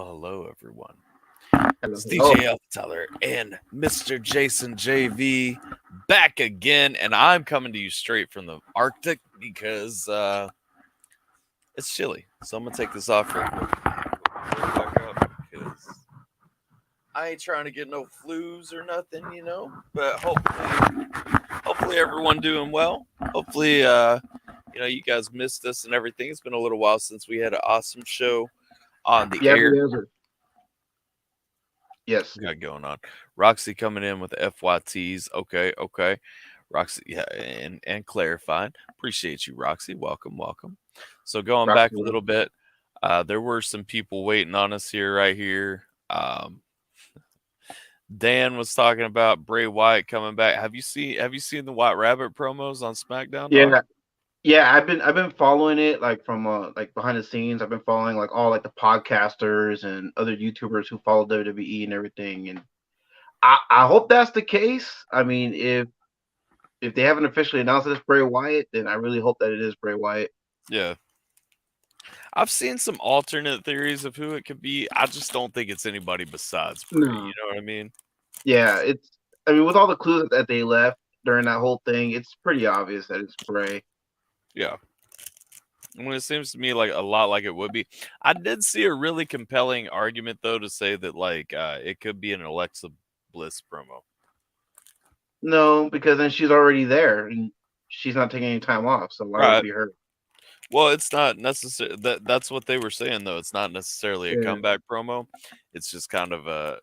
hello everyone. Hello, It's hello. DJ AlphaTyler and Mr. Jason JV back again, and I'm coming to you straight from the Arctic because it's chilly. So I'm gonna take this off real quick. Back up because I ain't trying to get no flus or nothing. But hopefully everyone doing well. Hopefully, you guys missed us and everything. It's been a little while since we had an awesome show on the Yes, air. yes, sir. Yes. We got going on. Roxy coming in with the FYTs. Okay. Roxy, yeah, and clarifying. Appreciate you, Roxy. Welcome. So going back a Roxy. little bit, there were some people waiting on us here, right here. Dan was talking about Bray Wyatt coming back. Have you seen the White Rabbit promos on SmackDown, dog? Yeah, yeah. I've been following it like from like behind the scenes. I've been following like all like the podcasters and other YouTubers who follow WWE and everything. And I hope that's the case. I mean, if they haven't officially announced that it's Bray Wyatt, then I really hope that it is Bray Wyatt. Yeah. I've seen some alternate theories of who it could be. I just don't think it's anybody besides Bray. You No. know what I mean? Yeah, it's. I mean, with all the clues that they left during that whole thing, it's pretty obvious that it's Bray. Yeah. When it seems to me like a lot like it would be. I did see a really compelling argument though to say that it could be an Alexa Bliss promo. No, because then she's already there and she's not taking any time off. So why would it Right. be her? Well, it's not necessary that's what they were saying though. It's not necessarily a Yeah. comeback promo. It's just kind of an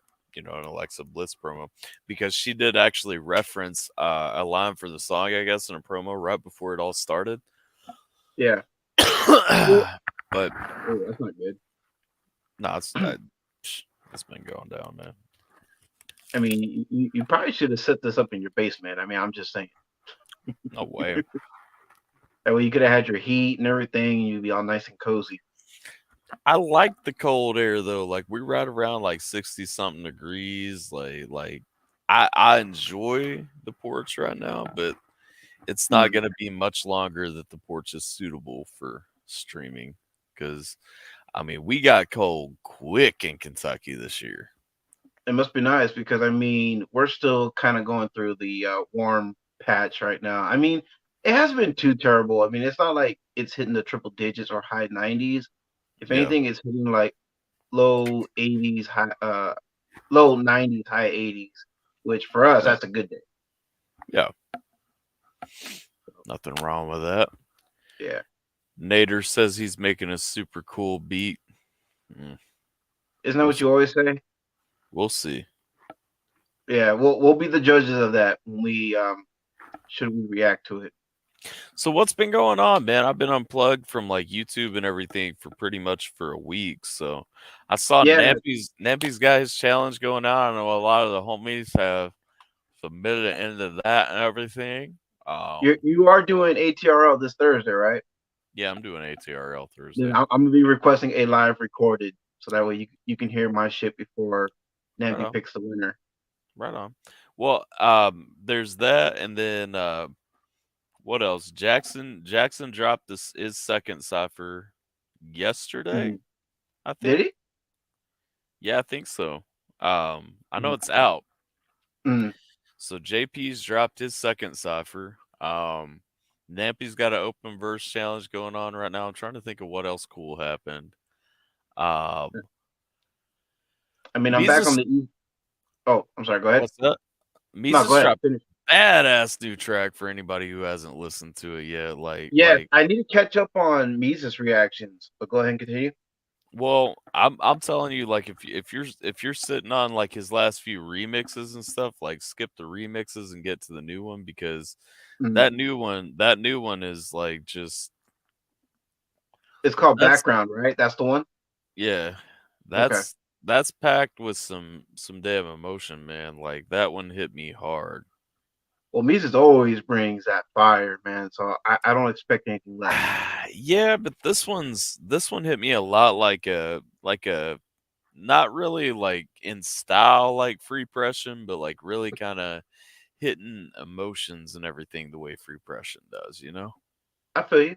Alexa Bliss promo because she did actually reference a line for the song, I guess, in a promo right before it all started. Yeah. But Oh, that's not good. no, it's been going down, man. I mean, you probably should have set this up in your basement. I mean, I'm just saying. No way. That way you could have had your heat and everything, and you'd be all nice and cozy. I like the cold air though. Like we right around like 60 something degrees. Like I enjoy the porch right now, but it's not gonna be much longer that the porch is suitable for streaming. Cause I mean we got cold quick in Kentucky this year. It must be nice because I mean, we're still kind of going through the warm patch right now. I mean, it hasn't been too terrible. I mean, it's not like it's hitting the triple digits or high 90s. If Yeah. anything, it's hitting like low 80s, low 90s, high 80s, which for us, Yeah. that's a good day. Yeah. Nothing wrong with that. Yeah. Nader says he's making a super cool beat. Isn't that what you always say? We'll see. Yeah, we'll be the judges of that when we should we react to it. So what's been going on, man? I've been unplugged from like YouTube and everything for pretty much for a week. So I saw Yeah, Nampy's guys challenge going on. I know a lot of the homies have submitted into that and everything. you are doing ATRL this Thursday, right? Yeah, I'm doing ATRL Then Thursday. I'm gonna be requesting a live recorded, so that way you can hear my shit before Nampy Right picks the winner. Right on. Well, there's that, and then what else? Jackson dropped his second cipher yesterday, I Did think. he? Yeah, I think so. I know Mhm. it's out. Mm. So JP's dropped his second cipher. Nampy's got an open verse challenge going on right now. I'm trying to think of what else cool happened. I mean, I'm back on Mises, the East. Oh, I'm sorry. Go ahead. what's that? No, go Mises ahead. dropped Finish. badass new track for anybody who hasn't listened to it yet. Yeah, I need to catch up on Mises reactions, but go ahead and continue. Well, I'm telling you, like if you're sitting on like his last few remixes and stuff, like skip the remixes and get to the new one because that new one is like just It's called that's Background, right? That's the one. yeah, Okay. that's packed with some damn emotion, man. Like that one hit me hard. Well, Mises always brings that fire, man. So I don't expect anything less. Yeah, but this one hit me a lot like a not really like in style like Free Pression, but like really kind of hitting emotions and everything the way Free Pression does, you know? I feel you.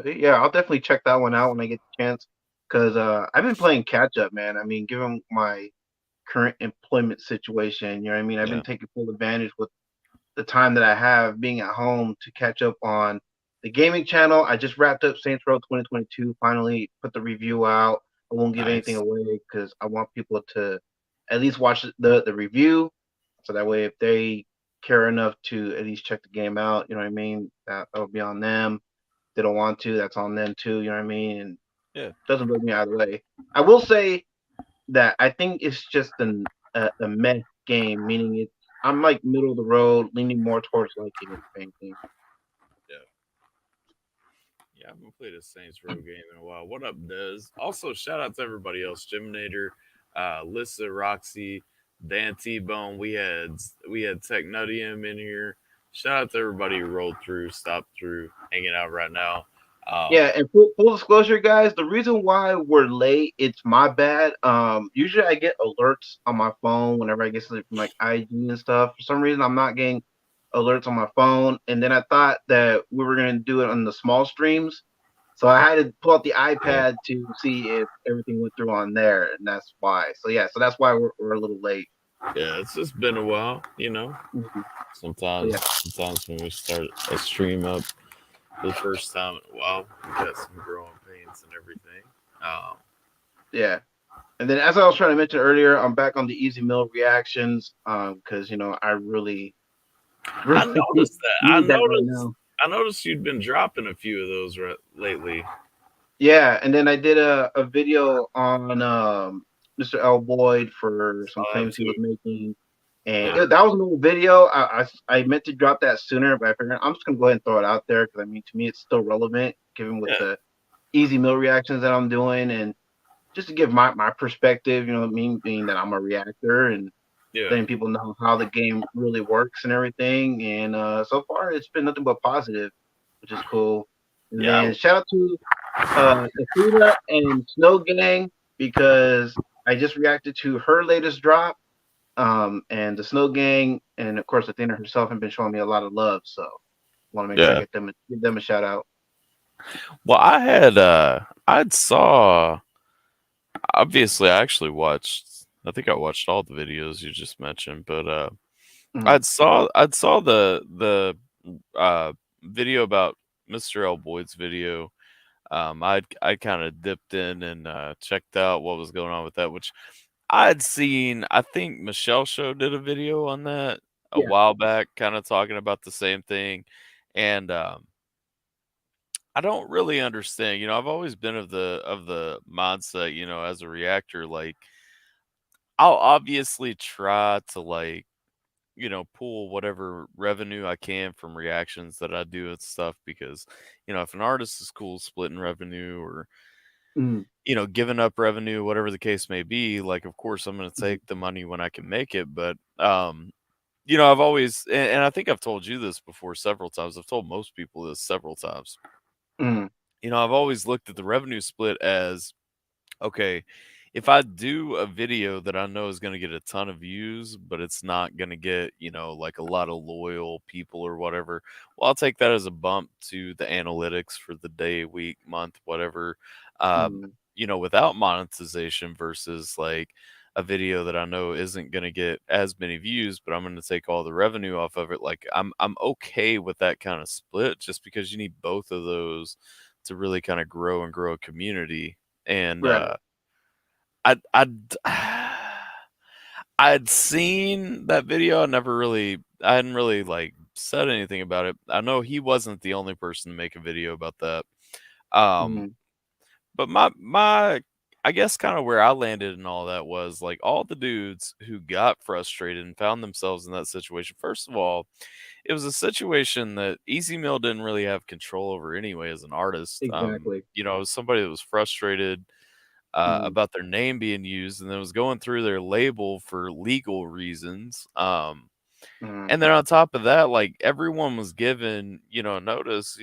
Yeah, I'll definitely check that one out when I get the chance. because I've been playing catch up, man. I mean, given my current employment situation, you know what I mean. I've been Yeah. taking full advantage with the time that I have being at home to catch up on the gaming channel. I just wrapped up Saints Row 2022. Finally put the review out. I won't give anything Nice. away because I want people to at least watch the review, so that way if they care enough to at least check the game out, you know what I mean. That'll be on them. If they don't want to, that's on them too. You know what I mean. And Yeah. doesn't bug me either way. I will say that I think it's just a meh game, meaning I'm like middle of the road, leaning more towards liking it, if anything. Yeah. Yeah, I haven't played a Saints Row game in a while. What up, Des? Also, shout out to everybody else: Jiminator, Lissa, Roxy, Dan T Bone. We had Technutium in here. Shout out to everybody who rolled through, stopped through, hanging out right now. Yeah, and full disclosure, guys, the reason why we're late, it's my bad. Usually I get alerts on my phone whenever I get something from like IG and stuff. For some reason, I'm not getting alerts on my phone, and then I thought that we were gonna do it on the small streams, so I had to pull out the Yeah, iPad to see if everything went through on there, and that's why. So yeah, so that's why we're a little late. yeah, it's just been a while, you know. Mhm. So Sometimes, yeah, sometimes when we start a stream up for the first time in a while, we got some growing pains and everything. Um, yeah. And then, as I was trying to mention earlier, I'm back on the Easy Meal reactions, because I really, I really noticed that. need that right now. I noticed you'd been dropping a few of those lately. Yeah, and then I did a video on Mr. L. Boyd for some Saw that claims he was too. making, and Yeah, that was an old video. I meant to drop that sooner, but I figured I'm just gonna go ahead and throw it out there because I mean, to me, it's still relevant given with yeah, the Easy Meal reactions that I'm doing, and just to give my perspective. You know, me being that I'm a reactor and yeah, letting people know how the game really works and everything. And so far, it's been nothing but positive, which is cool. And yeah. then shout out to Akita and Snow Gang because I just reacted to her latest drop. And the Snow Gang and of course Athena herself have been showing me a lot of love. So I want to make sure I Yeah. give them a shout out. Well, I'd saw. Obviously, I actually watched. I think I watched all the videos you just mentioned, but Mm, I'd saw the video about Mr. L. Boyd's video. I kind of dipped in and checked out what was going on with that, which I'd seen. I think Michelle Show did a video on that a yeah, while back, kind of talking about the same thing, and I don't really understand. I've always been of the mindset, as a reactor, like I'll obviously try to pull whatever revenue I can from reactions that I do and stuff because, if an artist is cool splitting revenue or, mm, giving up revenue, whatever the case may be, like of course I'm gonna mm, take the money when I can make it. But I've always and I think I've told you this before several times. I've told most people this several times. mm, I've always looked at the revenue split as okay, if I do a video that I know is going to get a ton of views, but it's not going to get, like a lot of loyal people or whatever, well, I'll take that as a bump to the analytics for the day, week, month, whatever. Um, mm, Without monetization versus like a video that I know isn't going to get as many views, but I'm going to take all the revenue off of it. Like I'm okay with that kind of split just because you need both of those to really kind of grow and grow a community. And right. I'd I'd seen that video. I hadn't really like said anything about it. I know he wasn't the only person to make a video about that. Um, Mm, but my I guess kind of where I landed and all that was like all the dudes who got frustrated and found themselves in that situation. First of all, it was a situation that Easy Mill didn't really have control over anyway as an artist. exactly. It was somebody that was frustrated Mm, about their name being used, and then was going through their label for legal reasons. mm, And then on top of that, like everyone was given, notice,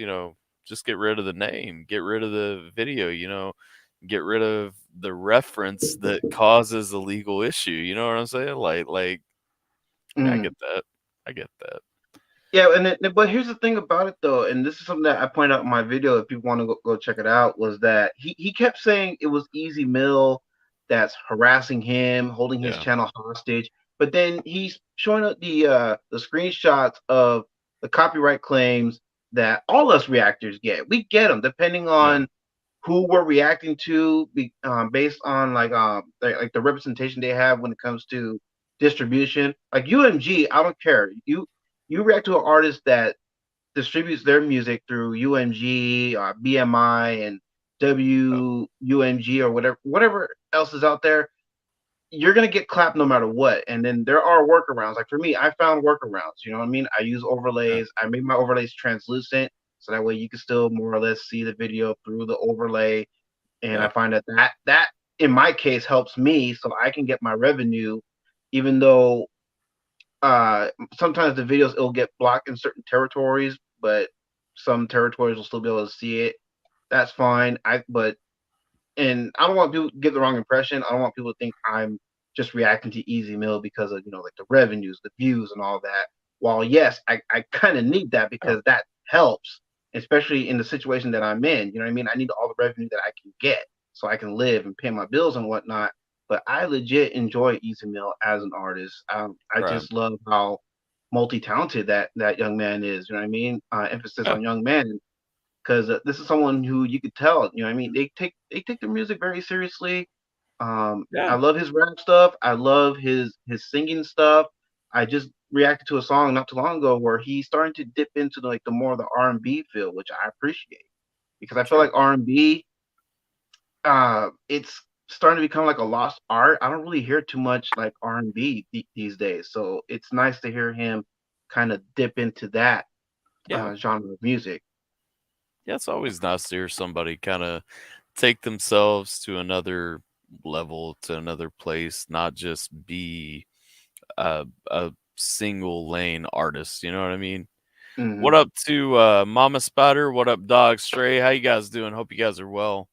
just get rid of the name, get rid of the video, get rid of the reference that causes a legal issue. You know what I'm saying? Like, yeah, I mm. get that. I get that. Yeah, but here's the thing about it though, and this is something that I pointed out in my video. If people want to go check it out, was that he kept saying it was Easy Mill that's harassing him, holding his Yeah. channel hostage. But then he's showing up the screenshots of the copyright claims that all us reactors get. We get them depending Yeah. on who we're reacting to, based on like the representation they have when it comes to distribution. Like UMG, I don't care. You react to an artist that distributes their music through UMG, BMI, and Yeah. WUMG or whatever else is out there, you're gonna get clapped no matter what. And then there are workarounds. Like for me, I found workarounds. You know what I mean? I use Yeah. overlays. I made my overlays translucent, so that way you can still more or less see the video through the overlay. And I Yeah. find that in my case helps me, so I can get my revenue, even though sometimes the videos it'll get blocked in certain territories, but some territories will still be able to see it. That's fine. And I don't want people to get the wrong impression. I don't want people to think I'm just reacting to Easy Mill because of like the revenues, the views, and all that. While yes, I kind of need that Yeah. because that helps, especially in the situation that I'm in. You know what I mean? I need all the revenue that I can get so I can live and pay my bills and whatnot. But I legit enjoy Easy Mill as an artist. I Right. just love how multi-talented that young man is. You know what I mean? Emphasis Yeah. on young man, because this is someone who you could tell, you know what I mean, they take their music very seriously. I Yeah. love his rap stuff. I love his singing stuff. I just reacted to a song not too long ago where he's starting to dip into the more of the R&B feel, which I appreciate because I feel Sure. like R&B, it's starting to become like a lost art. I don't really hear too much like R&B these days, so it's nice to hear him kind of dip into that Yeah. genre of music. Yeah. It's always nice to hear somebody kind of take themselves to another level, to another place, not just be a single lane artist. You know what I mean? What Hmm. up to Mama Spider? What up, Dog Stray? How you guys doing? Hope you guys are well.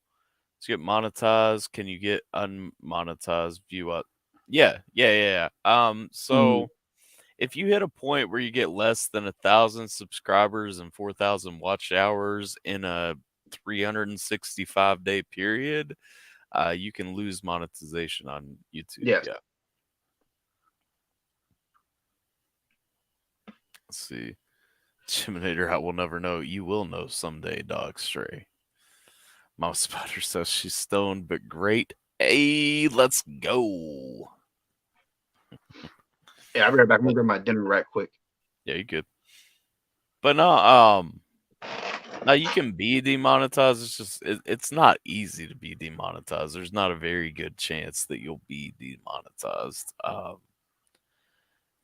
Let's get monetized. Can you get unmonetized view up? Yeah, yeah, yeah, yeah. Hmm. So if you hit a point where you get less than 1,000 subscribers and 4,000 watch hours in a 365-day period, you can lose monetization on YouTube. Yes. Yeah. Let's see. Chiminator, I will never know. You will know someday, Dog Stray. Mama Spider says she's stoned, but great. Hey, let's go. Yeah, I'll be right back. I'm gonna But grab my dinner right quick. yeah, you could. But no, now you can be demonetized. It's just it's not easy to be demonetized. There's not a very good chance that you'll be demonetized.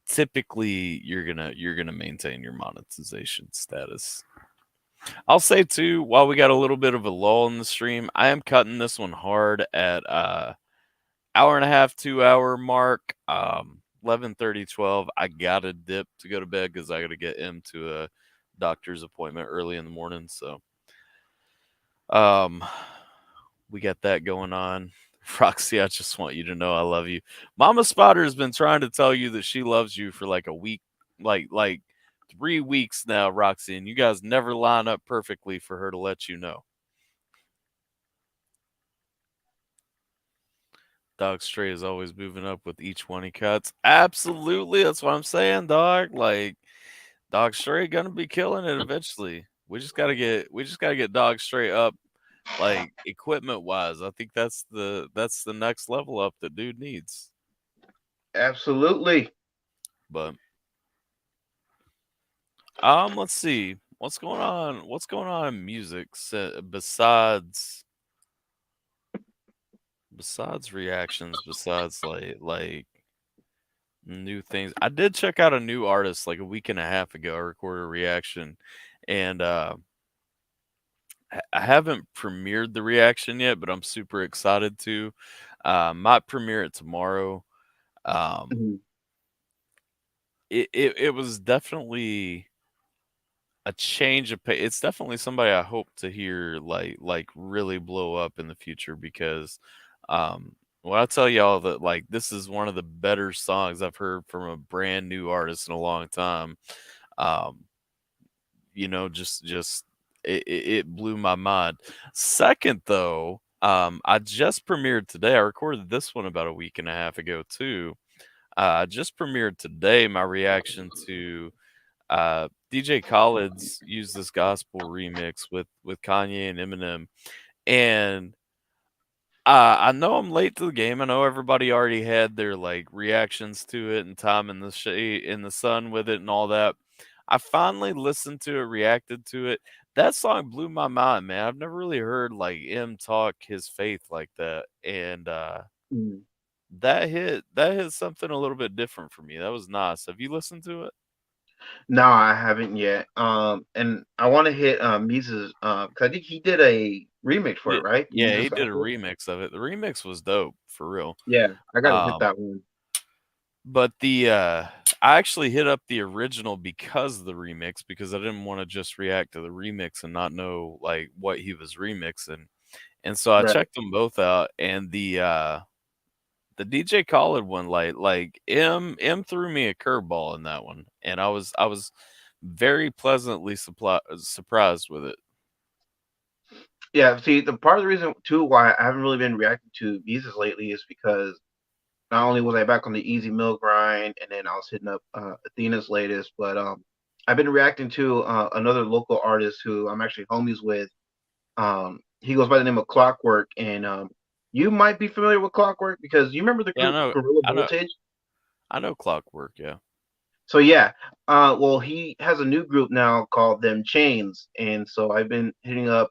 Typically, you're gonna maintain your monetization status. I'll say too, while we got a little bit of a lull in the stream, I am cutting this one hard at hour and a half, 2 hour mark. 11:30, 12. I gotta dip to go to bed because I gotta get him to a doctor's appointment early in the morning. So um we got that going on. Roxy, I just want you to know I love you. Mama Spotter has been trying to tell you that she loves you for like a week, like 3 weeks now, Roxy, and you guys never line up perfectly for her to let you know. Dog Stray is always moving up with each one he cuts. Absolutely, that's what I'm saying, dog. Like Dog Stray gonna be killing it eventually. We just gotta get Dog Stray up, like equipment wise. I think that's the next level up that dude needs. Absolutely. But let's see what's going on. What's going on in music besides reactions, besides like new things. I did check out a new artist like a week and a half ago. I recorded a reaction, and I haven't premiered the reaction yet, but I'm super excited to. Might premiere it tomorrow. Um, Mhm. it was definitely a change of pace. It's definitely somebody I hope to hear like really blow up in the future because well, I'll tell y'all that like this is one of the better songs I've heard from a brand new artist in a long time. just it blew my mind. Second, though, I just premiered today. I recorded this one about a week and a half ago too. I just premiered today my reaction to DJ Khaled's Use This Gospel remix with Kanye and Eminem. And I know I'm late to the game. I know everybody already had their like reactions to it and time in the shade in the sun with it and all that. I finally listened to it, reacted to it. That song blew my mind, man. I've never really heard like M talk his faith like that. And Mm. that hit something a little bit different for me. That was nice. Have you listened to it? No, I haven't yet. And I want to hit Mises because I think he did a remix for Yeah, it, right? yeah, Mises he did a Gospel. remix of it. The remix was dope for real. Yeah, I gotta hit Um, that one. but I actually hit up the original because of the remix because I didn't want to just react to the remix and not know like what he was remixing. And so I Right. checked them both out, and the DJ Khaled one, like M threw me a curveball in that one, and I was very pleasantly surprised with it. Yeah. See, the part of the reason too why I haven't really been reacting to Mises lately is because not only was I back on the Easy Mill grind, and then I was hitting up Athena's latest, but I've been reacting to another local artist who I'm actually homies with. He goes by the name of Clockwork, and you might be familiar with Clockwork because you remember the Yeah, group Gorilla I know, Voltage. I know Clockwork. Yeah. So yeah, well he has a new group now called Them Chains, and so I've been hitting up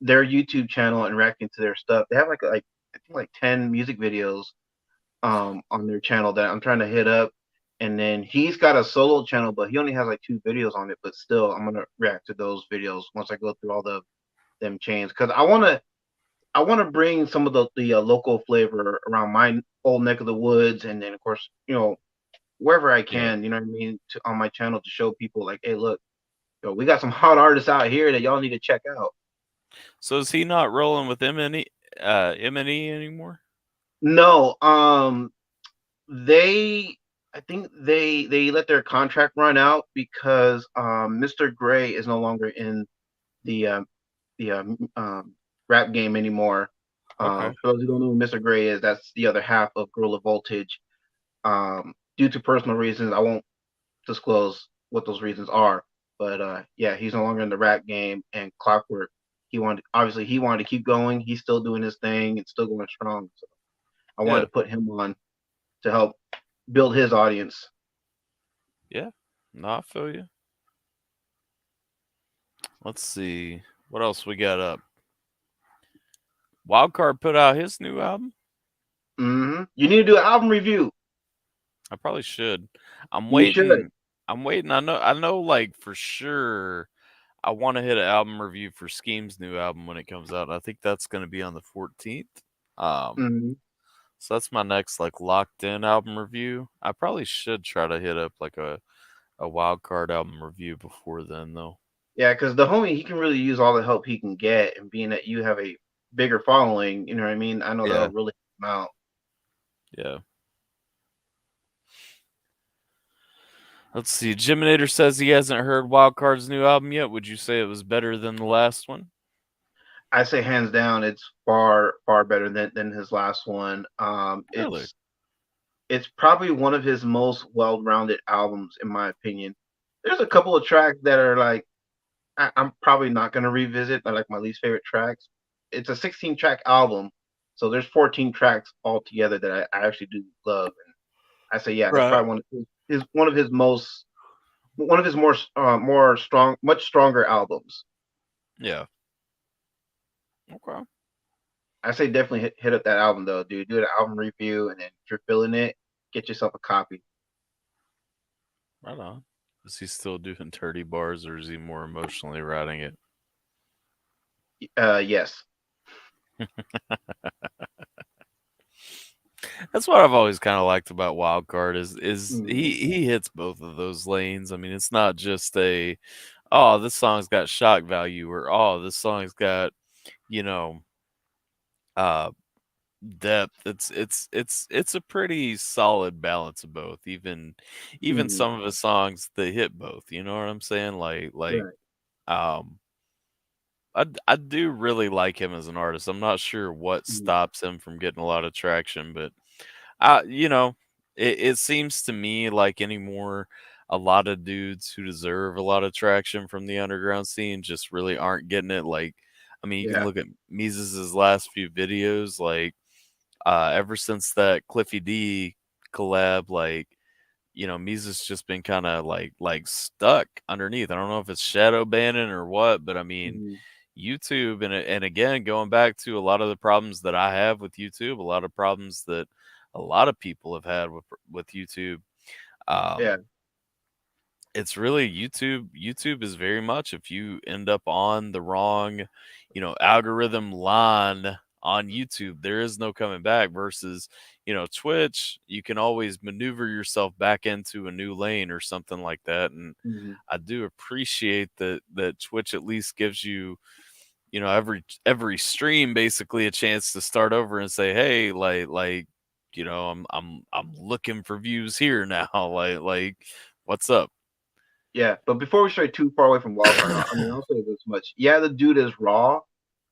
their YouTube channel and reacting to their stuff. They have like I think like 10 music videos on their channel that I'm trying to hit up. And then he's got a solo channel, but he only has like 2 videos on it. But still, I'm gonna react to those videos once I go through all the them chains because I want to bring some of the local flavor around my old neck of the woods, and then of course wherever I Yeah. can, you know what I mean, on my channel to show people like, hey, look, we got some hot artists out here that y'all need to check out. So is he not rolling with M&E anymore? No, they I think they let their contract run out because Mr. Gray is no longer in the the rap game anymore. Okay. For those who don't know who Mr. Gray is, that's the other half of Gorilla Voltage. Due to personal reasons, I won't disclose what those reasons are. But yeah, he's no longer in the rap game. And Clockwork, he wanted to keep going. He's still doing his thing and still going strong. So I wanted Yeah. to put him on to help build his audience. Yeah. No, I feel you. Let's see what else we got up. Wildcard put out his new album. You need to do an album review. I probably should. I'm You should. waiting. I'm waiting. I know like for sure I want to hit an album review for Scheme's new album when it comes out. I think that's going to be on the 14th. Um hmm so that's my next like locked in album review. I probably should try to hit up like a wild card album review before then though. Yeah, because the homie, he can really use all the help he can get, and being that you have a bigger following, you know what I mean. I know that'll Yeah. really help him out. Yeah. Let's see. Jiminator says he hasn't heard Wildcard's new album yet. Would you say it was better than the last one? I say hands down, it's far better than his last one. Really? It's probably one of his most well-rounded albums, in my opinion. There's a couple of tracks that are like I'm probably not gonna revisit. They're like my least favorite tracks. It's a 16-track album, so there's 14 tracks altogether that I actually do love. And I say, yeah, that's Right. probably one of his more strong, much stronger albums. Yeah. Okay. I say definitely hit up that album though, dude. Do an album review, and then if you're feeling it, get yourself a copy. Right on. Is he still doing dirty bars or is he more emotionally writing it? Yes. That's what I've always kind of liked about Wildcard is Mhm. he hits both of those lanes. I mean, it's not just a oh, this song's got shock value or oh, this song's got, you know, uh depth. It's a pretty solid balance of both. Even Mhm. some of his songs that hit both. You know what I'm saying? Right. Um, I do really like him as an artist. I'm not sure what Mhm. stops him from getting a lot of traction, but you know, it seems to me like anymore, a lot of dudes who deserve a lot of traction from the underground scene just really aren't getting it. Like, I mean, you can Yeah. look at Mises' last few videos, like, ever since that Cliffy D collab, like, Mises just been kind of like stuck underneath. I don't know if it's shadow banning or what, but I mean, Mhm. YouTube and again going back to a lot of the problems that I have with YouTube, a lot of problems that a lot of people have had with YouTube. Yeah. Um, it's really YouTube. YouTube is very much if you end up on the wrong, algorithm line on YouTube, there is no coming back. Versus, Twitch, you can always maneuver yourself back into a new lane or something like that. And Mhm. I do appreciate that Twitch at least gives you, every stream basically a chance to start over and say, hey, I'm looking for views here now. Like what's up? Yeah, but before we stray too far away from Wildcard, I mean, I'll say this much. Yeah, the dude is raw,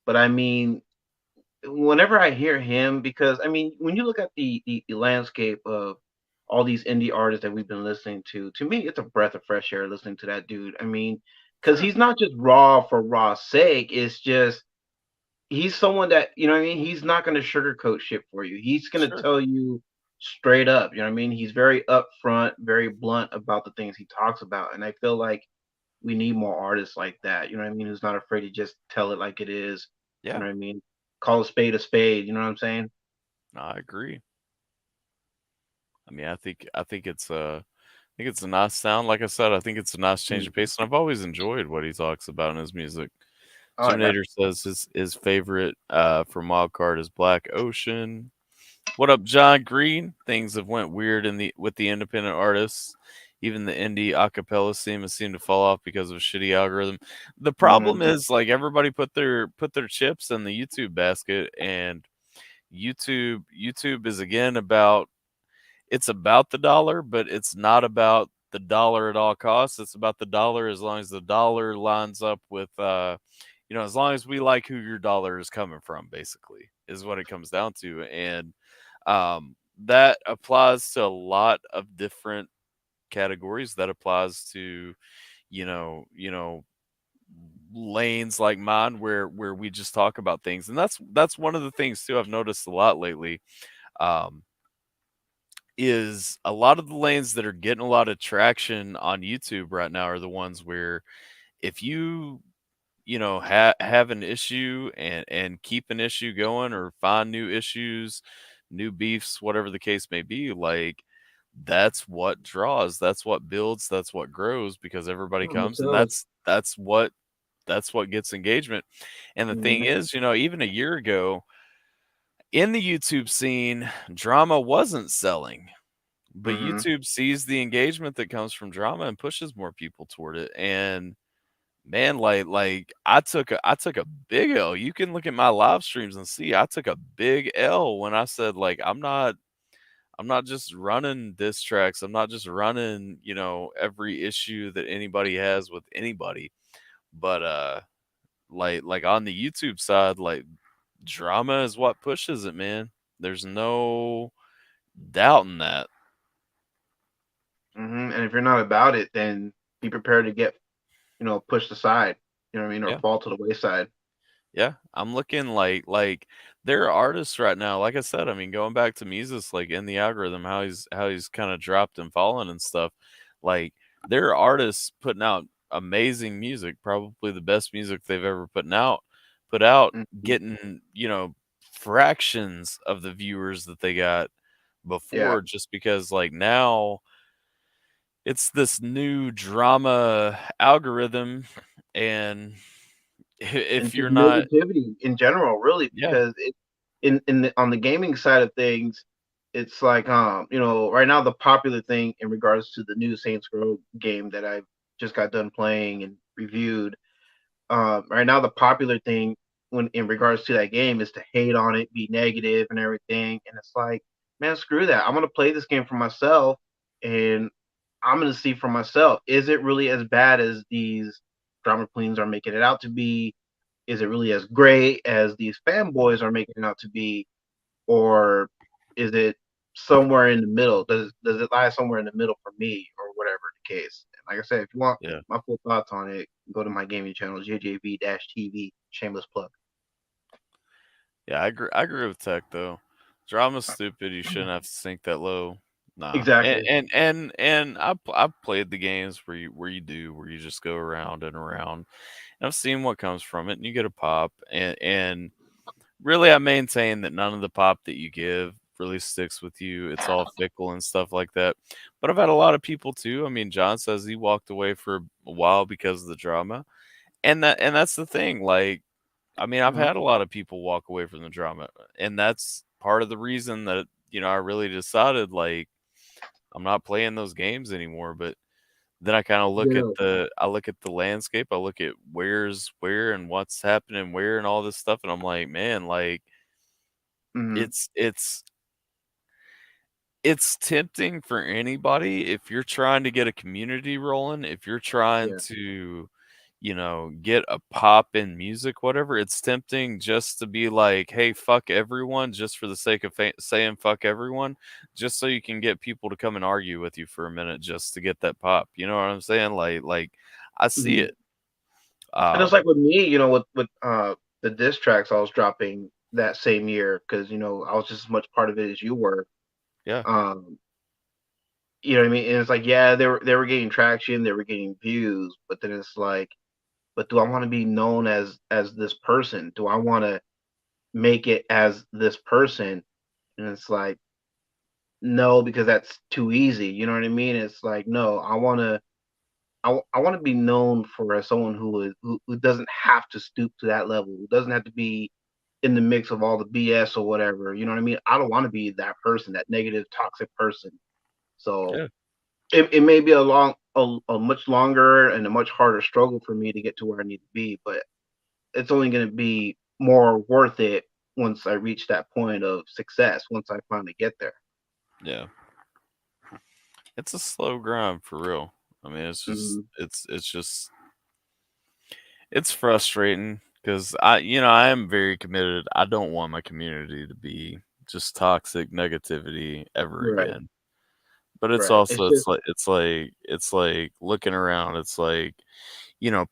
but I mean, whenever I hear him, because I mean, when you look at the landscape of all these indie artists that we've been listening to me, it's a breath of fresh air listening to that dude. I mean, because Sure, he's not just raw for raw sake. It's just he's someone that you know what I mean. He's not going to sugarcoat shit for you. He's going to sure. tell you straight up. You know what I mean? He's very upfront, very blunt about the things he talks about, and I feel like we need more artists like that. You know what I mean? Who's not afraid to just tell it like it is. You Yeah, know what I mean? Call a spade a spade. You know what I'm saying? no, I agree. I mean, I think it's a nice sound. Like I said, I think it's a nice change of Mhm. pace, and I've always enjoyed what he talks about in his music. Oh, yeah. Jiminator says his favorite from Wildcard is Black Ocean. What up, John Green? Things have went weird in the with the independent artists. Even the indie acapella scene has seemed to fall off because of shitty algorithm. The problem Mhm. is like everybody put their chips in the YouTube basket, and YouTube is again about it's about the dollar, but it's not about the dollar at all costs. It's about the dollar as long as the dollar lines up with as long as we like who your dollar is coming from, basically, is what it comes down to. And that applies to a lot of different categories. That applies to, you know, lanes like mine where we just talk about things. And that's one of the things too I've noticed a lot lately. Um, is a lot of the lanes that are getting a lot of traction on YouTube right now are the ones where if you have an issue and keep an issue going or find new issues, new beefs, whatever the case may be, like that's what draws, that's what builds, that's what grows because everybody Not comes and myself. that's what gets engagement. And the thing Mhm. is, even a year ago in the YouTube scene, drama wasn't selling. But Mhm. YouTube sees the engagement that comes from drama and pushes more people toward it. And man, like I took a big L. You can look at my live streams and see I took a big L when I said like I'm not just running diss tracks. I'm not just running, every issue that anybody has with anybody. But like on the YouTube side, like drama is what pushes it, man. There's no doubt in that. Mhm. And if you're not about it, then be prepared to get pushed aside. You know what I mean, or Yeah. fall to the wayside. Yeah, I'm looking like there are artists right now. Like I said, I mean, going back to Mises, like in the algorithm, how he's kind of dropped and fallen and stuff. Like there are artists putting out amazing music, probably the best music they've ever put out, Mhm. getting fractions of the viewers that they got Yeah. before, just because like now it's this new drama algorithm, and And if just you're not, negativity in general, really, yeah. because on the gaming side of things, it's like right now the popular thing in regards to the new Saints Row game that I just got done playing and reviewed. Right now the popular thing when in regards to that game is to hate on it, be negative and everything. And it's like, man, screw that. I'm gonna play this game for myself, and I'm gonna see for myself. Is it really as bad as these drama queens are making it out to be? Is it really as great as these fanboys are making it out to be, or is it somewhere in the middle? Does it lie somewhere in the middle for me, or whatever the case? And like I said, if you want Yeah. my full thoughts on it, go to my gaming channel, JJV-TV. Shameless plug. Yeah, I agree with Tech though. Drama's stupid. You shouldn't have to sink that low. Nah. And Exactly. I've played the games where you just go around and around. And I've seen what comes from it, and you get a pop. And really, I maintain that none of the pop that you give really sticks with you. It's all fickle and stuff like that. But I've had a lot of people too. I mean, John says he walked away for a while because of the drama, and that's the thing. Like, I mean, I've Mhm. had a lot of people walk away from the drama, and that's part of the reason that I really decided like I'm not playing those games anymore. But then I kind of Yeah. look at the landscape, I look at where's where and what's happening where and all this stuff, and I'm like, man, like Mhm. it's it's it's tempting for anybody if you're trying to get a community rolling, if you're trying Yeah. to, get a pop in music, whatever. It's tempting just to be like, hey, fuck everyone, just for the sake of saying fuck everyone, just so you can get people to come and argue with you for a minute just to get that pop. You know what I'm saying? Like I see Mhm. it. And it's Um, like with me, with the diss tracks I was dropping that same year, because I was just as much part of it as you were. yeah, Um, you know what I mean? And it's like, yeah, they were getting traction, they were getting views, but then it's like, but do I want to be known as this person? Do I want to make it as this person? And it's like, no, because that's too easy. You know what I mean? It's like, no, I want to be known for as someone who doesn't have to stoop to that level, who doesn't have to be in the mix of all the BS or whatever. You know what I mean? I don't want to be that person, that negative, toxic person. So yeah, it may be a much longer and a much harder struggle for me to get to where I need to be, but it's only going to be more worth it once I reach that point of success, once I finally get there. yeah. It's a slow grind for real. I mean, Mhm. it's just it's frustrating because I am very committed. I don't want my community to be just toxic negativity ever Right, again. But it's right. It's also just it's like looking around. It's like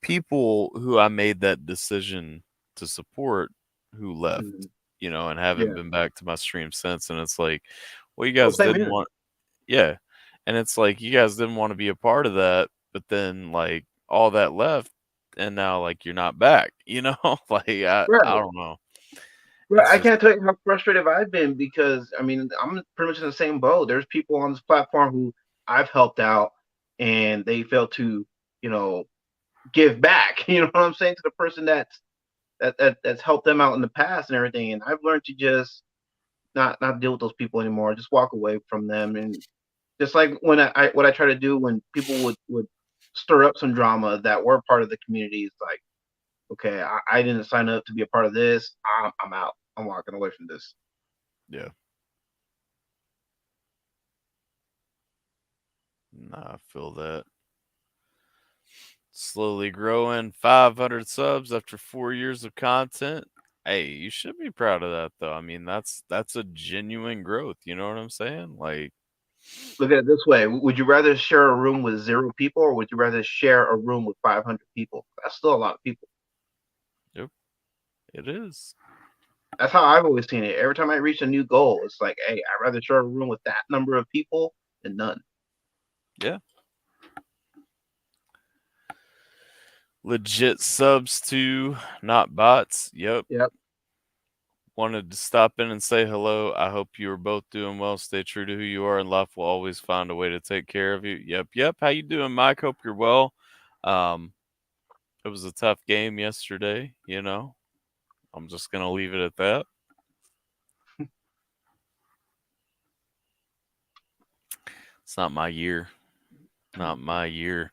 people who I made that decision to support who left, mhm, and haven't yeah. been back to my stream since. And it's like, well, you Oh, guys same didn't here. want, yeah, and it's like you guys didn't want to be a part of that, but then like all that left, and now like you're not back. Like I Right. don't know. Right. It's I just can't tell you how frustrated I've been because I mean I'm pretty much in the same boat. There's people on this platform who I've helped out and they fail to, you know, give back. You know what I'm saying, to the person that's helped them out in the past and everything. And I've learned to just not deal with those people anymore. Just walk away from them. And just like when I what I try to do when people would stir up some drama that were part of the community, it's like, okay, I didn't sign up to be a part of this. I'm out. I'm walking away from this. yeah. Nah, I feel that. Slowly growing 500 subs after 4 years of content. Hey, you should be proud of that though. I mean, that's a genuine growth. You know what I'm saying? Like, Look at it this way: would you rather share a room with 0 people, or would you rather share a room with 500 people? That's still a lot of people. yep, it is. That's how I've always seen it. Every time I reach a new goal, it's like, hey, I'd rather share a room with that number of people than none. Yeah. Legit subs too, not bots. Yep. Yep. Wanted to stop in and say hello. I hope you are both doing well. Stay true to who you are, and life will always find a way to take care of you. Yep, yep. How you doing, Mike? Hope you're well. Um, it was a tough game yesterday. I'm just gonna leave it at that. It's not my year. Not my year.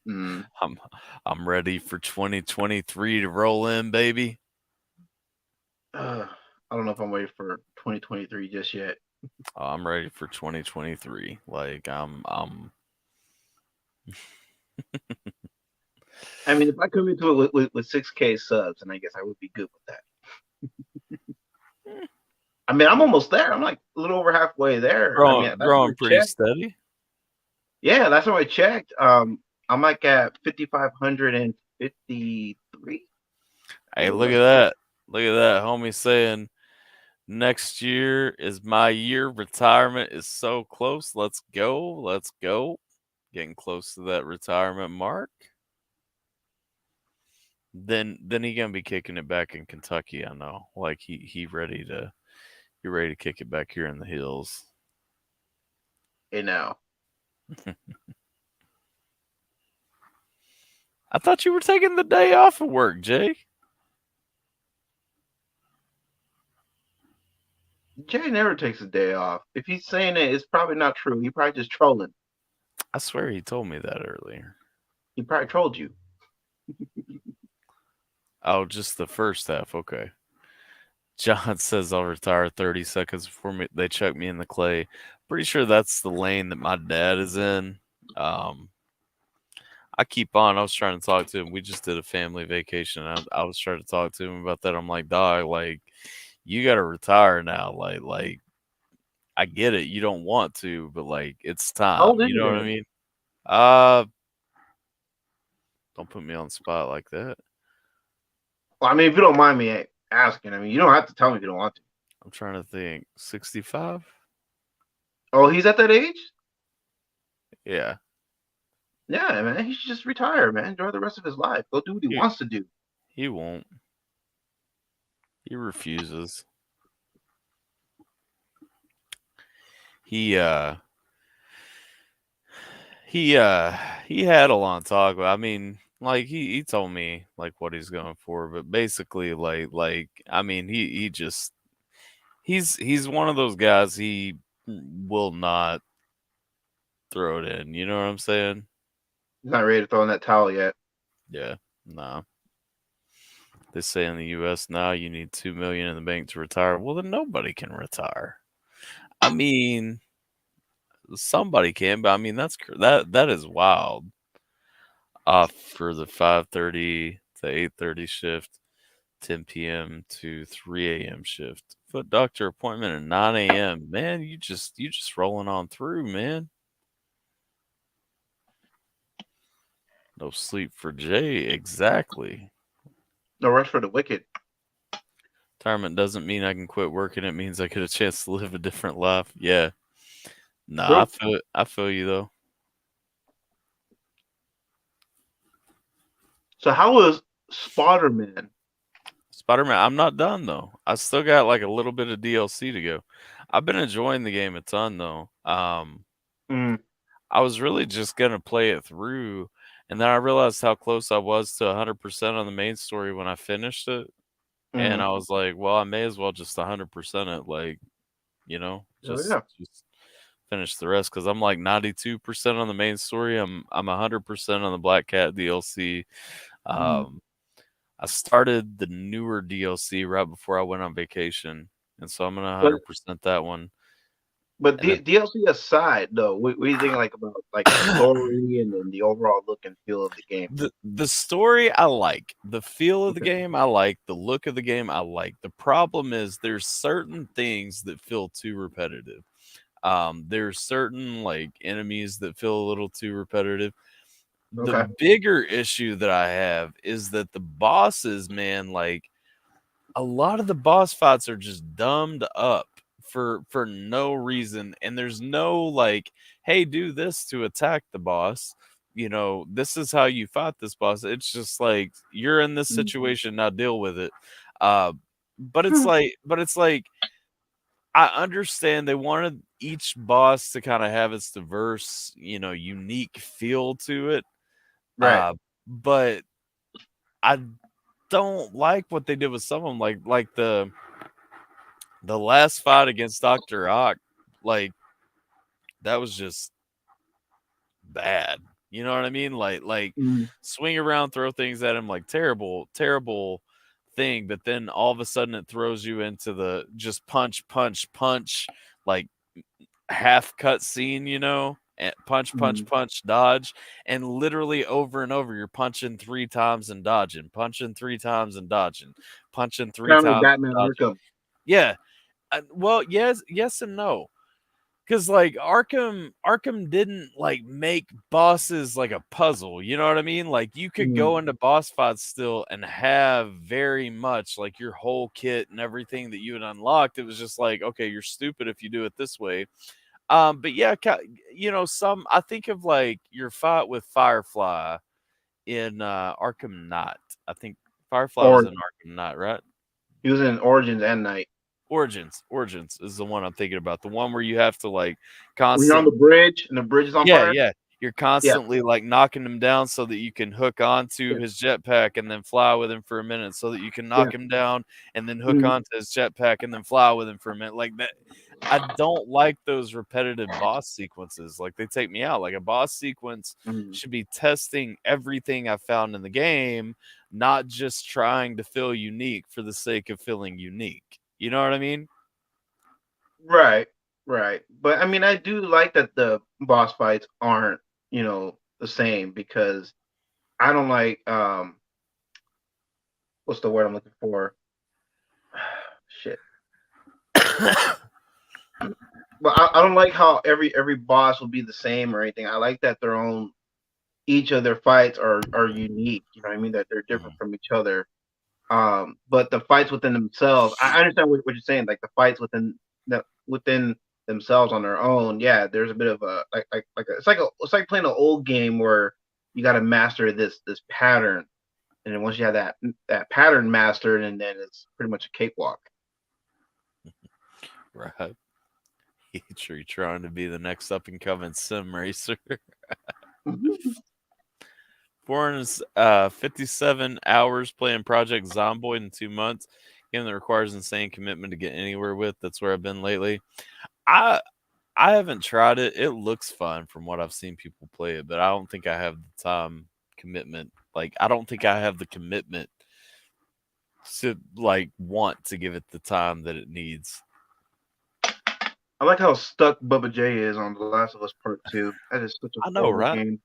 Mm. I'm I'm ready for 2023 to roll in, baby. I don't know if I'm ready for 2023 just yet. I'm ready for 2023. Like I'm I mean, if I come into it with 6K subs, and I guess I would be good with that. I mean, I'm almost there. I'm like a little over halfway there. I mean, that's what I growing pretty checked. steady. Yeah, that's what I checked. I'm like at 5,553. Hey, It look at was. that. Look at that. Homie saying next year is my year. Retirement is so close. Let's go. Let's go. Getting close to that retirement mark. Then he gonna be kicking it back in Kentucky. I know. Like he ready to kick it back here in the hills. You know. I thought you were taking the day off of work, Jay. Jay never takes a day off. If he's saying it, it's probably not true. He probably just trolling. I swear he told me that earlier. He probably trolled you. Oh, just the first half. Okay. John says I'll retire 30 seconds before they chuck me in the clay. Pretty sure that's the lane that my dad is in. I keep on. I was trying to talk to him. We just did a family vacation. I was trying to talk to him about that. I'm like, dog, like, you got to retire now. Like, I get it. You don't want to, but like, it's How time. old is You he know what I then? mean? Don't put me on the spot like that. Well, I mean, if you don't mind me asking, I mean, you don't have to tell me if you don't want to. I'm trying to think. 65? Oh, he's at that age? Yeah. Yeah, man. He should just retire, man. Enjoy the rest of his life. Go do what he He, wants to do. he won't. He refuses. He uh he had a long talk. I mean, like he told me like what he's going for, but basically like I mean he just he's one of those guys he will not throw it in. You know what I'm saying? He's not ready to throw in that towel yet. Yeah. Nah. They say in the US now you need 2 million in the bank to retire. Well then nobody can retire. I mean somebody can, but I mean that is wild. Off for the 5:30 to 8:30 shift, 10 p.m. to 3 a.m. shift. Foot doctor appointment at 9 a.m. Man, you just rolling on through, man. No sleep for Jay. Exactly. No rest for the wicked. Retirement doesn't mean I can quit working. It means I get a chance to live a different life. Yeah. Nah, True. I feel you though. So how was Spider-Man? Spider-Man, I'm not done though. I still got like a little bit of DLC to go. I've been enjoying the game a ton though. Mm, I was really just gonna play it through, and then I realized how close I was to 100% on the main story when I finished it, and mm. I was like, "Well, I may as well just 100% it, like, you know, Oh yeah. just finish the rest." Because I'm like 92% on the main story. I'm 100% on the Black Cat DLC. Mm. Um, I started the newer DLC right before I went on vacation, and so I'm gonna But 100% that one, but and then DLC aside, though, what do you think like about like the story and then the overall look and feel of the game? the story I like, the feel of the Okay. game I like, the look of the game I like. The problem is there's certain things that feel too repetitive. There's certain like enemies that feel a little too repetitive. The Okay. bigger issue that I have is that the bosses, man, like a lot of the boss fights are just dumbed up for no reason, and there's no like, hey, do this to attack the boss. You know, this is how you fight this boss. It's just like you're in this Mm. situation, now deal with it. Uh, but it's like I understand they wanted each boss to kind of have its diverse, you know, unique feel to it. Right. Uh, but I don't like what they did with some of them, like the last fight against Dr. Ock, like that was just bad. You know what I mean? Like Mm. swing around, throw things at him, like terrible, terrible thing, but then all of a sudden it throws you into the just punch, punch, punch, like half cut scene, and punch, punch, Mhm. punch, dodge, and literally over and over, you're punching 3 times and dodging, punching 3 times and dodging, punching three Kind of like times Batman and dodging. Arkham. Yeah. Well, yes and no. Because like Arkham didn't like make bosses like a puzzle. You know what I mean? Like you could Mhm. go into boss fights still and have very much like your whole kit and everything that you had unlocked. It was just like, okay, you're stupid if you do it this way. But yeah, some I think of like your fight with Firefly in Arkham Knight. I think Firefly was Or in Arkham Knight, right? he was in Origins and Night. Origins is the one I'm thinking about. The one where you have to like When you're on constant. the bridge and the bridge is on Yeah, fire. yeah. You're Yeah, constantly like knocking him down so that you can hook onto yeah, his jetpack and then fly with him for a minute, so that you can yeah. knock him down and then hook Mhm. onto his jetpack and then fly with him for a minute. Like that. I don't like those repetitive boss sequences. Like they take me out. Like a boss sequence Mhm. should be testing everything I found in the game, not just trying to feel unique for the sake of feeling unique. You know what I mean? Right, right. But I mean, I do like that the boss fights aren't, the same because I don't like what's the word I'm looking for? Shit. But I don't like how every boss will be the same or anything. I like that their own each of their fights are unique. You know what I mean? That they're different Mhm. from each other. But the fights within themselves, I understand what you're saying. Like the fights within themselves on their own, yeah. There's a bit of a it's like playing an old game where you got to master this pattern, and then once you have that pattern mastered, and then it's pretty much a cakewalk. Right. You're trying to be the next up and coming sim racer. Mhm. 457 hours playing Project Zomboid in 2 months. Game that requires insane commitment to get anywhere with. That's where I've been lately. I I haven't tried it. It looks fun from what I've seen people play it, but I don't think I have the time commitment. Like I don't think I have the commitment to like want to give it the time that it needs. I like how stuck Bubba J is on The Last of Us Part Two. That is such a I know, horrible right? game.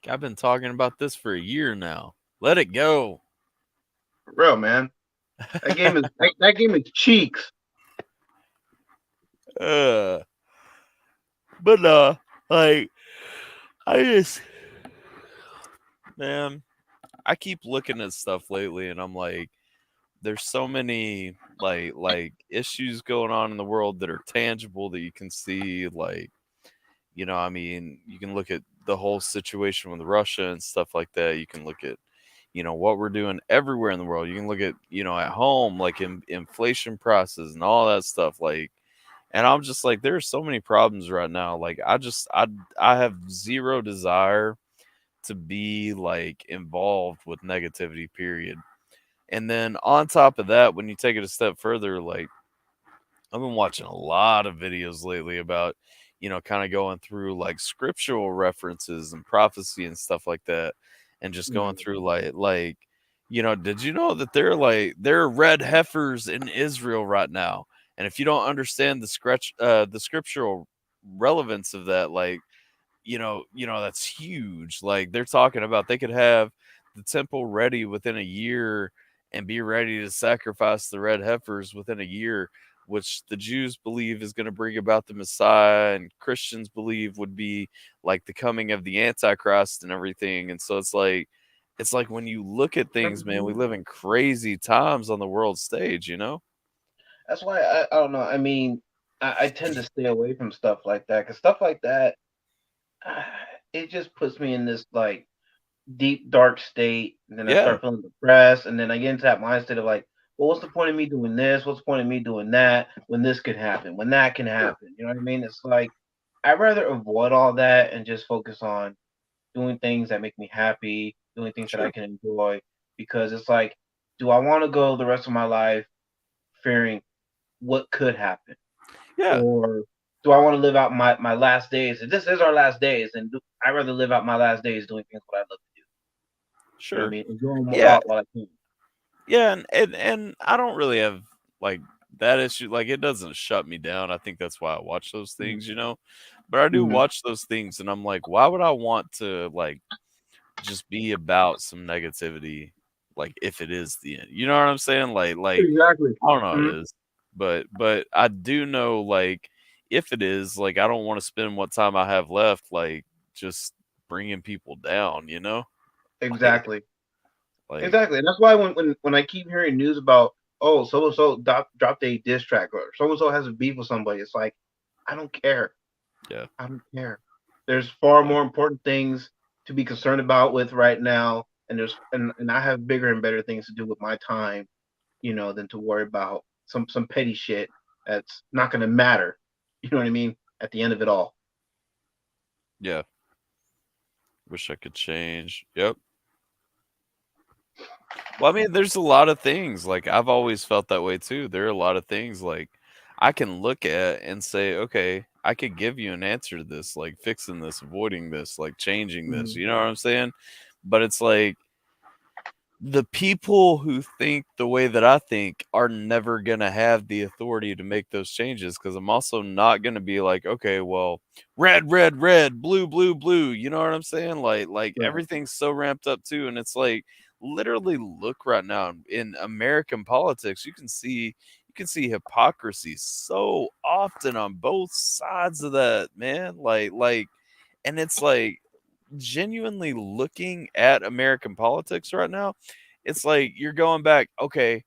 I've been talking about this for a year now. Let it go. For real, man. That game is cheeks. uh, but like I just man, I keep looking at stuff lately and I'm like, there's so many like issues going on in the world that are tangible that you can see. Like, I mean, you can look at the whole situation with Russia and stuff like that. You can look at, what we're doing everywhere in the world. You can look at, at home, like inflation prices and all that stuff. Like, and I'm just like, there's so many problems right now. Like, I have zero desire to be like involved with negativity, period. And then on top of that, when you take it a step further, like I've been watching a lot of videos lately about, kind of going through like scriptural references and prophecy and stuff like that, and just going Mhm. through did you know that there are red heifers in Israel right now? And if you don't understand the scriptural relevance of that, like that's huge. Like they're talking about they could have the temple ready within a year and be ready to sacrifice the red heifers within a year, which the Jews believe is going to bring about the Messiah and Christians believe would be like the coming of the Antichrist and everything. And so it's like when you look at things, man, we live in crazy times on the world stage. That's why I don't know. I mean, I tend to stay away from stuff like that because stuff like that, ah, it just puts me in this like deep dark state, and then I Yeah, start feeling depressed, and then I get into that mindset of like, well, what's the point of me doing this? What's the point of me doing that when this could happen, when that can sure, happen? You know what I mean? It's like I'd rather avoid all that and just focus on doing things that make me happy, doing things that I sure. can enjoy, because it's like, do I want to go the rest of my life fearing what could happen? Yeah, Or do I want to live out my last days? If this is our last days, then I'd rather live out my last days doing things what I love to do. You know what I sure. mean? Enjoying Yeah, while I can. Yeah, and I don't really have like that issue. Like it doesn't shut me down. I think that's why I watch those things, you know. But I do Mhm. watch those things, and I'm like, why would I want to like just be about some negativity? Like if it is the end, you know what I'm saying? Like Exactly. I don't know how Mhm. it is, but I do know like if it is like I don't want to spend what time I have left like just bringing people down, you know? Like Exactly. like Exactly. And that's why when I keep hearing news about, oh, so and so dropped a diss track, or so and so has a beef with somebody, it's like, I don't care. yeah, I don't care. There's far yeah, more important things to be concerned about with right now, and I have bigger and better things to do with my time, than to worry about some petty shit that's not going to matter. You know what I mean? At the end of it all. yeah. Wish I could change. Yep. Well, I mean, there's a lot of things, like, I've always felt that way too. There are a lot of things, like, I can look at and say, "Okay, I could give you an answer to this, like, fixing this, avoiding this, like, changing this," Mhm. you know what I'm saying? But it's like, the people who think the way that I think are never gonna have the authority to make those changes. Because 'cause I'm also not gonna be like, "Okay, well, red, red, red, blue, blue, blue," you know what I'm saying? Like, Right. everything's so ramped up too, and it's like, literally look right now in American politics, you can see hypocrisy so often on both sides of that, man, and it's like genuinely looking at American politics right now, it's like you're going back, okay,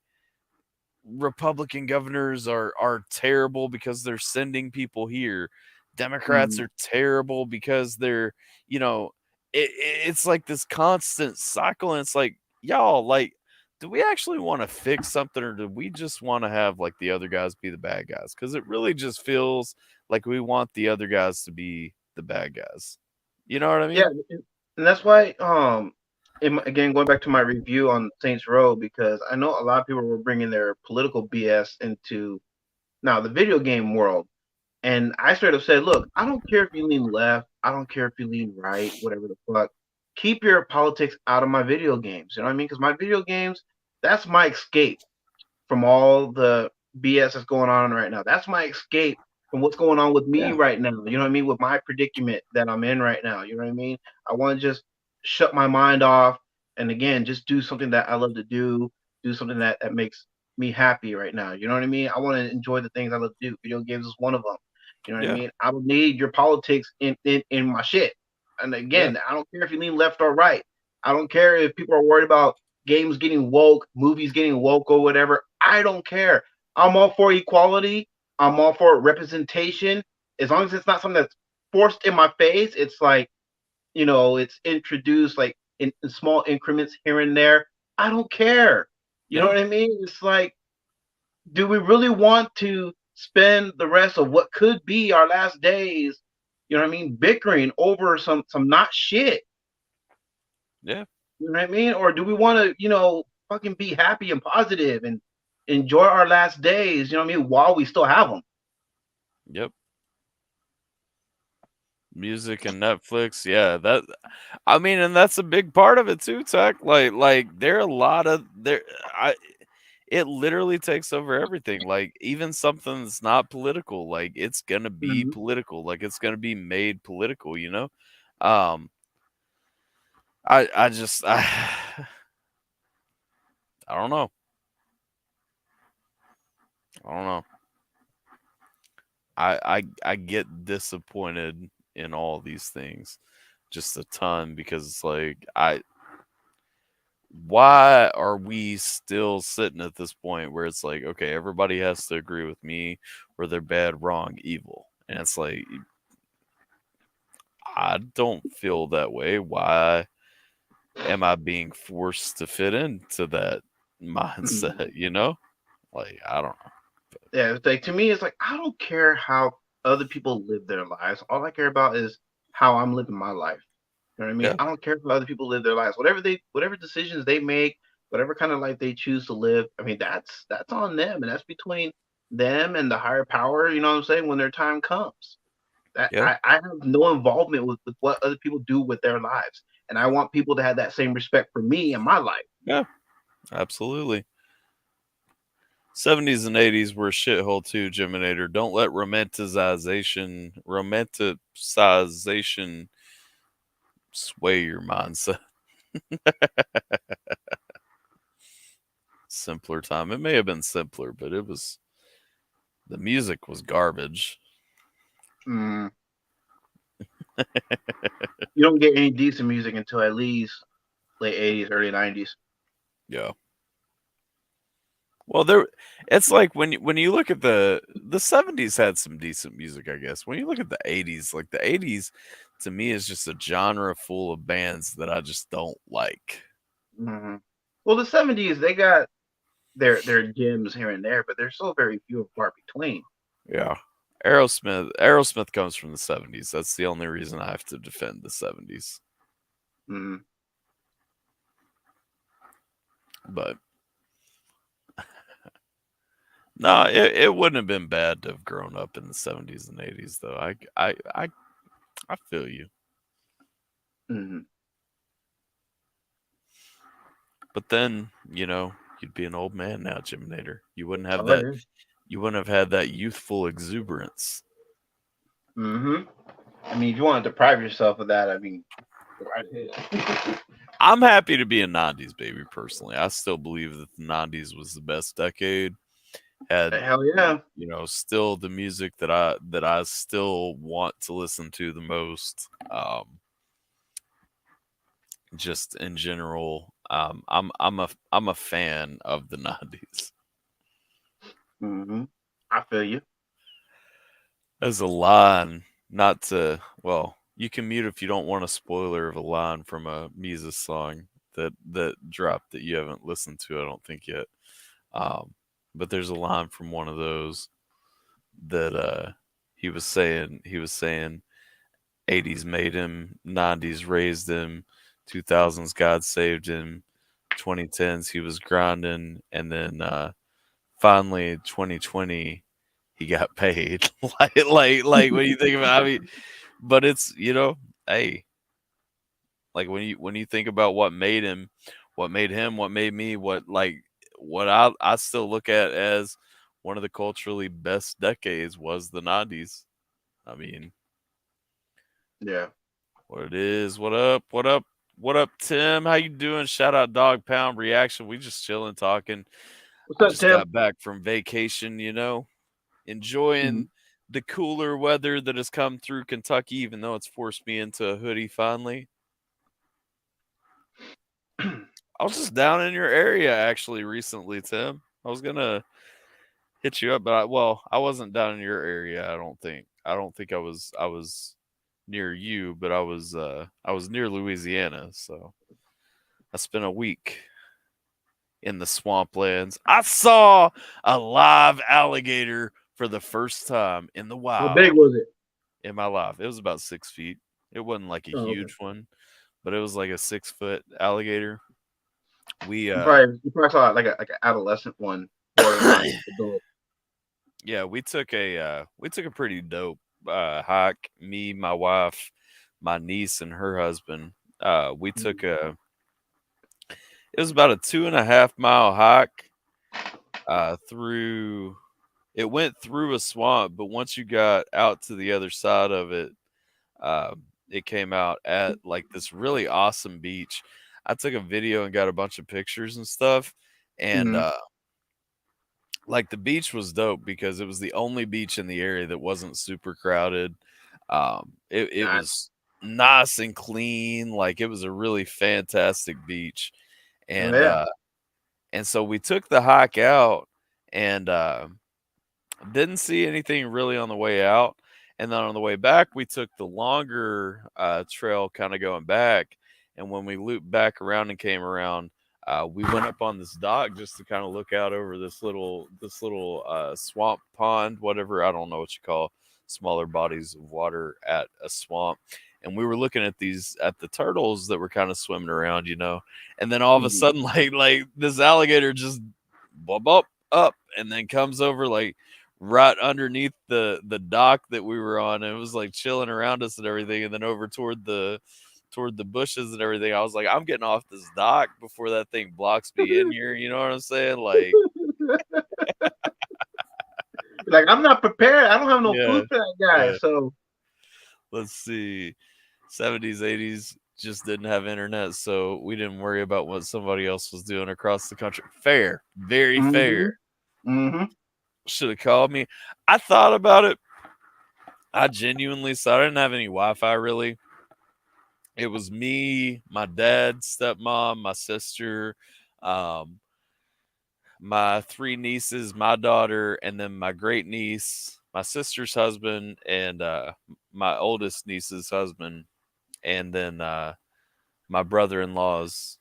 Republican governors are terrible because they're sending people here. Democrats Mhm. are terrible because they're, you know, it's like this constant cycle, and it's like, y'all, like, do we actually want to fix something, or do we just want to have like the other guys be the bad guys? Because it really just feels like we want the other guys to be the bad guys. You know what I Yeah, mean? and that's why, again, going back to my review on Saints Row, because I know a lot of people were bringing their political BS into now the video game world. And I straight up said, look, I don't care if you lean left, I don't care if you lean right, whatever the fuck. Keep your politics out of my video games. You know what I mean? Because my video games, that's my escape from all the BS that's going on right now. That's my escape from what's going on with me Yeah. right now. You know what I mean? With my predicament that I'm in right now. You know what I mean? I want to just shut my mind off and again, just do something that I love to do something that makes me happy right now. You know what I mean? I want to enjoy the things I love to do. Video games is one of them. You know what I Yeah. mean? I don't need your politics in my shit. And Yeah. again, I don't care if you lean left or right. I don't care if people are worried about games getting woke, movies getting woke or whatever. I don't care. I'm all for equality. I'm all for representation. As long as it's not something that's forced in my face, it's like, it's introduced like in small increments here and there. I don't care. You know Yeah. what I mean? It's like, do we really want to spend the rest of what could be our last days, bickering over some not shit? Yeah. You know what I mean? Or do we want to, fucking be happy and positive and enjoy our last days, you know what I mean, while we still have them? Yep. Music and Netflix, yeah, that I mean, and that's a big part of it too, Tech. Like there are a lot of there I it literally takes over everything. Like even something that's not political, like it's gonna be Mhm. political, like it's gonna be made political, you know? Um I just I don't know. I don't know. I get disappointed in all these things just a ton because it's like why are we still sitting at this point where it's like, okay, everybody has to agree with me or they're bad, wrong, evil? And it's like, I don't feel that way. Why am I being forced to fit into that mindset, you know? Like, I don't know. Yeah, it's like to me, it's like I don't care how other people live their lives. All I care about is how I'm living my life. You know what I mean? Yeah, I don't care if other people live their lives. Whatever decisions they make, whatever kind of life they choose to live. I mean, that's on them, and that's between them and the higher power. You know what I'm saying? When their time comes, that yeah, I have no involvement with what other people do with their lives, and I want people to have that same respect for me and my life. yeah, absolutely. 70s and 80s were a shithole too, Geminator. Don't let romanticization sway your mindset. Simpler time. It may have been simpler, but the music was garbage. Mm. You don't get any decent music until at least late 80s, early 90s. Yeah. Well, it's like when you look at the 70s had some decent music, I guess. When you look at the 80s, like the 80s to me is just a genre full of bands that I just don't like. Mm-hmm. Well, the 70s, they got their gems here and there, but they're so very few and far between. Yeah. Aerosmith comes from the 70s. That's the only reason I have to defend the 70s. Mm-hmm. But no, it wouldn't have been bad to have grown up in the 70s and 80s though. I feel you. Mm-hmm. But then, you'd be an old man now, Jiminator. You wouldn't have Oh, that yeah. you wouldn't have had that youthful exuberance. Mm-hmm. I mean, if you want to deprive yourself of that, I mean, go right ahead. I'm happy to be a 90s baby personally. I still believe that the 90s was the best decade. Had, Hell yeah. still the music that I still want to listen to the most. Just in general, I'm a fan of the 90s. Mm-hmm. I feel you. As a line, not to well, you can mute if you don't want a spoiler of a line from a Mises song that dropped that you haven't listened to, I don't think yet. But there's a line from one of those that he was saying 80s made him, 90s raised him, 2000s God saved him, 2010s he was grinding, and then finally 2020 he got paid. like when you think about, I mean, but it's hey, like when you think about what made him, what made him, what made me, what I still look at as one of the culturally best decades was the 90s. I mean, Yeah. what it is. What up? What up? What up, Tim? How you doing? Shout out Dog Pound Reaction. We just chilling, talking. What's I up, just Tim? got back from vacation, Mm-hmm. enjoying the cooler weather that has come through Kentucky, even though it's forced me into a hoodie finally. I was just down in your area actually recently, Tim. I was gonna hit you up, but I wasn't down in your area. I don't think. I don't think I was. I was near you, but I was near Louisiana, so I spent a week in the swamplands. I saw a live alligator for the first time in the How big wild was it? in my life. It was about 6 feet. It wasn't like a Oh, okay. huge one, but it was like a 6 foot alligator. We You probably saw like an adolescent one, borderline adult. yeah, we took a pretty dope hike. Me, my wife, my niece, and her husband. We took Mm-hmm. a. It was about a 2.5 mile hike through. It went through a swamp, but once you got out to the other side of it, it came out at like this really awesome beach. I took a video and got a bunch of pictures and stuff, and Mm-hmm. like the beach was dope because it was the only beach in the area that wasn't super crowded. It God. was nice and clean. Like it was a really fantastic beach, Oh and yeah. uh, and so we took the hike out and didn't see anything really on the way out. And then on the way back, we took the longer trail, kind of going back. And when we looped back around and came around, we went up on this dock just to kind of look out over this little swamp pond, whatever, I don't know what you call smaller bodies of water at a swamp. And we were looking at the turtles that were kind of swimming around, and then all of a Mm-hmm. sudden, like this alligator just bump up and then comes over like right underneath the dock that we were on, and it was like chilling around us and everything, and then over toward the bushes and everything. I was like, I'm getting off this dock before that thing blocks me in here, you know what I'm saying? Like Like I'm not prepared. I don't have no Yeah, food for that guy. yeah. So Let's see. 70s, 80s just didn't have internet, so we didn't worry about what somebody else was doing across the country. Fair, very mm-hmm, fair. mm-hmm. Should have called me. I thought about it. I genuinely thought I didn't have any Wi-Fi really. It was me, my dad, stepmom, my sister, um, my three nieces, my daughter, and then my great niece, my sister's husband, and my oldest niece's husband, and then my brother-in-law's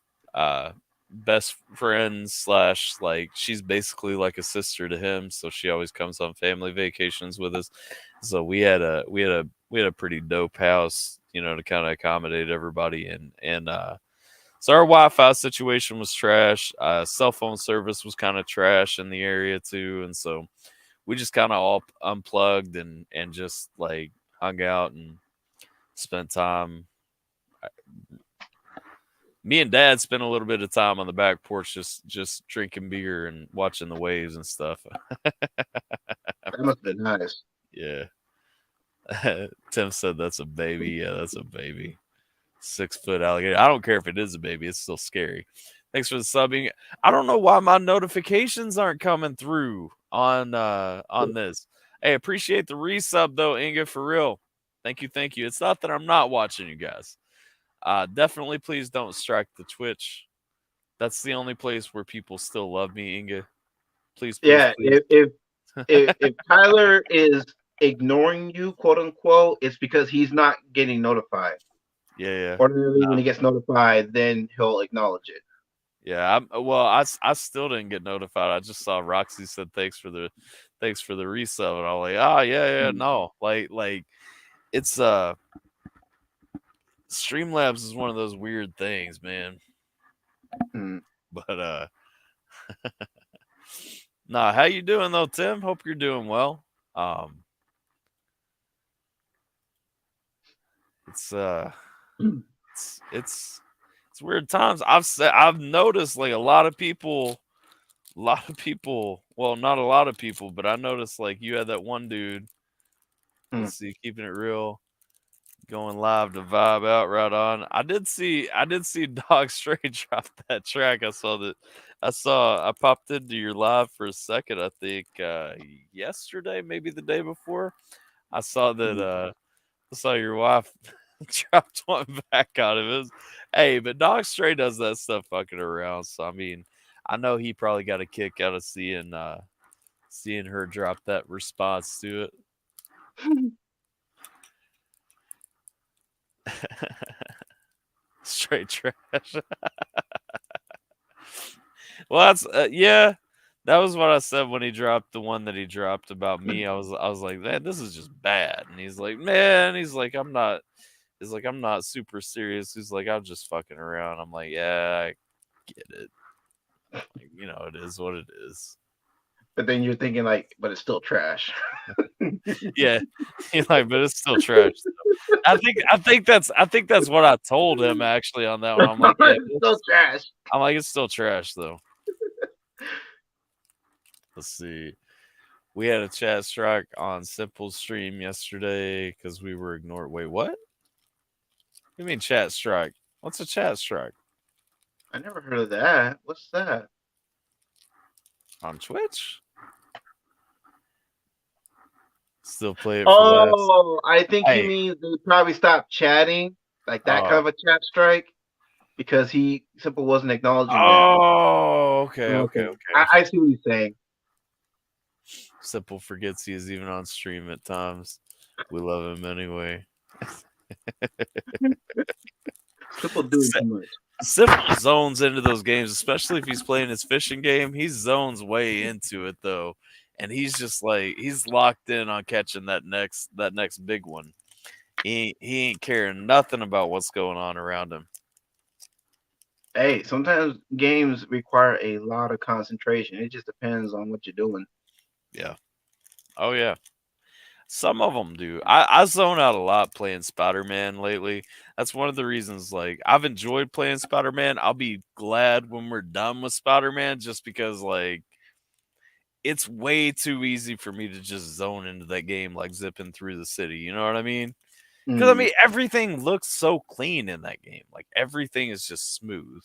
best friend slash like she's basically like a sister to him, so she always comes on family vacations with us. So we had a pretty dope house, to kind of accommodate everybody, and so our Wi-Fi situation was trash. Cell phone service was kind of trash in the area too, and so we just kind of all unplugged and just like hung out and spent time. Me and Dad spent a little bit of time on the back porch, just drinking beer and watching the waves and stuff. That must have been nice. Yeah. Tim said that's a baby. Yeah, that's a baby. 6-foot alligator. I don't care if it is a baby. It's still scary. Thanks for the subbing. I don't know why my notifications aren't coming through on this. Hey, appreciate the resub though, Inga, for real. Thank you, thank you. It's not that I'm not watching you guys. Definitely, please don't strike the Twitch. That's the only place where people still love me, Inga. Please, please, Yeah, please. if Tyler is ignoring you, quote unquote, it's because he's not getting notified. Yeah. Ordinarily, when he gets notified, then he'll acknowledge it. Yeah, I still didn't get notified. I just saw Roxy said thanks for the resub, and I was like, yeah, no, like it's Streamlabs is one of those weird things, man. Mm. But nah, how you doing though, Tim? Hope you're doing well. It's it's weird times. I've noticed like a lot of people, well, not a lot of people, but I noticed like you had that one dude. Let's see, keeping it real, going live to vibe out right on. I did see Dog Stray drop that track. I popped into your live for a second, I think yesterday, maybe the day before. I saw that I saw your wife dropped one back on him. Hey, but Dog Stray does that stuff fucking around. So I mean, I know he probably got a kick out of seeing her drop that response to it. Straight trash. Well, that's yeah. That was what I said when he dropped the one that he dropped about me. I was like, man, this is just bad. And he's like, man, I'm not. He's like, I'm not super serious. He's like, I'm just fucking around. I'm like, yeah, I get it. Like, it is what it is. But then you're thinking like, but it's still trash. Yeah, he's like, but it's still trash. I think that's what I told him actually on that one. I'm like, yeah, it's still trash. I'm like, it's still trash though. Let's see. We had a chat strike on Simple Stream yesterday because we were ignored. Wait, what? What do you mean chat strike? What's a chat strike? I never heard of that. What's that? On Twitch? Still play it for laughs. Oh, I think he means they probably stopped chatting, like that kind of a chat strike, because Simple wasn't acknowledging them. Oh, okay. I see what he's saying. Simple forgets he is even on stream at times. We love him anyway. Simple doing too much. Simple zones into those games, especially if he's playing his fishing game. He zones way into it though, and he's just like he's locked in on catching that next big one. He ain't caring nothing about what's going on around him. Hey, sometimes games require a lot of concentration. It just depends on what you're doing. Yeah. Oh yeah. Some of them do. I zone out a lot playing Spider-Man lately. That's one of the reasons, like, I've enjoyed playing Spider-Man. I'll be glad when we're done with Spider-Man just because, like, it's way too easy for me to just zone into that game like zipping through the city. You know what I mean? Because I Mm, mean, everything looks so clean in that game. Like everything is just smooth.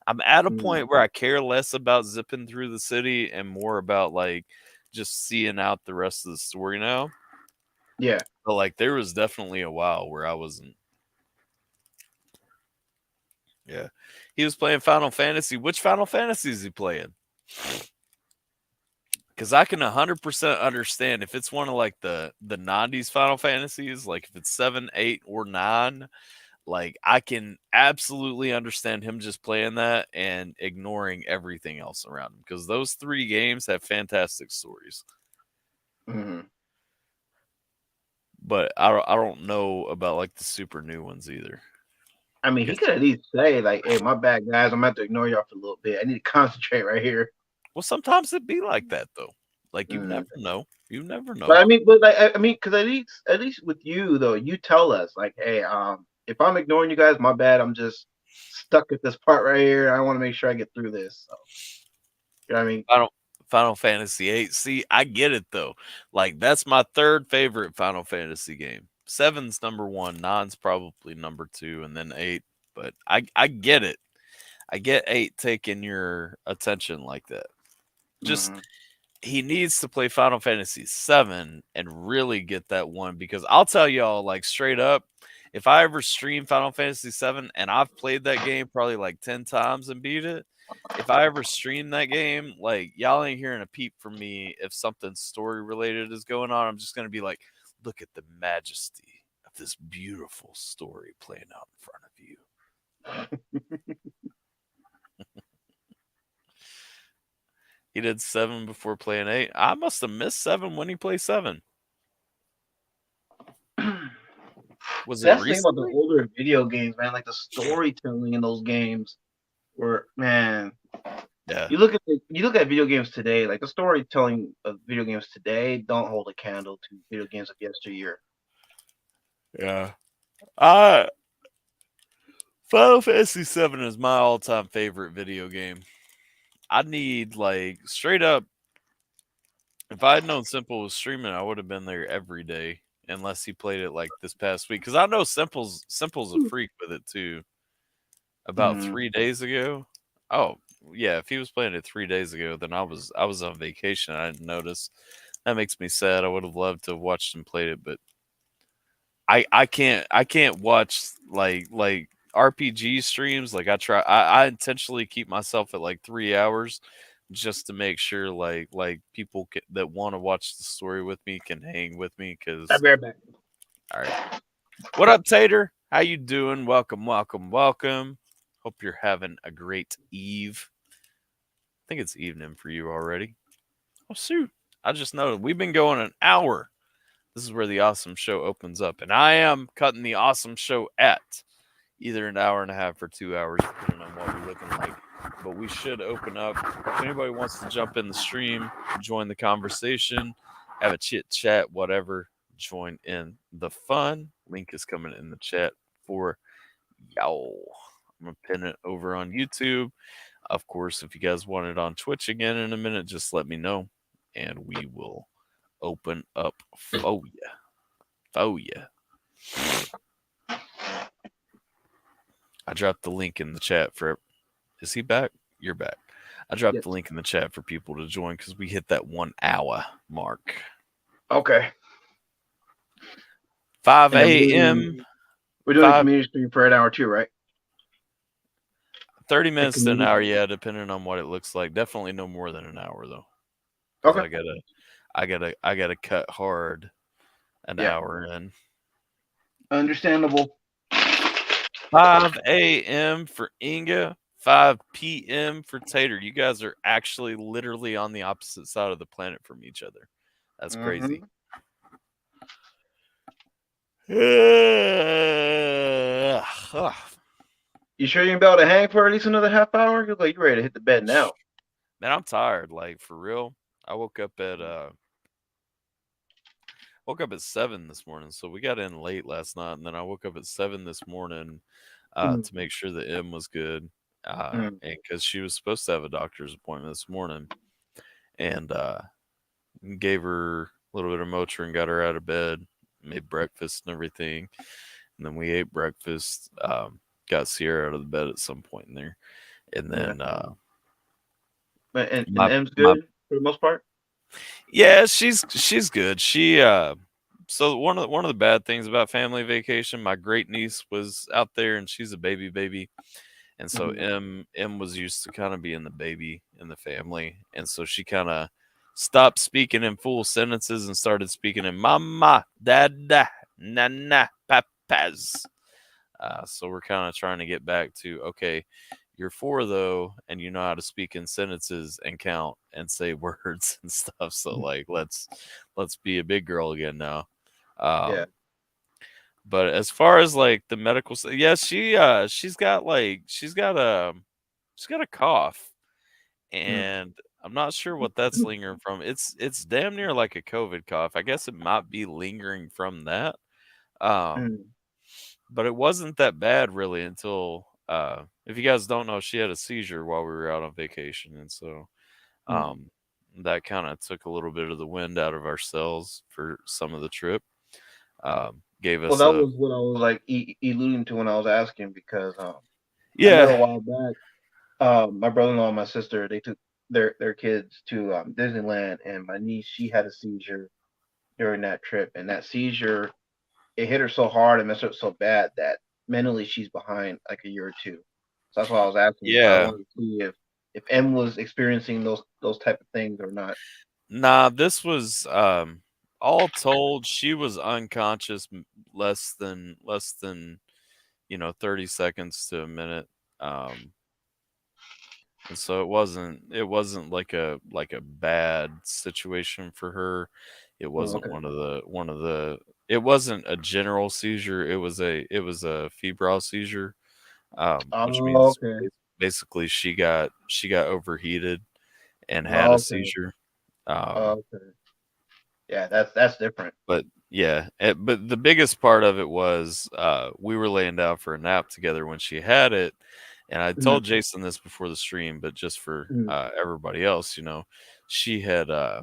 I'm at a mm, point where I care less about zipping through the city and more about like just seeing out the rest of the story now. yeah. But like there was definitely a while where I wasn't. Yeah. He was playing Final Fantasy. Which Final Fantasy is he playing? Because I can 100% understand if it's one of like the 90s Final Fantasies, like if it's 7, 8, or 9, like I can absolutely understand him just playing that and ignoring everything else around him because those 3 games have fantastic stories. Mm. But I don't know about like the super new ones either. I mean, he Guess, could at least say like, "Hey, my bad, guys. I'm gonna have to ignore y'all for a little bit. I need to concentrate right here." well, sometimes it be like that though. Like you Mm. never know. You never But know. I mean, because at least with you though, you tell us like, "Hey, if I'm ignoring you guys, my bad. I'm just stuck at this part right here. I want to make sure I get through this." So, you know what I mean? Final Fantasy 8. See, I get it though. Like that's my third favorite Final Fantasy game. 7's number 1, 9's probably number 2, and then 8. But I get it. I get 8 taking your attention like that. Just Mm-hmm. he needs to play Final Fantasy 7 and really get that one because I'll tell y'all like straight up, if I ever stream Final Fantasy 7 and I've played that game probably like 10 times and beat it, if I ever stream that game, like y'all ain't hearing a peep from me if something story related is going on. I'm just going to be like, look at the majesty of this beautiful story playing out in front of you. He did 7 before playing 8. I must have missed 7 when he played 7. Was it That's the thing about the recently? older video games, man. Like the storytelling in those games, were man. Yeah. You look at video games today, like the storytelling of video games today don't hold a candle to video games of yesteryear. Yeah. I Final Fantasy 7 is my all-time favorite video game. I need like straight up if I had known Simple was streaming, I would have been there every day unless he played it like this past week cuz I know Simple's a freak with it too. About Mm. 3 days ago. Oh, yeah, if he was playing it 3 days ago, then I was on vacation. I didn't notice. That makes me sad. I would have loved to have watched him play it, but I can't watch like RPG streams. Like I intentionally keep myself at like 3 hours just to make sure like people that want to watch the story with me can hang with me. I'll Because be right back. all right, what up, Tater? How you doing? Welcome, welcome, welcome. Hope you're having a great eve. I think it's evening for you already. Oh shoot! I just noticed we've been going an hour. This is where the awesome show opens up, and I am cutting the awesome show at either an hour and a half or 2 hours, depending on what we're looking like. But we should open up. If anybody wants to jump in the stream, join the conversation, have a chit chat, whatever, join in the fun. Link is coming in the chat for y'all. I'm gonna pin it over on YouTube. Of course, if you guys want it on Twitch again in a minute, just let me know, and we will open up for you. For you. I dropped the link in the chat for. Is he back? You're back. I dropped Yes. the link in the chat for people to join because we hit that 1 hour mark. Okay. 5 And then a.m. we're doing a 5 community stream for an hour too, right? 30 A minutes to an community. hour, yeah, depending on what it looks like. Definitely no more than an hour though. Because Okay. I gotta cut hard an Yeah. hour in. Understandable. 5 a.m. for Inga, 5 p.m. for Tater. You guys are actually literally on the opposite side of the planet from each other. That's crazy. Mm-hmm. You sure you're about to hang for at least another half hour? You look like you're ready to hit the bed now. Man, I'm tired. Like for real. I woke up at 7 this morning, so we got in late last night, and then I woke up at 7 this morning Mm-hmm. to make sure the M was good, Mm-hmm. and because she was supposed to have a doctor's appointment this morning, and gave her a little bit of Motrin, got her out of bed, made breakfast and everything, and then we ate breakfast. Got Sierra out of the bed at some point in there, and Yeah. then And my M's my good for the most part. yeah, she's good. She so one of the bad things about family vacation, my great niece was out there and she's a baby, and so Mhm. M was used to kind of being the baby in the family, and so she kind of stopped speaking in full sentences and started speaking in mama, dada, nana, papas. So we're kind of trying to get back to okay, you're four though, and you know how to speak in sentences and count and say words and stuff. So like, let's be a big girl again now. Yeah. Um, but as far as like the medical, yeah, she's got a cough, Mm. and I'm not sure what that's lingering from. It's damn near like a COVID cough. I guess it might be lingering from that. Um, Mm. but it wasn't that bad really until if you guys don't know, she had a seizure while we were out on vacation, and so Mm. um, that kind of took a little bit of the wind out of our sails for some of the trip. Gave Well, us that a was what I was like alluding to when I was asking because I know a yeah, while back, my brother-in-law and my sister they took their kids to Disneyland, and my niece she had a seizure during that trip, and that seizure it hit her so hard and messed her up so bad that mentally she's behind like a year or two. So that's why I was asking because I yeah. wanted to see if M was experiencing those type of things or not. Nah, this was all told, she was unconscious less than 30 seconds to a minute. Um, and so it wasn't like a bad situation for her. It Oh, wasn't okay. one of the it wasn't a general seizure. It was a febrile seizure, which Oh, means okay. basically she got overheated and had a Oh, okay. seizure. Oh, okay. Yeah, that's different. But yeah, but the biggest part of it was we were laying down for a nap together when she had it, and I Mhm. told Jason this before the stream, but just for Mhm. everybody else, she had uh,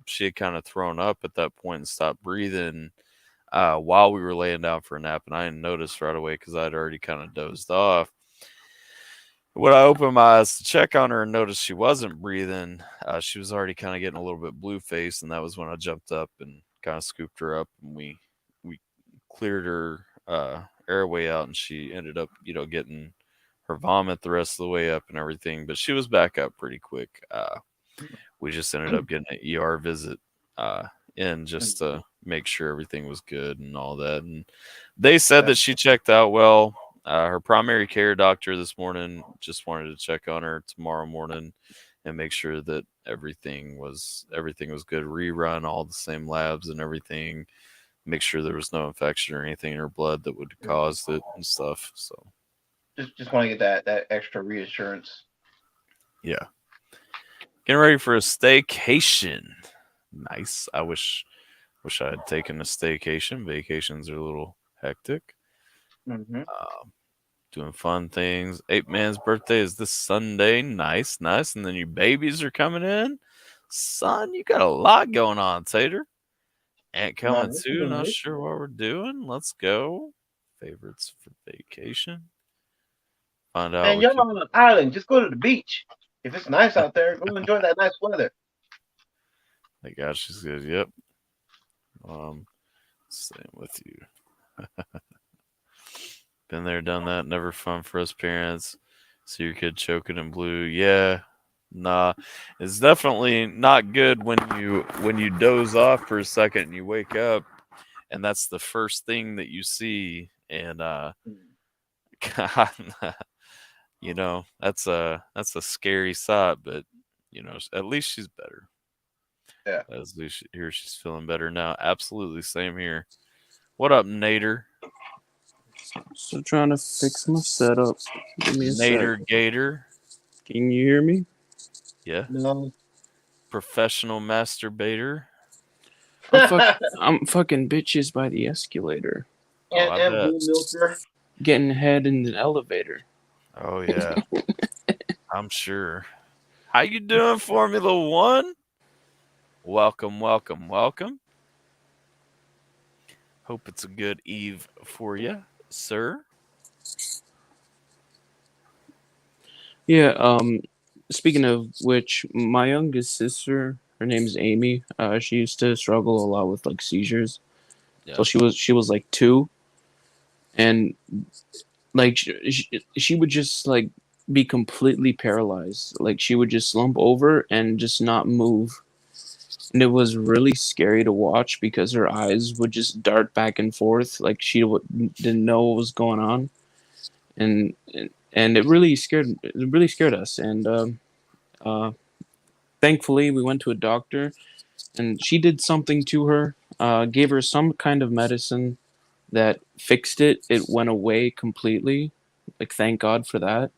she had kind of thrown up at that point and stopped breathing while we were laying down for a nap, and I didn't notice right away because I'd already kind of dozed off. When I opened my eyes to check on her and noticed she wasn't breathing, she was already kind of getting a little bit blue faced, and that was when I jumped up and kind of scooped her up, and we cleared her airway out, and she ended up, getting her vomit the rest of the way up and everything, but she was back up pretty quick. We just ended up getting an ER visit uh, in just Mhm. to make sure everything was good and all that. And they said Yeah. that she checked out well. Her primary care doctor this morning just wanted to check on her tomorrow morning and make sure that everything was good. Rerun all the same labs and everything. Make sure there was no infection or anything in her blood that would Mhm. cause it and stuff. So Just want to get that extra reassurance. yeah, getting ready for a staycation. Nice. I wish I had taken a staycation. Vacations are a little hectic. Hmm. Um, Doing fun things. Ape Man's birthday is this Sunday. Nice, nice. And then your babies are coming in. Son, you got a lot going on, Tater. Aunt coming Nice, too. Not nice. sure what we're doing. Let's go. Favorites for vacation. Find out And what y'all you. on an island, just go to the beach. If it's nice out there, go enjoy that nice weather. My gosh, she's good. Yep. Same with you. Been there, done that. Never fun for us parents. See your kid choking in blue. Yeah, nah. It's definitely not good when you doze off for a second and you wake up and that's the first thing that you see. And Mm. God, that's a scary sight. But at least she's better. Yeah. At least here she's feeling better now. Absolutely, same here. What up, Nader? So trying to fix my setup. Give me a sec. Nader Gator. Can you hear me? Yeah. No. Professional masturbator. I'm fucking bitches by the escalator. Oh, I And bet. blue milker. Getting head in the elevator. Oh yeah, I'm sure. How you doing, Formula One? Welcome, welcome, welcome. Hope it's a good eve for you, sir. Yeah. Speaking of which, my youngest sister, her name's Amy. She used to struggle a lot with like seizures. Yeah. So she was like 2, and like she would just like be completely paralyzed. Like she would just slump over and just not move. And it was really scary to watch because her eyes would just dart back and forth like she didn't know what was going on. And it really scared us. And uh, thankfully we went to a doctor, and she did something to her, gave her some kind of medicine that fixed it. It went away completely. Like, thank God for that.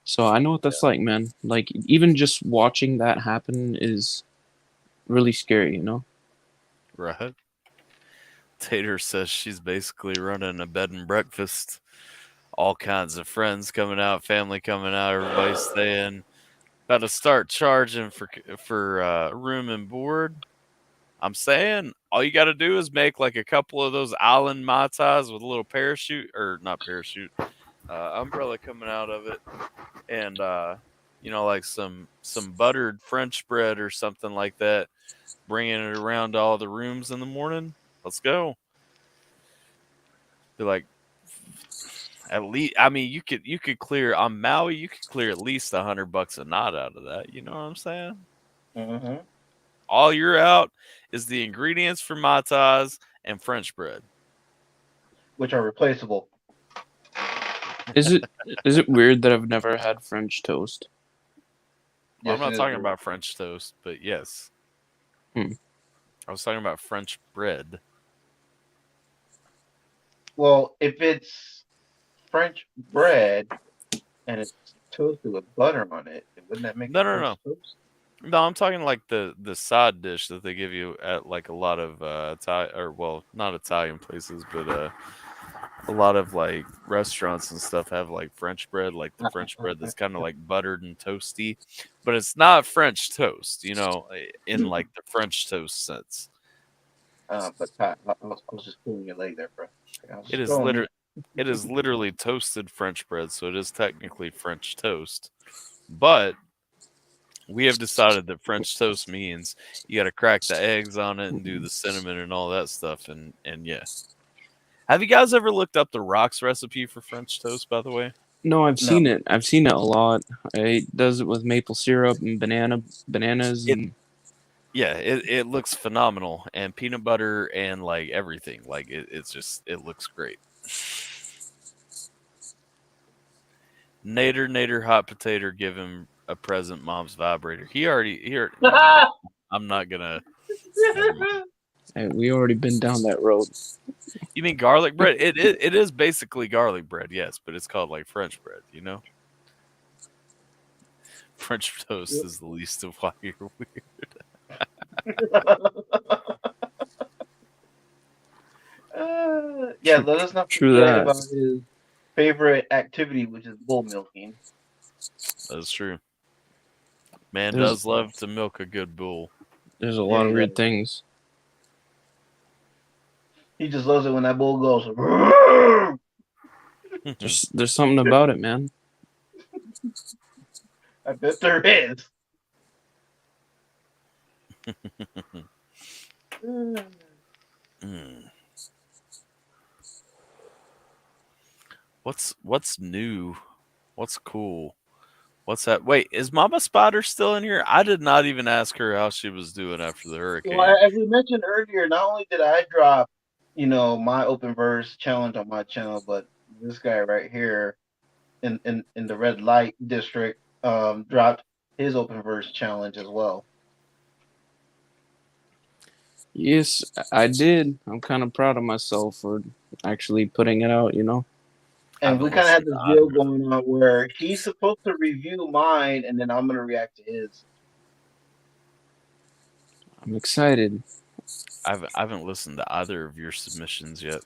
So I know what that's like, man. Like, even just watching that happen is really scary, you know? Right. Tater says she's basically running a bed and breakfast. All kinds of friends coming out, family coming out, everybody staying. About to start charging for room and board. I'm saying all you got to do is make like a couple of those island mai tais with a little parachute, or not parachute, umbrella coming out of it, and like some buttered French bread or something like that. Bringing it around to all the rooms in the morning. Let's go. Be like, at least, I mean, you could clear on Maui. You could clear at least $100 a knot out of that. You know what I'm saying? Mm-hmm. All you're out is the ingredients for mai tais and French bread. Which are replaceable. Is it is it weird that I've never had French toast? Well, Yes, I'm it not is talking weird. about French toast, but yes, Hmm. I was talking about French bread. Well, if it's French bread and it's toasted with butter on it, then wouldn't that make No, it no, French no, toast? no. I'm talking like the side dish that they give you at like a lot of not Italian places, but a lot of like restaurants and stuff have like French bread, like the French bread that's kind of like buttered and toasty, but it's not French toast, in like the French toast sense. But Pat, I was just pulling your leg there, bro. I was It just is throwing liter it. it is literally toasted French bread, so it is technically French toast. But we have decided that French toast means you got to crack the eggs on it and do the cinnamon and all that stuff, and yeah. Have you guys ever looked up the rocks recipe for French toast, by the way? No, I've No. seen it. I've seen it a lot. It does it with maple syrup and bananas It and Yeah, it looks phenomenal, and peanut butter and like everything. Like it looks great. Nader hot potato, give him a present, mom's vibrator. I'm not gonna. Never mind. we already been down that road. You mean garlic bread? It is basically garlic bread, yes, but it's called like French bread. French toast is the least of why you're weird. Yeah, True, let us not true forget that. about his favorite activity, which is bull milking. That's true. Man There's does love to milk a good bull. there's a Yeah, lot of he weird does. things. He just loves it when that bull goes. "Rrrr." There's something about it, man. I bet there is. Mm. What's new? What's cool? What's that? Wait, is Mama Spider still in here? I did not even ask her how she was doing after the Well, hurricane. as we mentioned earlier, not only did I drop, my open verse challenge on my channel, but this guy right here in the red light district dropped his open verse challenge as well. Yes, I did. I'm kind of proud of myself for actually putting it out, you know? I And we haven't kind of had listened this to deal either of them. going on where he's supposed to review mine, and then I'm gonna react to his. I'm excited. I haven't listened to either of your submissions yet.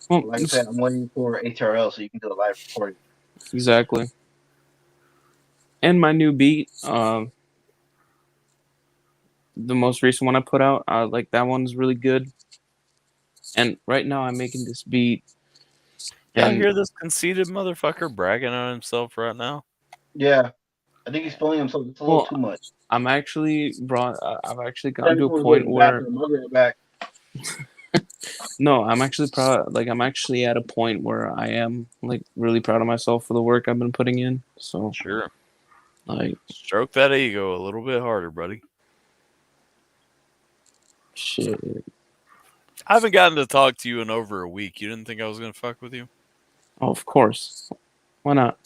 Well, Like I said, I'm waiting for HRL so you can do a live recording. exactly. And my new beat, the most recent one I put out. Like that one's really good. And right now I'm making this beat. Y'all And hear this conceited motherfucker bragging on himself right now? Yeah, I think he's feeling himself. It's a little too much. I've actually gotten Damn, to he's a going to go to point the where bathroom. I'll be right back. no, I'm actually proud. Like I'm actually at a point where I am like really proud of myself for the work I've been putting in. So Sure. like Stroke that ego a little bit harder, buddy. shit. I haven't gotten to talk to you in over a week. You didn't think I was going to fuck with you? Oh, of course. Why not?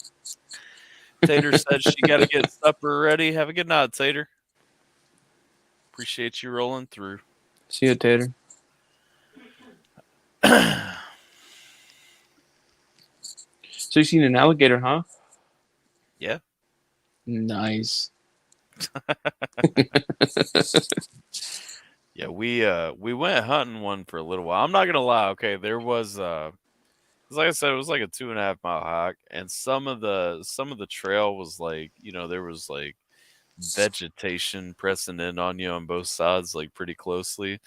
Tater said she got to get supper ready. Have a good night, Tater. Appreciate you rolling through. See you, Tater. So you seen an alligator, huh? Yeah. Nice. Yeah, we went hunting one for a little while. I'm not gonna lie. Okay, there was like I said, it was like a 2.5 mile hike, and some of the trail was like, there was like vegetation pressing in on you on both sides, like pretty closely,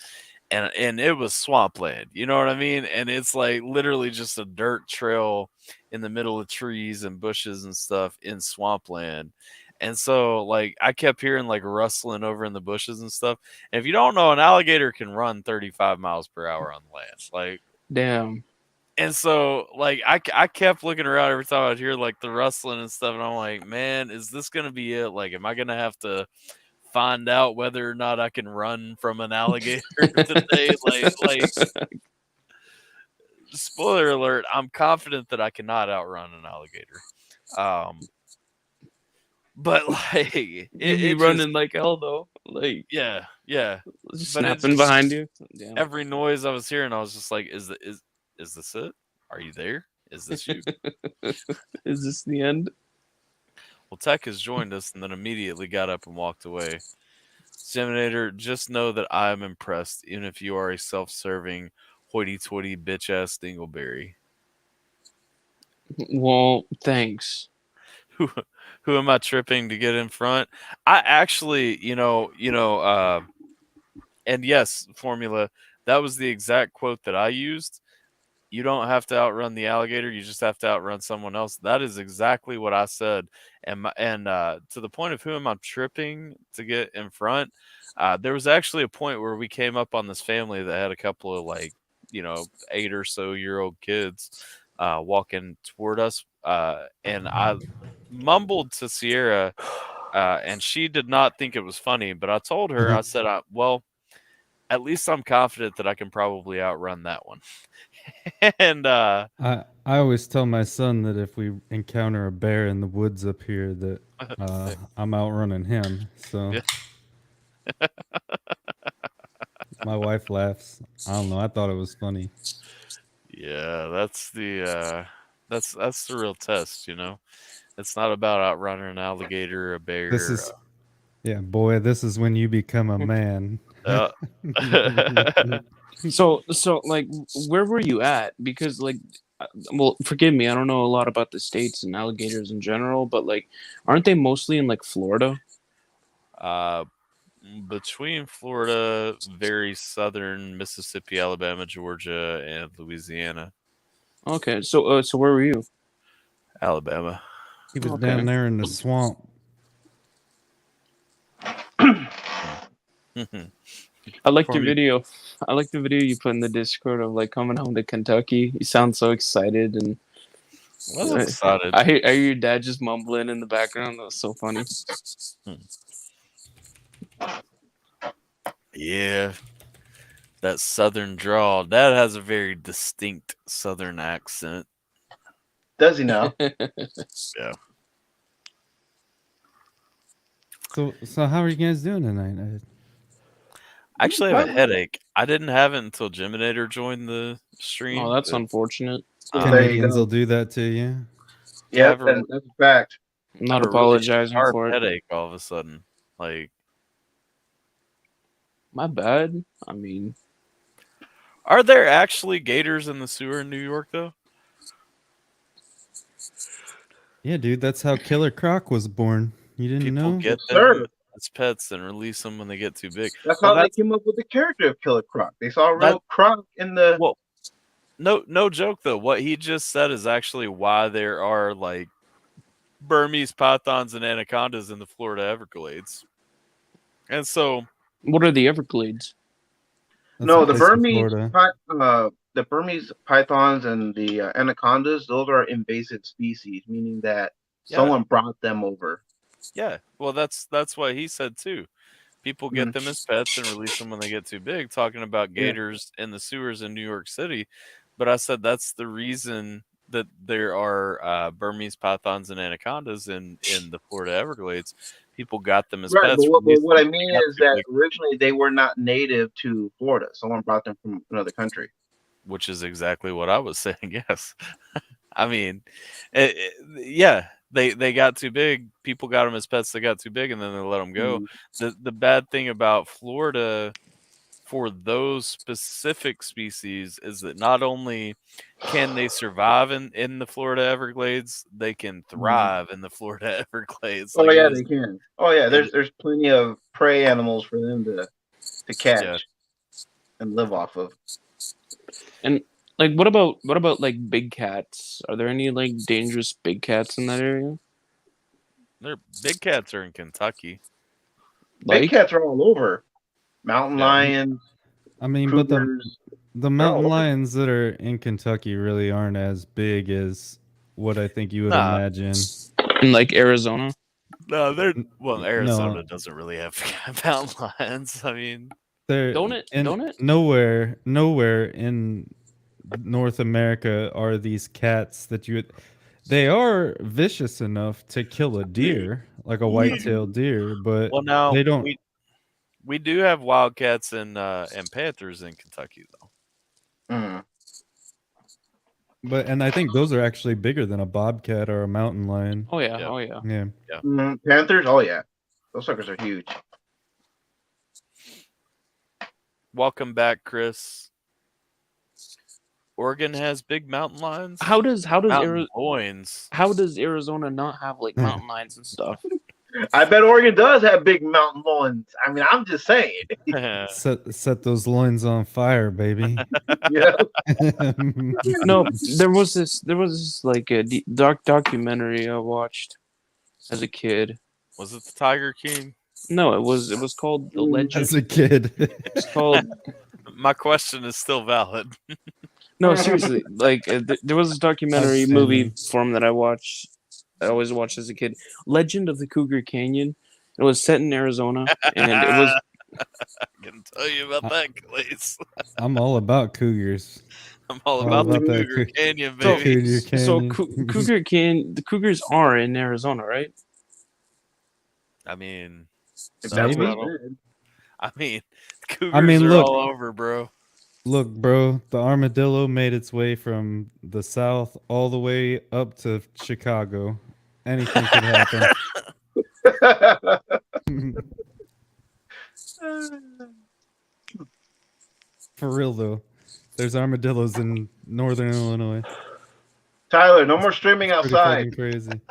and it was swampland. You know what I mean? And it's like literally just a dirt trail in the middle of trees and bushes and stuff in swampland. And so, like, I kept hearing like rustling over in the bushes and stuff. And if you don't know, an alligator can run 35 miles per hour on land. Like, Damn. and so, like, I kept looking around every time I'd hear like the rustling and stuff. And I'm like, man, is this going to be it? Like, am I going to have to find out whether or not I can run from an alligator today? Like, spoiler alert, I'm confident that I cannot outrun an alligator. But like You be it running just, like hell though. Like yeah, just but it snapping just, behind you. Damn. every noise I was hearing, I was just like, is this it? Are you there? Is this you? Is this the end? Well, Tech has joined us and then immediately got up and walked away. Seminator, just know that I am impressed, even if you are a self-serving, hoity-toity, bitch-ass dingleberry. Well, thanks. Who am I tripping to get in front? I actually, and yes, Formula, that was the exact quote that I used. You don't have to outrun the alligator, you just have to outrun someone else. That is exactly what I said. And to the point of who am I tripping to get in front, there was actually a point where we came up on this family that had a couple of like, 8 or so year old kids walking toward us. And I mumbled to Sierra, and she did not think it was funny, but I told her, I said, well, at least I'm confident that I can probably outrun that one. And I always tell my son that if we encounter a bear in the woods up here, that I'm outrunning him. So Yeah. my wife laughs. I don't know. I thought it was funny. Yeah, that's the real test, It's not about outrunning an alligator or a bear. This is, yeah, boy. This is when you become a man. So like, where were you at? Because like, well, forgive me, I don't know a lot about the states and alligators in general, but like, aren't they mostly in like Florida? Between Florida, very southern Mississippi, Alabama, Georgia, and Louisiana. Okay, so where were you? Alabama. He was Okay. down there in the swamp. I liked your video. I liked the video you put in the Discord of like coming home to Kentucky. You sound so excited, and I was excited. I hear your dad just mumbling in the background. That was so funny. Yeah, that southern drawl. Dad has a very distinct southern accent. Does he now? Yeah. So how are you guys doing tonight? I actually have a headache. I didn't have it until Geminator joined the stream. Oh, that's unfortunate. There you Canadians go. will do that to you. Yeah, have a- that's a fact. I'm not I have a really apologizing sharp for it. headache all of a sudden. Like, My bad. I mean, are there actually gators in the sewer in New York though? Yeah, dude. That's how Killer Croc was born. You didn't People know? get Sir. them as pets and release them when they get too big. That's Well, how they came up with the character of Killer Croc. They saw a real croc in the. Well, no joke though. What he just said is actually why there are like Burmese pythons and anacondas in the Florida Everglades. And so, What are the Everglades? That's No, a the place in Burmese, Florida. the Burmese pythons and the anacondas, those are invasive species, meaning that someone brought them over. yeah, well, that's what he said too. People get them as pets and release them when they get too big. Talking about gators in the sewers in New York City, but I said that's the reason that there are Burmese pythons and anacondas in the Florida Everglades. People got them as Right, pets. but released what I them, mean got is too that big, originally they were not native to Florida. Someone brought them from another country. which is exactly what I was saying. Yes, I mean, yeah. They got too big. People got them as pets. They got too big, and then they let them go. The bad thing about Florida for those specific species is that not only can they survive in the Florida Everglades, they can thrive in the Florida Everglades. Oh Like yeah, they can. Oh yeah, there's plenty of prey animals for them to catch and live off of. And like, what about like big cats? Are there any like dangerous big cats in that area? Their big cats are in Kentucky. Big cats are all over. Mountain Yeah. lions. I mean, cougars, but the mountain lions that are in Kentucky really aren't as big as what I think you would imagine. In like Arizona? No, Arizona doesn't really have mountain lions. I mean, don't it? Nowhere in North America are these cats that they are vicious enough to kill a deer, like a white-tailed deer, but they don't. We do have wildcats and panthers in Kentucky, though. And I think those are actually bigger than a bobcat or a mountain lion. Oh yeah. Panthers, oh yeah, those suckers are huge. Welcome back, Chris. Oregon has big mountain lions. How does Arizona not have like mountain lions and stuff? I bet Oregon does have big mountain loins. I mean, I'm just saying. set those loins on fire, baby. Yeah. No, there was this like a documentary I watched as a kid. Was it the Tiger King? No, it was called The Legend. As a kid, it's called. My question is still valid. No, seriously, like there was this documentary movie form that I always watched as a kid. Legend of the Cougar Canyon. It was set in Arizona, and it was. I can tell you about that, Glaze. I'm all about cougars. I'm all about the Cougar Canyon, baby. So Cougar Canyon, the cougars are in Arizona, right? I mean, cougars are all over, bro. Look, bro, the armadillo made its way from the south all the way up to Chicago. Anything could happen. For real, though. There's armadillos in northern Illinois. Tyler, no more streaming outside. Crazy.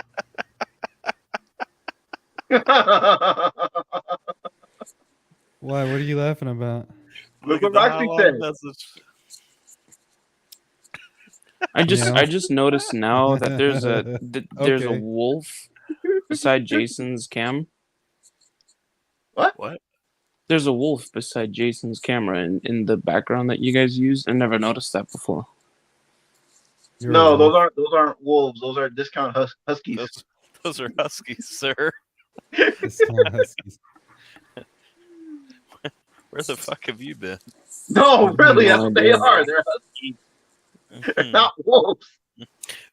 Why? What are you laughing about? Look what Roxy said. I just noticed now that there's a wolf beside Jason's cam. What? There's a wolf beside Jason's camera in the background that you guys used. I never noticed that before. No, those aren't wolves. Those are discount huskies. Those are huskies, sir. Discount huskies. Where the fuck have you been? No, really, they are. They're huskies. They're not wolves.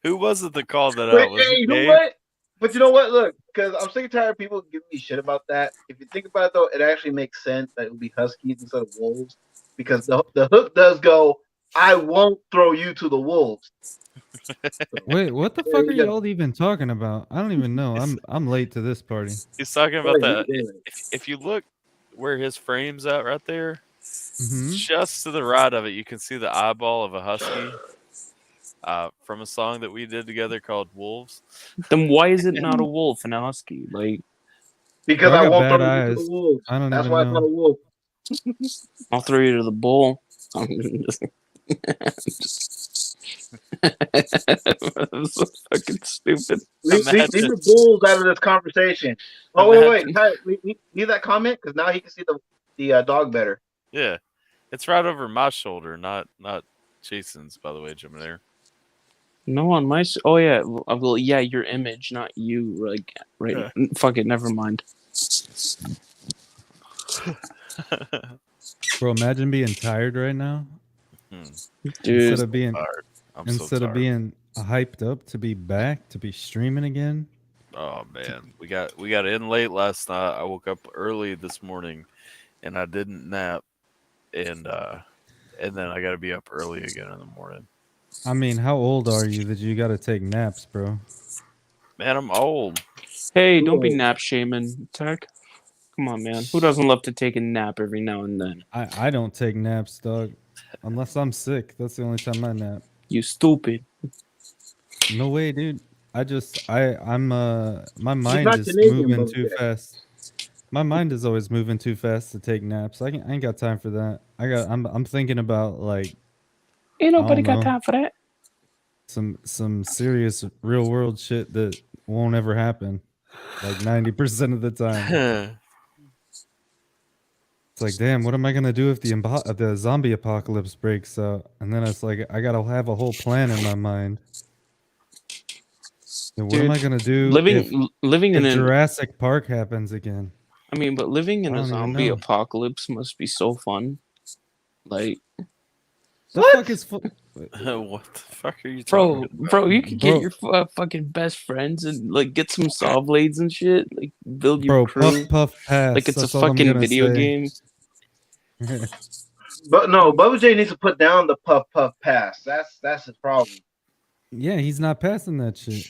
Who was it that called that out? Hey, you know what? But you know what? Look, because I'm sick and tired of people giving me shit about that. If you think about it, though, it actually makes sense that it would be huskies instead of wolves. Because the hook does go, I won't throw you to the wolves. Wait, what the fuck are you all even talking about? I don't even know. I'm late to this party. He's talking about that. If you look where his frame's at right there, just to the right of it, you can see the eyeball of a husky from a song that we did together called Wolves. Then why is it not a wolf and a husky? Like, Because Bro, I I got won't bad throw you to the eyes. wolves. I don't That's even why it's not know. a wolf. I'll throw you to the bull. That's so fucking stupid. Leave Imagine. the bulls out of this conversation. Oh wait, Imagine. Ty, leave that comment because now he can see the dog better. Yeah, it's right over my shoulder, not Jason's. By the way, Jim. No, on my. Oh yeah, well, yeah, your image, not you. Like, right? Yeah. Fuck it, never mind. Bro, imagine being tired right now. Dude, Instead of being Tired. I'm so instead of tired. being hyped up to be back, to be streaming again. Oh man, we got in late last night. I woke up early this morning, and I didn't nap, and then I got to be up early again in the morning. I mean, how old are you that you got to take naps, bro? Man, I'm old. hey, don't be Whoa. nap shaming, Tech. Come on, man. Who doesn't love to take a nap every now and then? I don't take naps, dog. Unless I'm sick. That's the only time I nap. You stupid. No way, dude. I'm my He's mind not is Canadian, moving but too fast. My mind is always moving too fast to take naps. I ain't got time for that. I'm thinking about like Ain't I nobody don't got know, time for that. some serious real world shit that won't ever happen. Like 90% of the time. It's like, damn, what am I gonna do if the zombie apocalypse breaks out? And then it's like I gotta have a whole plan in my mind. And what am I Dude, gonna do living if in an Jurassic Park happens again? I mean, but living in I a don't even zombie know. apocalypse must be so fun. Like, The What? fuck is What the fuck are you talking bro, about? you could get Bro. your fucking best friends and like get some saw blades and shit. Like, build your bro? crew. Puff pass. Like it's a That's all I'm fucking gonna video say. game. But no, Bubba J needs to put down the puff pass. That's his problem. Yeah, he's not passing that shit.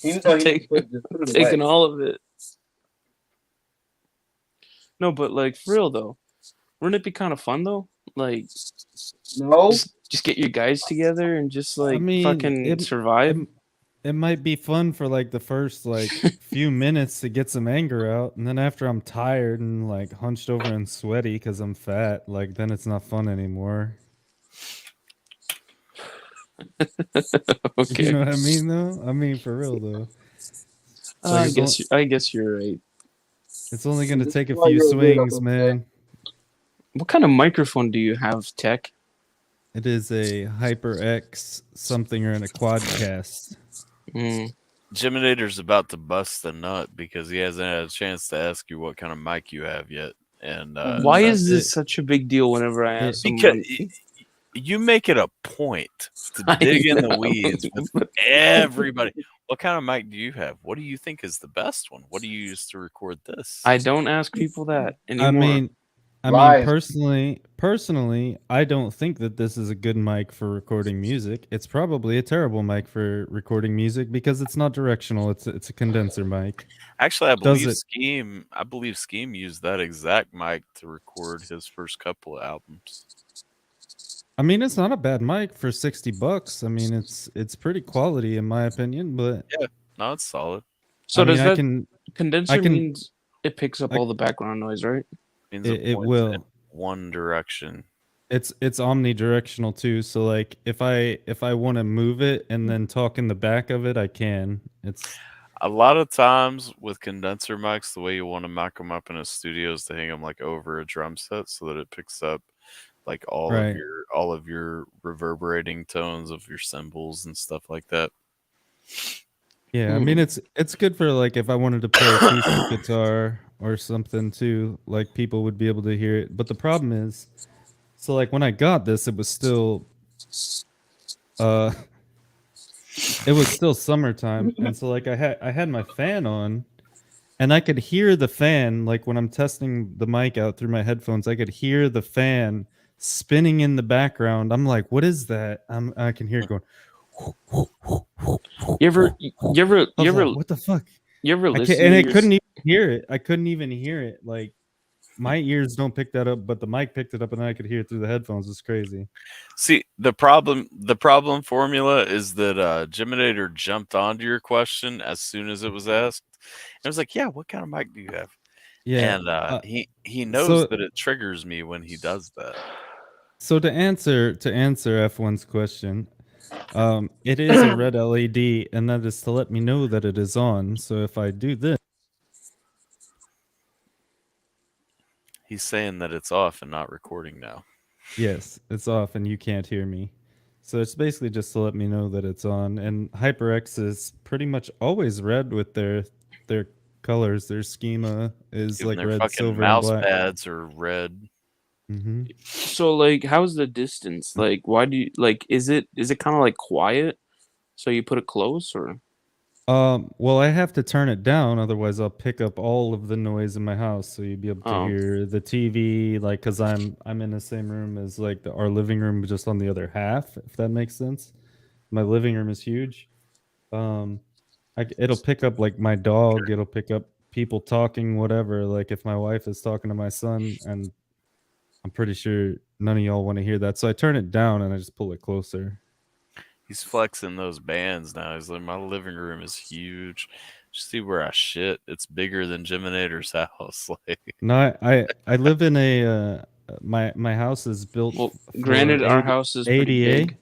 He needs to Take- put it Taking away. all of it. No, but like for real though, wouldn't it be kind of fun though? Like, No, just get your guys together and just like I mean, fucking survive. it might be fun for like the first like few minutes to get some anger out, and then after I'm tired and like hunched over and sweaty because I'm fat, like then it's not fun anymore. Okay, You know what I mean, though? I mean, for real though. I it's guess you're right. It's only gonna This take is a why few you're a weirdo, swings, Bubba J. man. What kind of microphone do you have, Tech? It is a HyperX something or in a quadcast. Mm. Jiminator's about to bust the nut because he hasn't had a chance to ask you what kind of mic you have yet. And Why that's is this such a big deal whenever I ask someone? because you make it a point to I dig in the know. weeds with everybody. What kind of mic do you have? What do you think is the best one? What do you use to record this? I don't ask people that anymore. I mean, Lies. personally, I don't think that this is a good mic for recording music. It's probably a terrible mic for recording music because it's not directional. It's a condenser mic. Actually, I Does believe it? Scheme used that exact mic to record his first couple of albums. I mean, it's not a bad mic for $60. I mean, it's pretty quality in my opinion, but No, it's solid. So I mean, does that condenser can- means it picks up all the background noise, right? Means it points will. in one direction. It's omnidirectional too. So like if I want to move it and then talk in the back of it, I can. It's A lot of times with condenser mics, the way you want to mic them up in a studio is to hang them like over a drum set so that it picks up like all Right. of your reverberating tones of your cymbals and stuff like that. yeah. I mean, it's good for like if I wanted to play acoustic guitar or something too. Like people would be able to hear it. But the problem is, so like when I got this, it was still summertime, and so like I had my fan on, and I could hear the fan like when I'm testing the mic out through my headphones. I could hear the fan spinning in the background. I'm like, what is that? I can hear it going. You ever I was like, what the fuck? you ever I listen? can't, and to I your- couldn't even hear it. I couldn't even hear it. Like my ears don't pick that up, but the mic picked it up, and I could hear it through the headphones. It's crazy. See, the problem formula is that Jiminator jumped onto your question as soon as it was asked. And it was like, yeah, what kind of mic do you have? Yeah. And he knows so that it triggers me when he does that. so to answer F1's question, it is a red LED, and that is to let me know that it is on. So if I do this, He's saying that it's off and not recording now. yes, it's off, and you can't hear me. So it's basically just to let me know that it's on. And HyperX is pretty much always red with their colors. Their schema is Even like their red, fucking silver, and mouse black. pads are red. Hmm. So like, how's the distance? Like, why do you like? Is it kind of like quiet? So you put it close, or Well, I have to turn it down, otherwise I'll pick up all of the noise in my house. So you'd be able to Oh. hear the TV, like, cause I'm in the same room as like our living room, just on the other half, if that makes sense. My living room is huge. Um, it'll pick up like my dog. It'll pick up people talking, whatever. Like if my wife is talking to my son, and I'm pretty sure none of y'all want to hear that, so I turn it down and I just pull it closer. He's flexing those bands now. He's like, my living room is huge. Just see where I shit. It's bigger than Jiminator's house. Like, No, I live in a my house is built. well, for granted, our house is pretty ADA. big.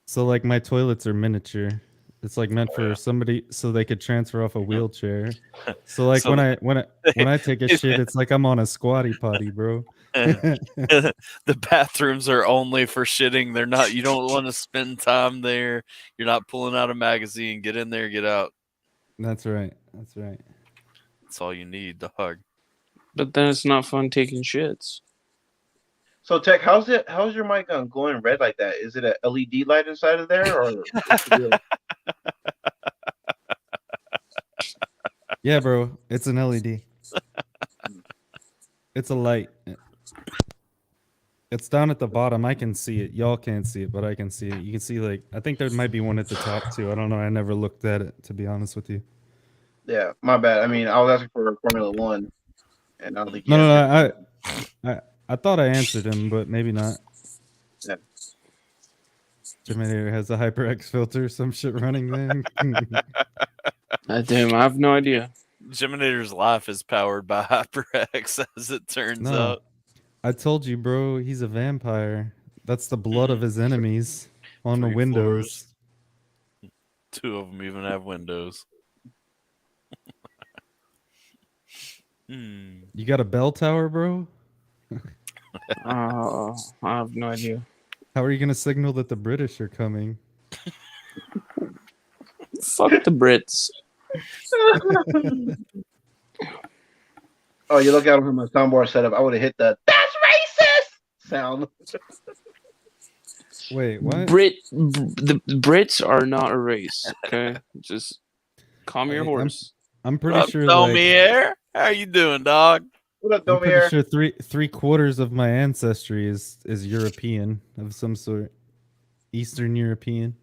So like my toilets are miniature. It's like meant for somebody so they could transfer off a wheelchair. So like So when I take a shit, it's like I'm on a squatty potty, bro. the bathrooms are only for shitting. They're not. You don't want to spend time there. You're not pulling out a magazine. Get in there. Get out. That's right. That's right. That's all you need, dog. But then it's not fun taking shits. So Tech, how's your mic glowing red like that? Is it a LED light inside of there, or what's the deal? Yeah, bro. It's an LED. It's a light. It's down at the bottom. I can see it. Y'all can't see it, but I can see it. You can see, like, I think there might be one at the top too. I don't know. I never looked at it, to be honest with you. Yeah, my bad. I mean, I was asking for Formula One, and I don't think you No, answered. I thought I answered him, but maybe not. Yeah. Terminator has a HyperX filter, some shit running there. Damn, I have no idea. Jiminator's life is powered by HyperX, as it turns No, out. I told you, bro. He's a vampire. That's the blood of his enemies on the 3 windows. floors. 2 of them even have windows. You got a bell tower, bro? I have no idea. How are you gonna signal that the British are coming? Fuck the Brits. Oh, you look out from my soundboard setup. I would have hit the "that's racist" sound. Wait, what? The Brits are not a race. Okay, just calm your horse. I'm pretty What up, sure. Domier? How you doing, dog? What up, I'm pretty Domier? sure three quarters of my ancestry is European of some sort, Eastern European.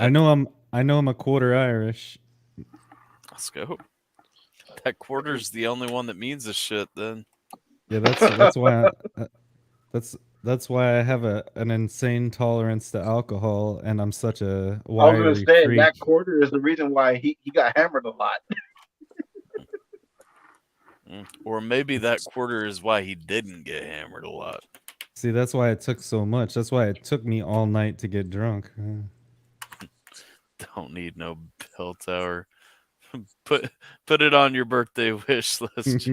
I know I'm a quarter Irish. Let's go. That quarter's the only one that means a shit. Then Yeah, that's why that's why I have an insane tolerance to alcohol, and I'm such a I was wiry gonna say freak. that quarter is the reason why he got hammered a lot. or maybe that quarter is why he didn't get hammered a lot. See, that's why it took so much. That's why it took me all night to get drunk. Don't need no bell tower. Put it on your birthday wish list.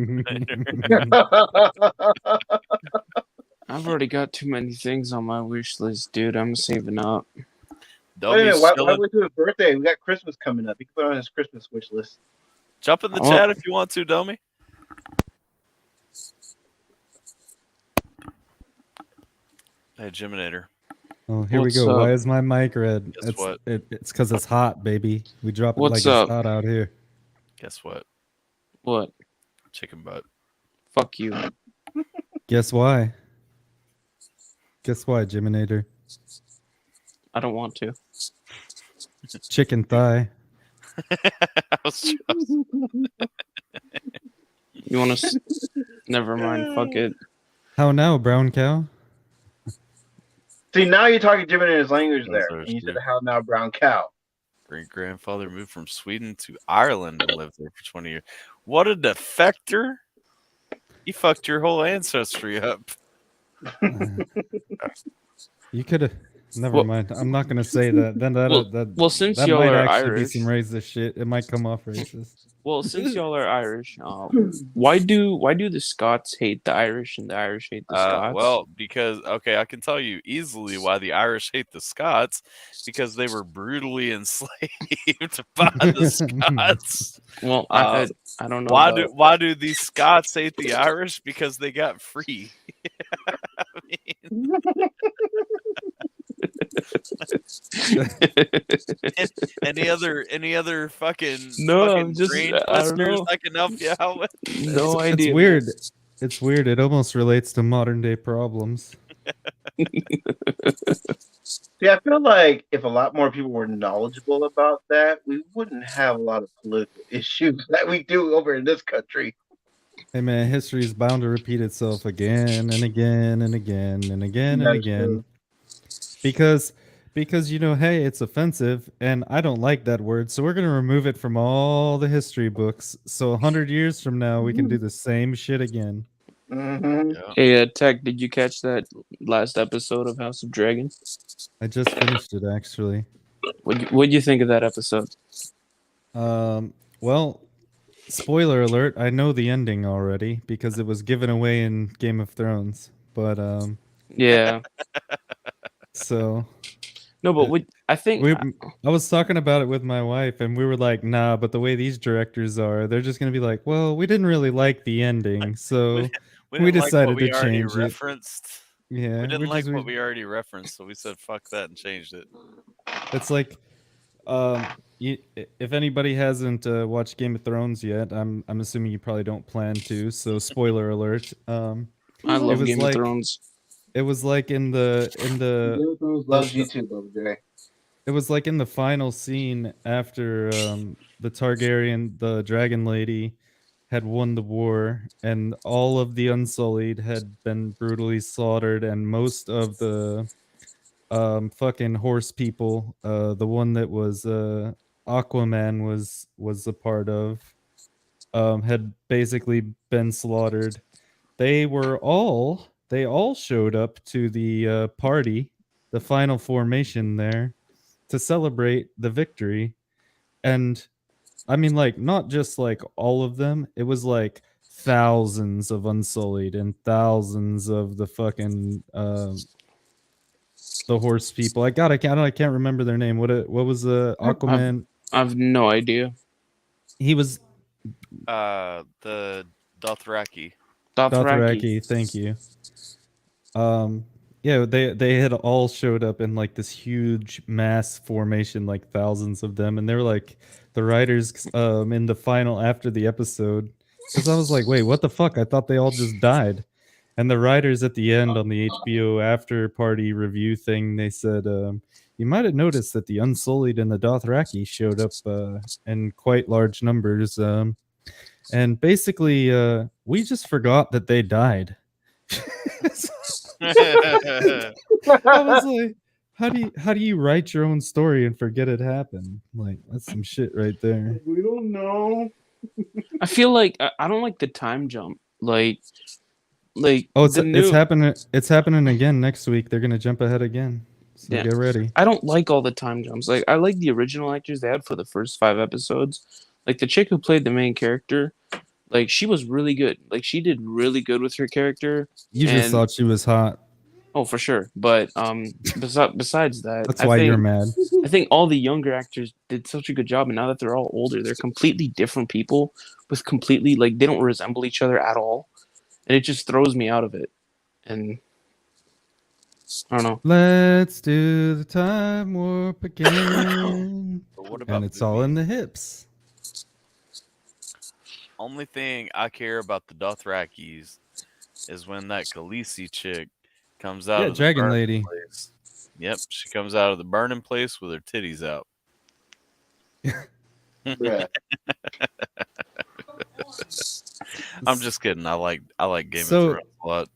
I've already got too many things on my wish list, dude. I'm saving up. Don't Wait a be minute, why silly. wait till his birthday? We got Christmas coming up. He can put it on his Christmas wish list. Jump in the Oh. chat if you want to, Domi. Hey, Jiminator. Oh, here What's we go. up? Why is my mic red? Guess what? It's because it's hot, baby. We drop it What's like up? it's hot out here. Guess what? What? Chicken butt. Fuck you. Guess why? Guess why, Jiminator? I don't want to. Chicken thigh. I was You want to? Never mind. Fuck it. How now, brown cow? See, now you're talking Jiminator's language That's there. our And you said shit. how now brown cow. great grandfather moved from Sweden to Ireland and lived there for 20 years. What a defector! He fucked your whole ancestry up. You could have. Never Well- mind. I'm not gonna say that. Then Since that y'all might are actually Irish, be some racist shit. It might come off racist. well, since y'all are Irish, why do the Scots hate the Irish and the Irish hate the Scots? Well, because I can tell you easily why the Irish hate the Scots, because they were brutally enslaved by the Scots. Well, Uh, I don't know. why do these Scots hate the Irish? Because they got free. I mean, any other fucking No, I'm fucking just- brain I don't twisters know. I can help you out with? No It's idea. weird. It's weird. It almost relates to modern day problems. See, I feel like if a lot more people were knowledgeable about that, we wouldn't have a lot of political issues that we do over in this country. Hey man, history is bound to repeat itself again and again and again and again and That is again. true. Because hey, it's offensive and I don't like that word, so we're gonna remove it from all the history books. So 100 years from now, we can do the same shit again. Mm-hmm. Yeah. Hey, Tech, did you catch that last episode of House of Dragon? I just finished it actually. What'd you think of that episode? Well, spoiler alert, I know the ending already because it was given away in Game of Thrones. But Yeah. so No, but I think I was talking about it with my wife, and we were like, "Nah," but the way these directors are, they're just gonna be like, "Well, we didn't really like the ending, so We we didn't like what decided we to already change it." referenced. Yeah, We didn't we're like just what we already referenced, so we said fuck that and changed it. It's like, if anybody hasn't watched Game of Thrones yet, I'm assuming you probably don't plan to. So, spoiler alert. I love was Game like- of Thrones. It was like in the Loves you too, OJ. it was like in the final scene after the Targaryen, the Dragon Lady, had won the war, and all of the Unsullied had been brutally slaughtered, and most of the fucking horse people, the one that was Aquaman was a part of, had basically been slaughtered. They all showed up to the party, the final formation there, to celebrate the victory. And I mean, like, not just like all of them, it was like thousands of Unsullied and thousands of the fucking the horse people. I can't remember their name. What was the Aquaman? I have no idea. He was The Dothraki. Dothraki. Thank you. Yeah, they had all showed up in like this huge mass formation, like thousands of them, and they were like the writers in the final after the episode, because I was like, wait, what the fuck? I thought they all just died. And the writers at the end on the HBO after party review thing, they said, you might have noticed that the Unsullied and the Dothraki showed up in quite large numbers. And basically, we just forgot that they died. I was like, how do you write your own story and forget it happened? Like, that's some shit right there. We don't know. I feel like I don't like the time jump. Like Oh, it's happening. It's happening again next week. They're gonna jump ahead again. So Yeah. get ready. I don't like all the time jumps. Like I like the original actors they had for the first 5 episodes. Like the chick who played the main character, like she was really good. Like she did really good with her character. You just and- thought she was hot. Oh, for sure. But besides that, That's why you're mad. I think all the younger actors did such a good job, and now that they're all older, they're completely different people with completely they don't resemble each other at all, and it just throws me out of it. And I don't know. Let's do the time warp again. But what about And it's all in the hips. Only thing I care about the Dothrakis is when that Khaleesi chick comes out Yeah, of the Dragon burning Lady. place. Yep, she comes out of the burning place with her titties out. Bruh. I'm just kidding. I like Game So- of Thrones a lot.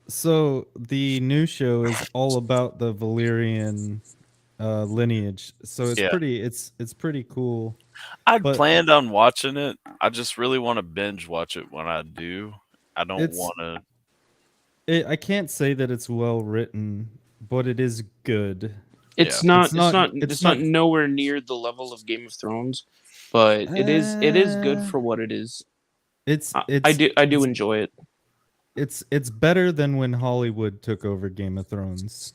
So the new show is all about the Valyrian lineage, so it's Yeah. pretty cool. I'd But planned on watching it. I just really want to binge watch it when I do. I don't it's want to. I can't say that it's well written, but it is good. It's Yeah. not. It's It's not. not. It's It's not not. nowhere near the level of Game of Thrones, but it is. It is good Uh, for what it is. it's I it's do. I do it's enjoy it. it's better than when Hollywood took over Game of Thrones.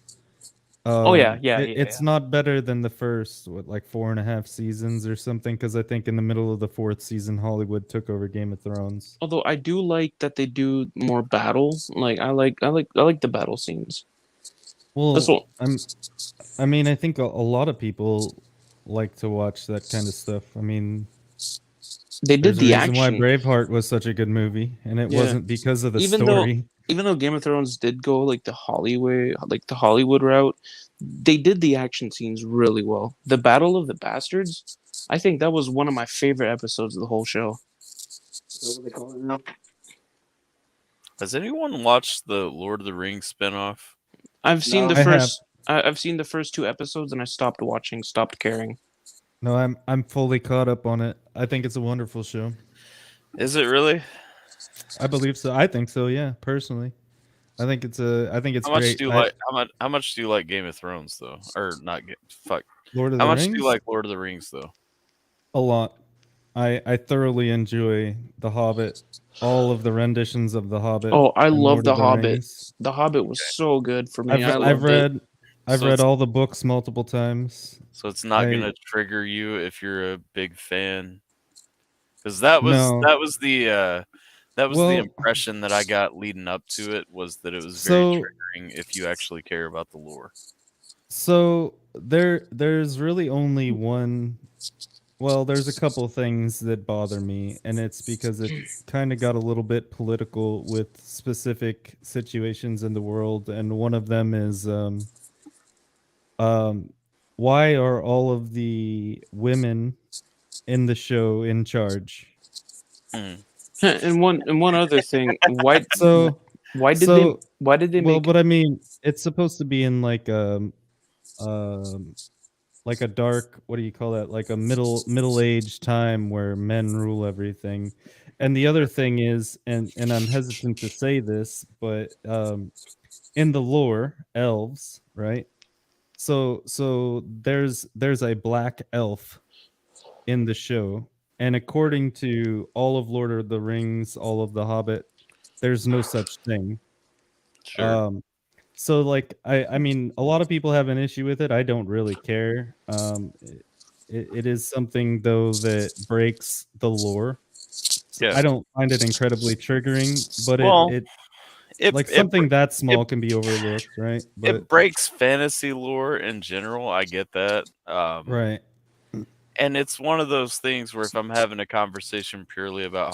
Oh yeah. Yeah. Yeah. It's Yeah. not better than the first, what, like 4.5 seasons or something, because I think in the middle of the fourth season, Hollywood took over Game of Thrones. Although I do like that they do more battle. Like I like the battle scenes. That's Well, what I mean, I think a lot of people like to watch that kind of stuff. I mean, they did. there's a The reason why action. Braveheart was such a good movie, and it Yeah. wasn't because of the Even though story. even though Game of Thrones did go like the Hollywood route, they did the action scenes really well. The Battle of the Bastards, I think that was one of my favorite episodes of the whole show. What do they call it now? Has anyone watched the Lord of the Rings spinoff? I've seen No. the I have. first. I've seen the first 2 episodes and I stopped watching, stopped caring. No, I'm fully caught up on it. I think it's a wonderful show. Is it really? I believe so. I think so. Yeah, personally, I think it's How much great. do you like? How much do you like Game of Thrones though? Or not? Fuck. Lord of How the much Rings? do you like Lord of the Rings though? A lot. I thoroughly enjoy The Hobbit, all of the renditions of The Hobbit. Oh, I and love Lord The of the Hobbit. Rings. The Hobbit was so good for me. I I've loved it. read I've So read it's- all the books multiple times. So it's not I- gonna trigger you if you're a big fan, because that was No. the Well- impression that I got leading up to it, was that it was So- very triggering if you actually care about the lore. So there's really only one. Well, there's a couple things that bother me, and it's because it kind of got a little bit political with specific situations in the world, and one of them is why are all of the women in the show in charge? Mm. And one other thing, why So why did so- they well, make but I mean, it's supposed to be in like a dark, what do you call that, like a middle-aged time where men rule everything. And the other thing is, and I'm hesitant to say this, but in the lore, elves, right? So there's a black elf in the show, and according to all of Lord of the Rings, all of the Hobbit, there's no such thing. Sure. So like I mean, a lot of people have an issue with it. I don't really care. It is something though that breaks the lore. So Yeah. I don't find it incredibly triggering, but Well, it It, like it something that small can be overlooked, right? But it breaks fantasy lore in general. I get that. right. And it's one of those things where if I'm having a conversation purely about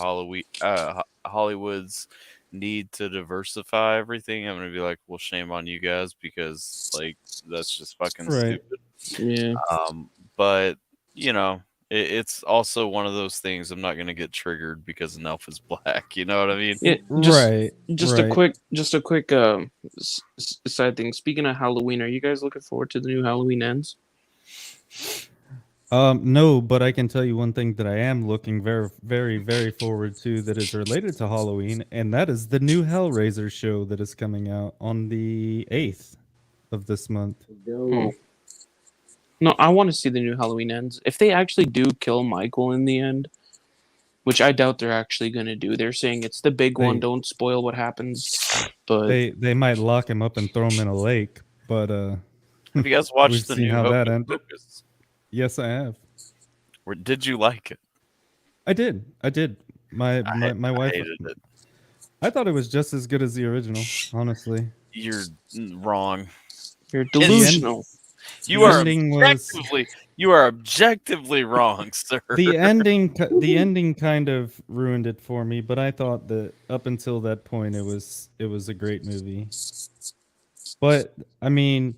Hollywood's need to diversify everything, I'm gonna be like, well, shame on you guys, because like that's just fucking Right. stupid. yeah. But you know, it's also one of those things. I'm not gonna get triggered because an elf is black. You know what I mean? Yeah, just Right. just right. a quick side thing. Speaking of Halloween, are you guys looking forward to the new Halloween Ends? No, but I can tell you one thing that I am looking very, very, very forward to that is related to Halloween, and that is the new Hellraiser show that is coming out on the 8th of this month. Oh. No, I want to see the new Halloween Ends. If they actually do kill Michael in the end, which I doubt they're actually going to do. They're saying it's the big one. They- Don't spoil what happens. But They might lock him up and throw him in a lake, but Have you guys We've watched the seen new how that Hocus ended. Pocus? yes, I have. Did you like it? I did. My wife. hated it. I thought it was just as good as the original, honestly. You're wrong. you're delusional. You The are ending was- objectively wrong, sir. The ending kind of ruined it for me, but I thought that up until that point it was a great movie. But I mean,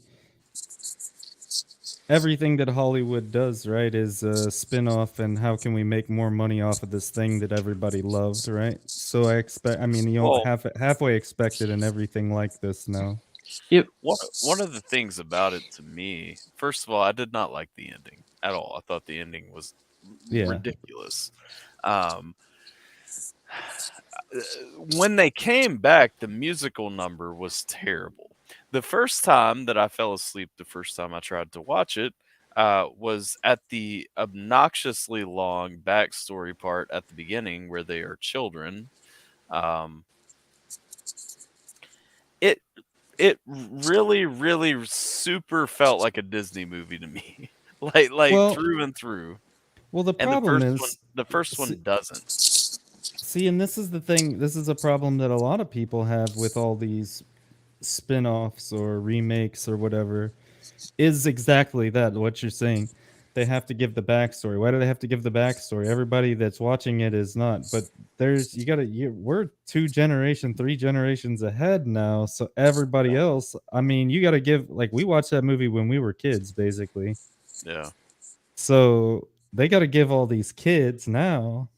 everything that Hollywood does, right, is a spin-off, and how can we make more money off of this thing that everybody loved, right? So I mean, you Well- halfway expect it and everything like this now. Yep. One of the things about it to me, first of all, I did not like the ending at all. I thought the ending was Yeah. ridiculous. When they came back, the musical number was terrible. The first time that I fell asleep, the first time I tried to watch it, was at the obnoxiously long backstory part at the beginning where they are children. Um, it it really super felt like a Disney movie to me, like Well, through and through. well, the And problem the first is, one doesn't. see, and this is the thing. This is a problem that a lot of people have with all these spin-offs or remakes or whatever. Is exactly that what you're saying. They have to give the backstory. Why do they have to give the backstory? Everybody that's watching it is not. But there's we're 2 generation, 3 generations ahead now. So everybody else, I mean, you gotta give, like, we watched that movie when we were kids, basically. Yeah. So they gotta give all these kids now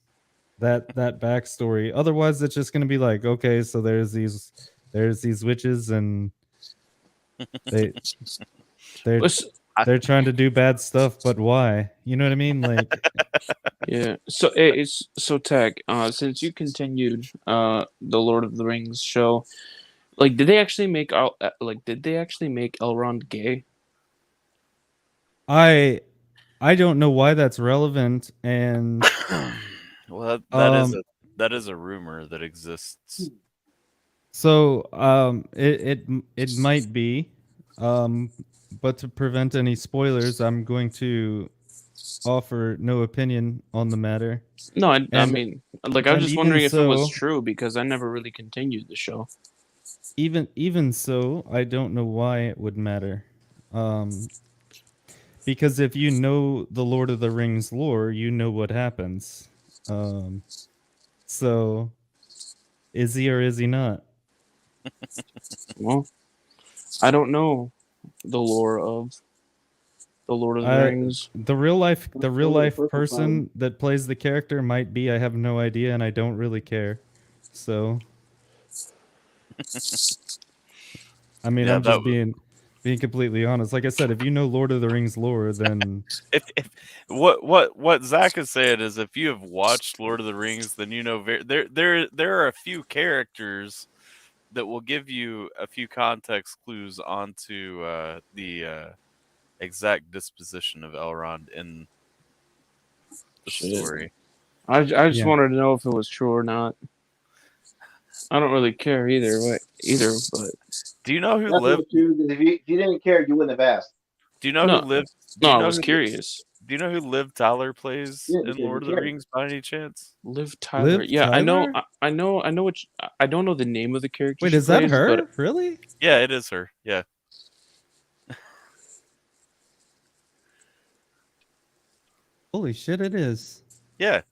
that backstory. Otherwise it's just gonna be like, okay, so there's these witches and they they're Listen, they're trying to do bad stuff, but why? You know what I mean? Like, yeah. So it's so Tech. Since you continued the Lord of the Rings show, like, did they actually make Elrond gay? I don't know why that's relevant, and Well, that is a rumor that exists. so it might be, but to prevent any spoilers, I'm going to offer no opinion on the matter. No, I And mean, like, I was and just even wondering if it was so, true because I never really continued the show. even so, I don't know why it would matter. Because if you know the Lord of the Rings lore, you know what happens. So is he or is he not? Well, I don't know the lore of the Lord of the I Rings. the real life person that plays the character might be. I have no idea, and I don't really care. So, I mean, Yeah, I'm just being completely honest. Like I said, if you know Lord of the Rings lore, then if what Zach is saying is if you have watched Lord of the Rings, then you know there are a few characters that will give you a few context clues onto the exact disposition of Elrond in the Shit. story. I just Yeah. wanted to know if it was true or not. I don't really care either, but Do you know who That's lived? what you. If you didn't care, you wouldn't have asked. Do you know No, who lived? no, I was curious. Do you know who Liv Tyler plays Yeah, in because Lord you of the cared. Rings by any chance? Liv Tyler. Liv Yeah, Tyler? I know what I don't know the name of the character Wait, she is that plays, her? but Really? Yeah, it is her. Yeah. Holy shit, it is. Yeah.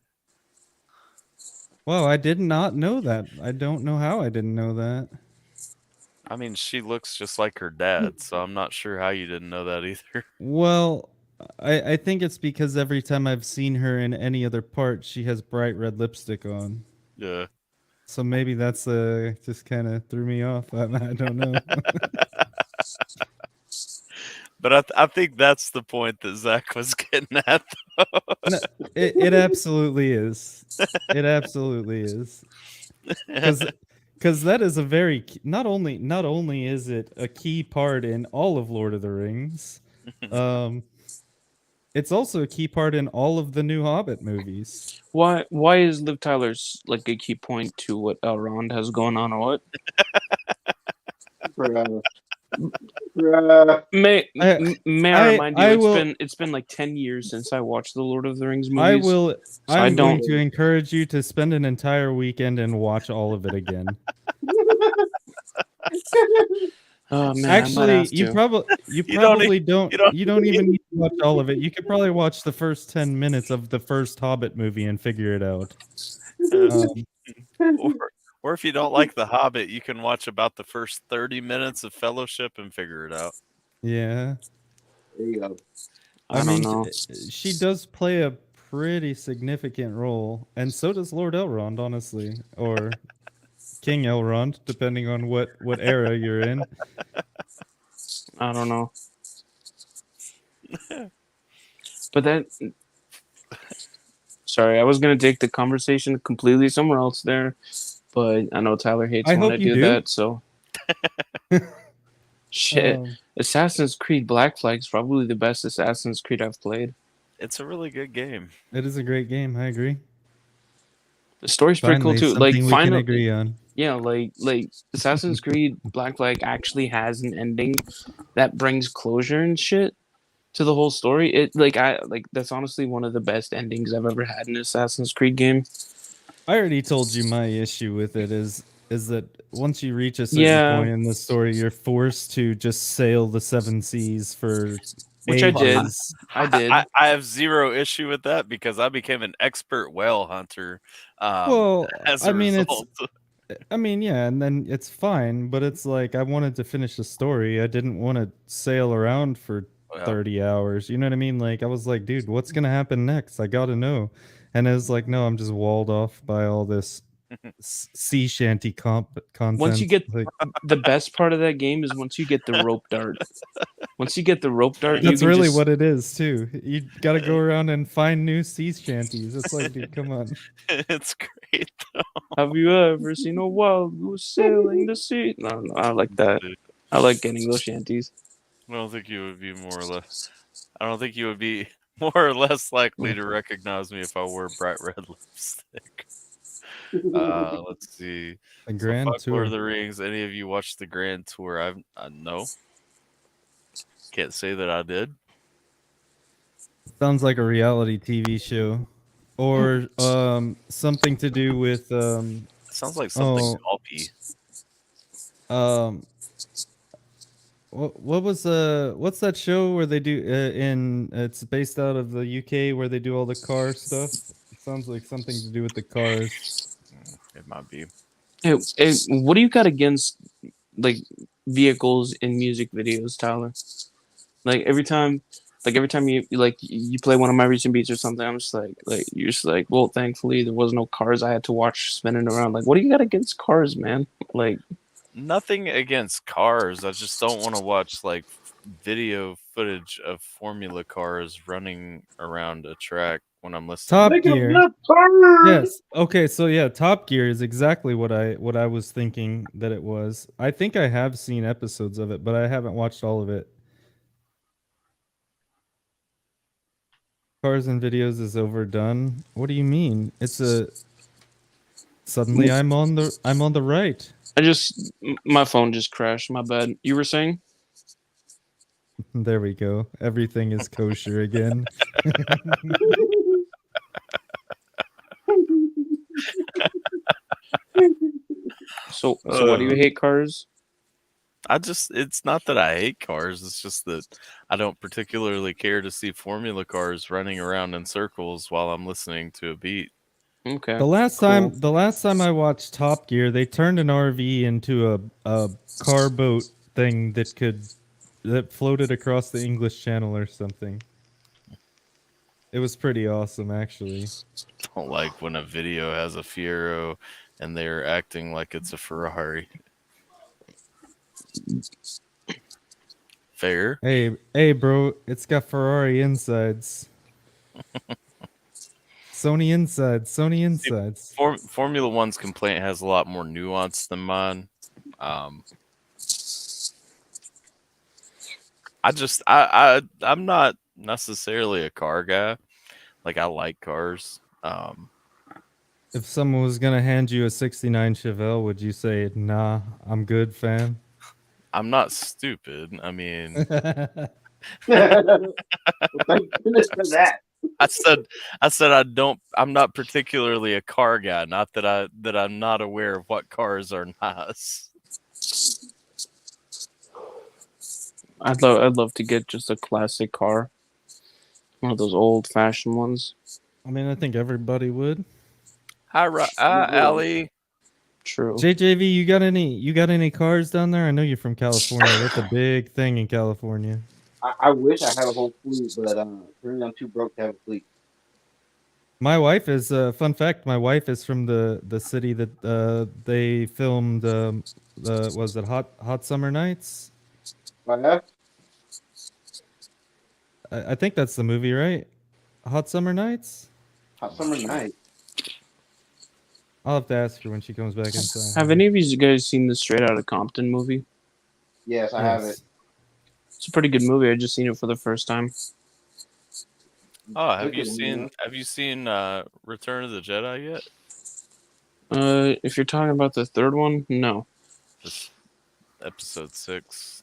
Wow, I did not know that. I don't know how I didn't know that. I mean, she looks just like her dad, so I'm not sure how you didn't know that either. Well, I think it's because every time I've seen her in any other part, she has bright red lipstick on. Yeah. So maybe that's just kind of threw me off. I don't know. But I think that's the point that Zach was getting at. No, it absolutely is. It absolutely is. Because that is a very not only is it a key part in all of Lord of the Rings, it's also a key part in all of the new Hobbit movies. why is Liv Tyler's like a key point to what Elrond has going on or what? May I remind you, it's been like 10 years since I watched the Lord of the Rings movies. I'm going to encourage you to spend an entire weekend and watch all of it again. Oh man, Actually, you probably don't even need to watch all of it. You could probably watch the first 10 minutes of the first Hobbit movie and figure it out. Or if you don't like The Hobbit, you can watch about the first 30 minutes of Fellowship and figure it out. Yeah. There you go. I don't know. She does play a pretty significant role, and so does Lord Elrond, honestly, or King Elrond, depending on what era you're in. I don't know. But that. Sorry, I was gonna take the conversation completely somewhere else there, but I know Tyler hates I when hope I you do do. that. So shit. Assassin's Creed Black Flag's probably the best Assassin's Creed I've played. It's a really good game. It is a great game. I agree. The story's pretty cool Finally, too. Like something we can agree on. yeah, like Assassin's Creed Black Flag actually has an ending that brings closure and shit to the whole story. It that's honestly one of the best endings I've ever had in an Assassin's Creed game. I already told you my issue with it is that once you reach a certain Yeah. point in the story, you're forced to just sail the seven seas for Which I did. ages. I did. I have zero issue with that because I became an expert whale hunter. Well, As I a mean, result, yeah, and then it's fine, but it's like I wanted to finish the story. I didn't want to sail around for Well, 30 hours. You know what I mean? Like I was like, dude, what's gonna happen next? I gotta know. And it was like, no, I'm just walled off by all this sea shanty content. Once you get like, the best part of that game is once you get the rope dart. Once you get the rope dart, you that's can really just, what it is too. You gotta go around and find new sea shanties. It's like, dude, come on. it's great. have you ever seen a wild goose sailing the sea? No, I like that. I like getting those shanties. I don't think you would be more or less. I don't think you would be more or less likely to recognize me if I wore bright red lipstick. Let's see. The So Grand fuck Lord Tour. of the Rings. Any of you watched the Grand Tour? No. Can't say that I did. Sounds like a reality TV show, or something to do with Sounds like something Oh. pulpy. What was what's that show where they do it's based out of the UK where they do all the car stuff? It sounds like something to do with the cars. It might be. Hey, what do you got against like vehicles in music videos, Tyler? Like every time you play one of my recent beats or something, I'm just like you're just like, well, thankfully there was no cars I had to watch spinning around. Like, what do you got against cars, man? Like, Nothing against cars. I just don't want to watch like video footage of Formula cars running around a track when I'm listening. Top Make a Gear. left turn. Yes. Okay, so yeah, Top Gear is exactly what I was thinking that it was. I think I have seen episodes of it, but I haven't watched all of it. Cars and videos is overdone. What do you mean? It's a suddenly I'm on the right. my phone just crashed. My bad. You were saying? There we go. Everything is kosher again. So why do you hate cars? It's not that I hate cars. It's just that I don't particularly care to see Formula cars running around in circles while I'm listening to a beat. Okay. The last time I watched Top Gear, they turned an RV into a car boat thing that floated across the English Channel or something. It was pretty awesome, actually. Don't like when a video has a Fiero and they're acting like it's a Ferrari. Fair. Hey, bro, it's got Ferrari insides. Sony insides. Formula One's complaint has a lot more nuance than mine. I'm not necessarily a car guy. Like, I like cars. If someone was gonna hand you a '69 Chevelle, would you say, "Nah, I'm good, fam"? I'm not stupid. I mean, Well, thank goodness for that. I said I'm not particularly a car guy. Not that I'm not aware of what cars are nice. I'd love to get just a classic car, one of those old fashioned ones. I mean, I think everybody would. Hi, Allie. True. JJV, you got any cars down there? I know you're from California. That's a big thing in California. I wish I had a whole fleet, but currently I'm too broke to have a fleet. My wife is fun fact. My wife is from the city that they filmed. Was it Hot Summer Nights? Oh, yeah? I think that's the movie, right? Hot Summer Nights. Hot Summer Night. I'll have to ask her when she comes back inside. Have any of you guys seen the Straight Outta Compton movie? Yes, I have it. It's a pretty good movie. I just seen it for the first time. Oh, have Look you at seen me. have you seen Return of the Jedi yet? If you're talking about the third one, no, This episode 6.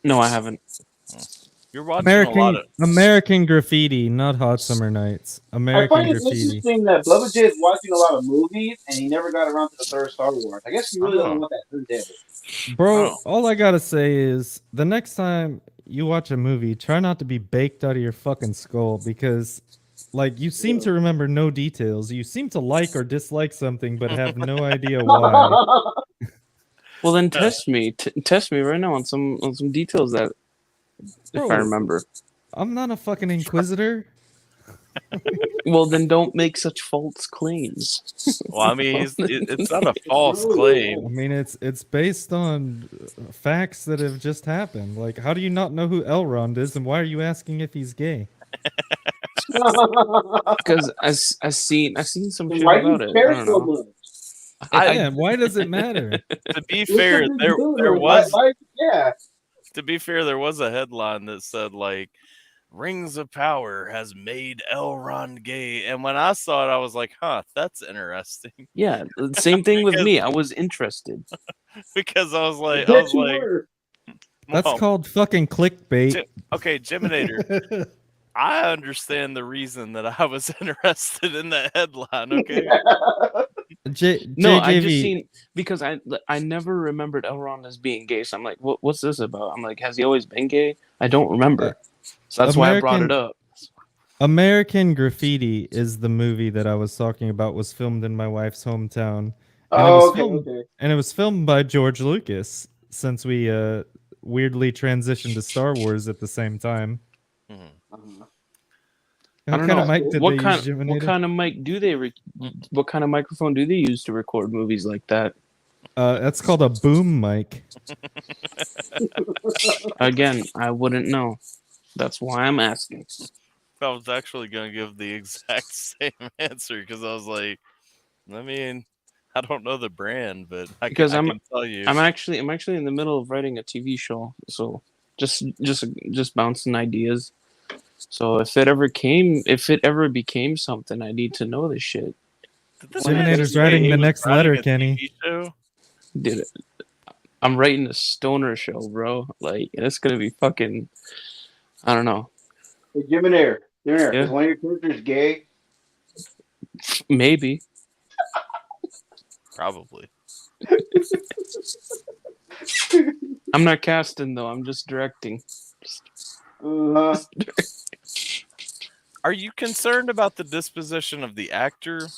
no, I haven't. You're watching a lot of American Graffiti, not Hot Summer Nights. I American find it Graffiti. interesting that Blubber J is watching a lot of movies and he never got around to the third Star Wars. I guess he really doesn't want that third devil. Bro, Oh. all I gotta say is the next time you watch a movie, try not to be baked out of your fucking skull because, like, you seem to remember no details. You seem to like or dislike something, but have no idea why. Well, then test me. Test me right now on some details that, if I Bro. remember. I'm not a fucking inquisitor. Well, then don't make such false claims. Well, I mean, it's not a false I claim. mean, it's based on facts that have just happened. Like, how do you not know who Elrond is, and why are you asking if he's gay? Because I seen some shit Why do you about it. I care don't so know. much? Yeah, why does it matter? To be fair, there Why- was why- yeah. to be fair, there was a headline that said like Rings of Power has made Elrond gay. And when I saw it, I was like, huh, that's interesting. Yeah, same thing with Because- me. I was interested. Because I was like, Yes, you were. That's well, called fucking clickbait. okay, Geminator. I understand the reason that I was interested in that headline. Okay. No, I just JJV, seen because I never remembered Elrond as being gay. So I'm like, what's this about? I'm like, has he always been gay? I don't remember. So that's why I brought it up. American Graffiti is the movie that I was talking about. Was filmed in my wife's hometown. And it Oh, was okay, filmed, okay. And it was filmed by George Lucas. Since we weirdly transitioned to Star Wars at the same time. Mhm. Uh-huh. I What don't kind know. of mic did what they kind use, Jim? what kind of mic do they? What kind of microphone do they use to record movies like that? That's called a boom mic. Again, I wouldn't know. That's why I'm asking. I was actually going to give the exact same answer because I was like, I mean, I don't know the brand, but I can tell you. I'm actually in the middle of writing a TV show, so just bouncing ideas. So if it ever became something, I need to know this shit. Jiminator's writing the next letter, Kenny. Dude, I'm writing a stoner show, bro. Like, and it's gonna be fucking. I don't know. Hey, Jiminator, Yeah. is one of your characters gay? Maybe. Probably. I'm not casting though. I'm just directing. Uh-huh. Are you concerned about the disposition of the actor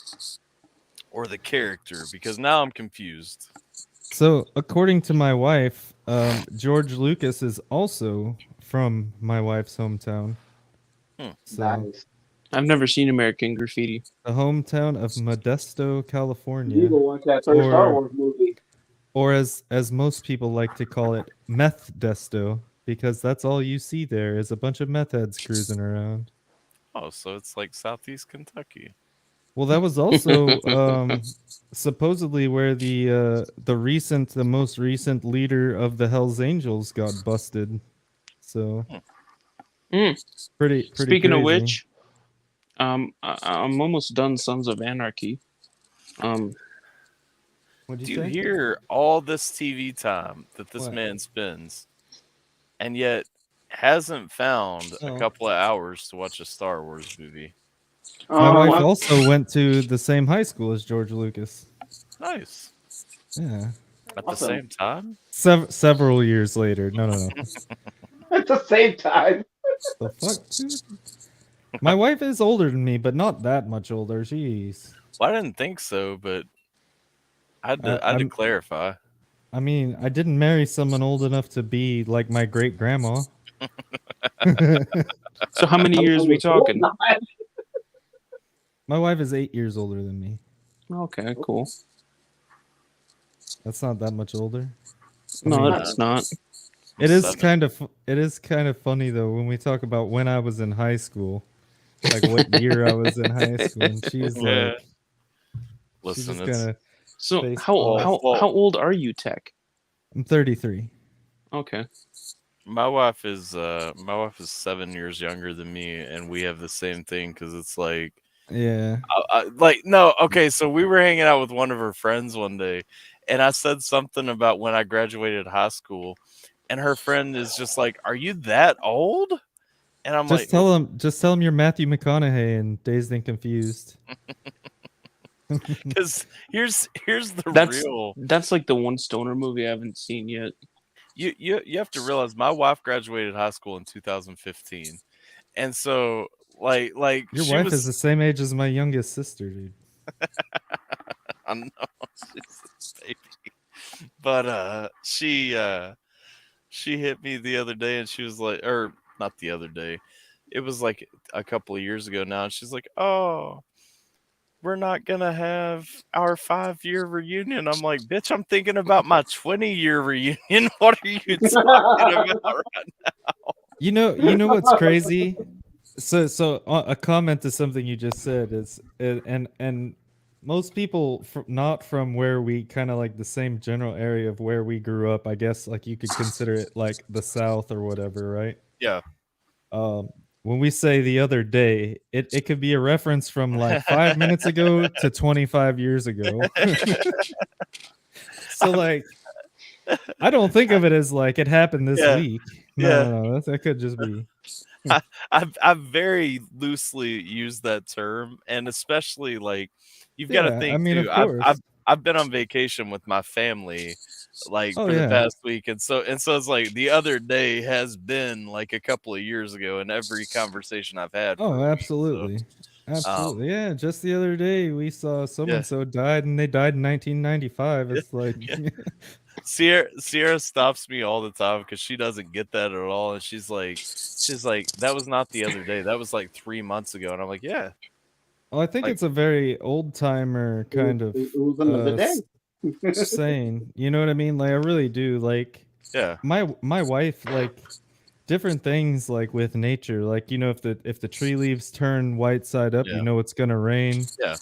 or the character? Because now I'm confused. So, according to my wife, George Lucas is also from my wife's hometown. So, Nice. I've never seen American Graffiti. the hometown of Modesto, You California, go watch that third Star Or- Wars movie. or as most people like to call it, Meth-desto, because that's all you see there is a bunch of meth heads cruising around. Oh, so it's like Southeast Kentucky. Well, that was also supposedly where the most recent leader of the Hell's Angels got busted. So pretty. Speaking of crazy. which, I'm almost done Sons of Anarchy. What'd Do you you say? hear all this TV time that this What? man spends and yet hasn't found a Oh. couple of hours to watch a Star Wars movie? My Uh-huh. wife also went to the same high school as George Lucas. Nice. Yeah. At Awesome. the same time? Several years later. No. At the same time. The fuck, dude? My wife is older than me, but not that much older. Jeez. Well, I didn't think so, but I had to I'm- clarify. I mean, I didn't marry someone old enough to be like my great grandma. So how many years we talking? My wife is 8 years older than me. Okay, cool. That's not that much older. I No, mean, it's not. It is 7. kind of funny though when we talk about when I was in high school, like what year I was in high school, and she's Yeah. like, she Listen, just it's kind of So based how off. how old are you, Tech? I'm 33. Okay. my wife is 7 years younger than me, and we have the same thing because it's like Yeah. like no, okay, so we were hanging out with one of her friends one day, and I said something about when I graduated high school, and her friend is just like, "Are you that old?" And I'm like, Just tell him you're Matthew McConaughey in Dazed and Confused. because here's the That's real. that's like the one stoner movie I haven't seen yet. You have to realize my wife graduated high school in 2015, and so like Your she wife is was. the same age as my youngest sister, dude. I know, she's a baby, but she hit me the other day, and she was like, or not the other day, it was like a couple of years ago now, and she's like, "Oh, we're not gonna have our 5-year reunion." I'm like, "Bitch, I'm thinking about my 20-year reunion. What are you talking about right now?" You know what's crazy? So a comment to something you just said is, and most people not from where we kind of like the same general area of where we grew up. I guess like you could consider it like the South or whatever, right? Yeah. Um, when we say the other day, it could be a reference from like 5 minutes ago to 25 years ago. So like, I don't think of it as like it happened this Yeah. week. Yeah. No, that could just be. I've very loosely used that term, and especially like you've got to Yeah, I think mean, too. of I've course. I've been on vacation with my family like Oh for the yeah. past week, and so it's like the other day has been like a couple of years ago in every conversation I've had for Oh, a week. So absolutely. um Absolutely. Yeah, just the other day we saw yeah. someone so died and they died in 1995. It's like Yeah. Sierra stops me all the time because she doesn't get that at all, and she's like, that was not the other day, that was like 3 months ago, and I'm like, yeah, well, I think like it's a very old timer kind of It was another day. saying. You know what I mean? Like I really do. Like yeah, my wife like different things like with nature. Like if the tree leaves turn white side up, you yeah, know it's gonna rain. yeah.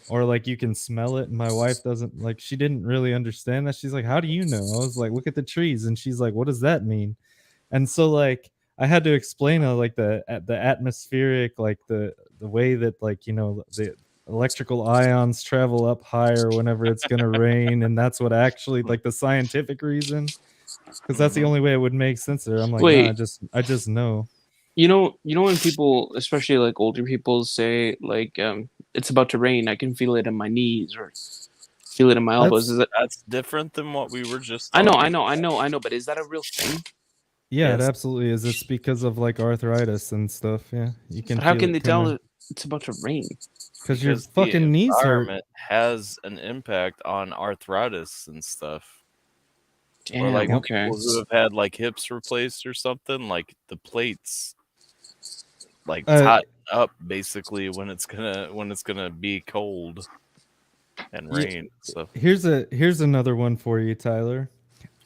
Or like you can smell it. And my wife doesn't like she didn't really understand that. She's like, "How do you know?" I was like, "Look at the trees." And she's like, "What does that mean?" And so like I had to explain like the atmospheric, like the way that like the electrical ions travel up higher whenever it's gonna rain, and that's what actually like the scientific reason, because that's the Mhm. only way it would make sense there. I'm like, nah, Wait, I just know. you know when people, especially like older people, say like it's about to rain, I can feel it in my knees or feel it in my elbows. That's Is it? That's different than what we were just I know, talking I know, I about. know, I know. But is that a real thing? yeah, it Yes. absolutely is. It's because of like arthritis and stuff. Yeah, you can But how feel can it they kind tell of it's about to rain? because your Because the fucking knees hurt. environment has an impact on arthritis and stuff. Or like Damn. Okay. people who have had like hips replaced or something, like the plates like Uh, tighten up basically when it's gonna be cold and Ye- rain. So here's another one for you, Tyler.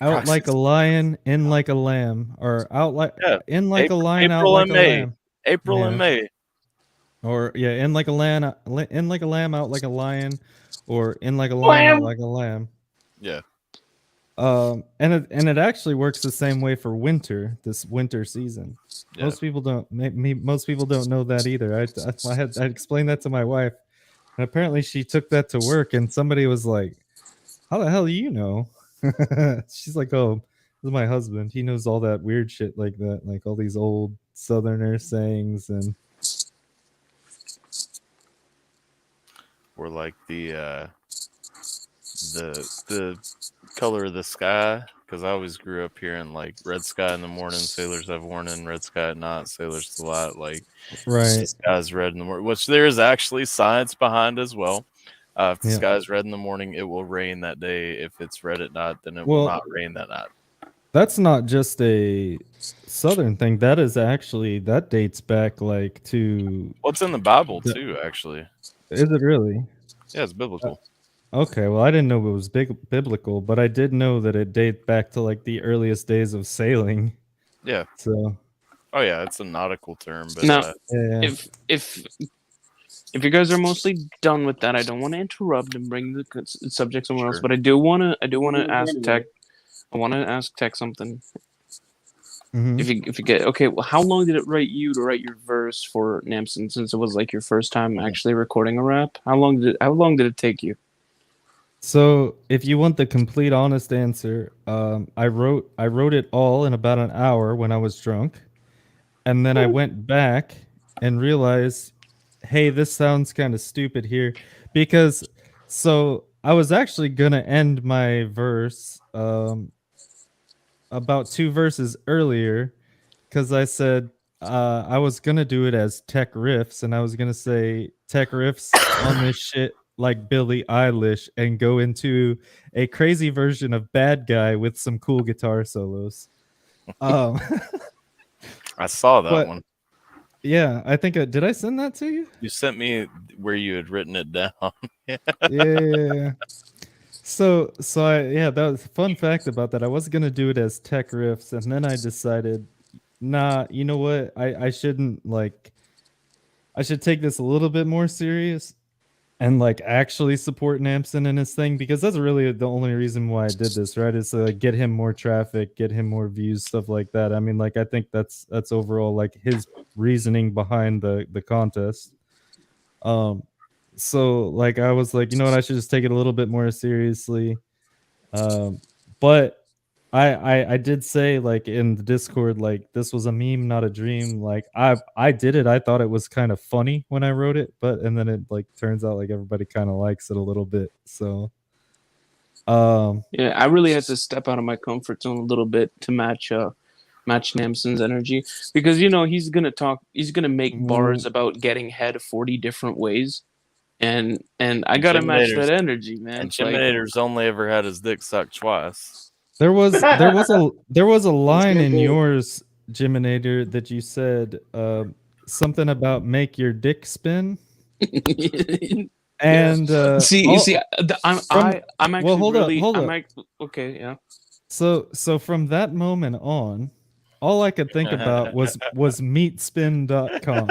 Out like a proxies. lion, in like a lamb, or out like Yeah. in like a lion, out April like and a May. lamb. April and Yeah. May. Or yeah, in like a lamb, in like a lamb, out like a lion, or in like a lion, out like a lamb. Yeah. And it actually works the same way for winter, this winter season. Yeah. Most people don't. Most people don't know that either. I explained that to my wife, and apparently she took that to work, and somebody was like, "How the hell do you know?" She's like, "Oh, this is my husband. He knows all that weird shit like that, like all these old Southerner sayings and." Or like the color of the sky, because I always grew up here in like red sky in the morning, sailors have warning, red sky at night, sailors to light, like the Right. sky's red in the morning, which there is actually science behind as well. If the Yeah. sky's red in the morning, it will rain that day. If it's red at night, then it will Well, not rain that night. that's not just a Southern thing. That is actually that dates back like to. What's in the Bible The, too, actually. is it really? Yeah, it's biblical. Okay, well, I didn't know it was biblical, but I did know that it dates back to like the earliest days of sailing. Yeah. So, Oh yeah, it's a nautical term, but Now, yeah. if you guys are mostly done with that, I don't want to interrupt and bring the subject somewhere else, Sure. but I do want to ask Tech. I want to ask Tech something. Mhm. If you get okay, well, how long did it write you to write your verse for Namson, since it was like your first time actually recording a rap? How long did it take you? So, if you want the complete honest answer, I wrote it all in about an hour when I was drunk, and then I went back and realized, hey, this sounds kind of stupid here, because so I was actually gonna end my verse about 2 verses earlier, because I said I was gonna do it as tech riffs, and I was gonna say tech riffs on this shit like Billie Eilish, and go into a crazy version of Bad Guy with some cool guitar solos. Um, I saw that but one. yeah, I think did I send that to you? You sent me where you had written it down. Yeah. So yeah, that was a fun fact about that. I was gonna do it as tech riffs, and then I decided, nah, you know what? I shouldn't like. I should take this a little bit more serious and like actually support Namson in his thing, because that's really the only reason why I did this, right? Is to like, get him more traffic, get him more views, stuff like that. I mean, like I think that's overall like his reasoning behind the contest. Um, so like I was like, you know what, I should just take it a little bit more seriously. But I did say like in the Discord, like this was a meme, not a dream. Like I did it. I thought it was kind of funny when I wrote it, but and then it like turns out like everybody kind of likes it a little bit. So Yeah, I really had to step out of my comfort zone a little bit to match Namson's energy, because he's gonna make bars about getting head 40 different ways, and I gotta match that energy, man. And It's like, Chiminator's only ever had his dick sucked twice. there was a line in yours, Jiminator, that you said something about make your dick spin. And you see, I'm actually hold really, up, hold up. Okay, yeah. So from that moment on, all I could think about was meatspin.com.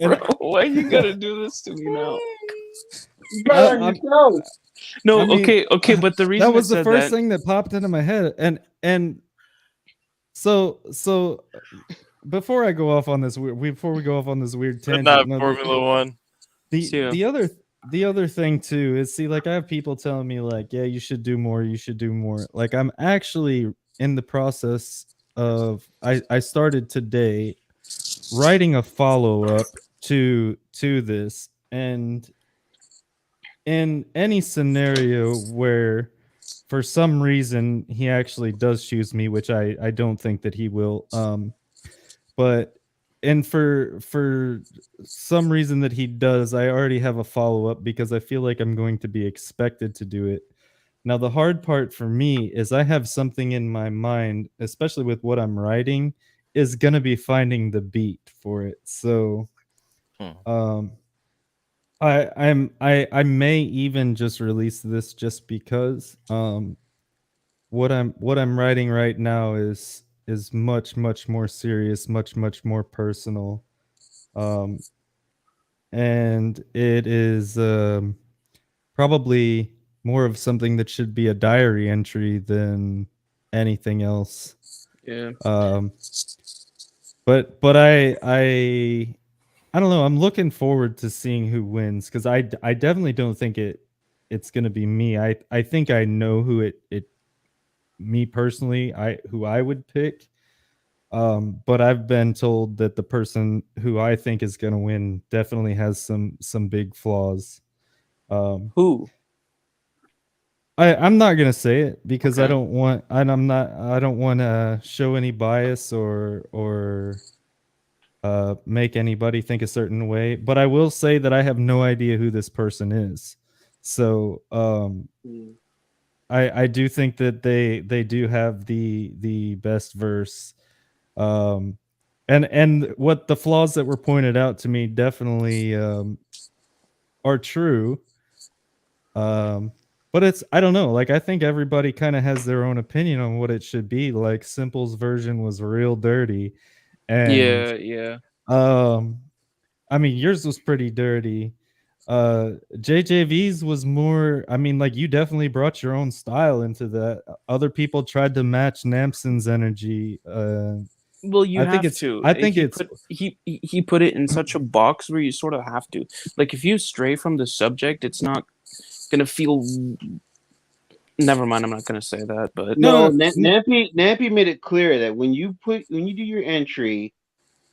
Bro, why you gotta do this to me now? Brother, No, I mean, okay, but the reason that was I the said first that, thing that popped into my head, and so before I go off on this before we go off on this weird But tangent, not no, Formula One. Yeah. the other thing too is, see, like I have people telling me like, yeah, you should do more, you should do more. Like I'm actually in the process of I started today writing a follow-up to this, and in any scenario where for some reason he actually does choose me, which I don't think that he will, but and for some reason that he does, I already have a follow-up because I feel like I'm going to be expected to do it. Now the hard part for me is I have something in my mind, especially with what I'm writing, is going to be finding the beat for it. So um I may even just release this just because what I'm writing right now is much more serious, much more personal. Um and it is probably more of something that should be a diary entry than anything else. Yeah. But I don't know. I'm looking forward to seeing who wins, because I definitely don't think it's gonna be me. I think I know who it me personally, who I would pick. But I've been told that the person who I think is gonna win definitely has some big flaws. Who? I'm not gonna say it because I Okay. don't want, and I don't want to show any bias or make anybody think a certain way. But I will say that I have no idea who this person is. So I do think that they do have the best verse. And what the flaws that were pointed out to me definitely are true. But it's, I don't know, like I think everybody kind of has their own opinion on what it should be. Like Simple's version was real dirty, and Yeah. um I mean yours was pretty dirty. JJV's was more, I mean, like you definitely brought your own style into that. Other people tried to match Namson's energy. Well, you I think have it's to. I think it's He put it in such a box where you sort of have to. Like if you stray from the subject, it's not gonna feel. Never mind. I'm not gonna say that, but No, no, Nappy made it clear that when you do your entry,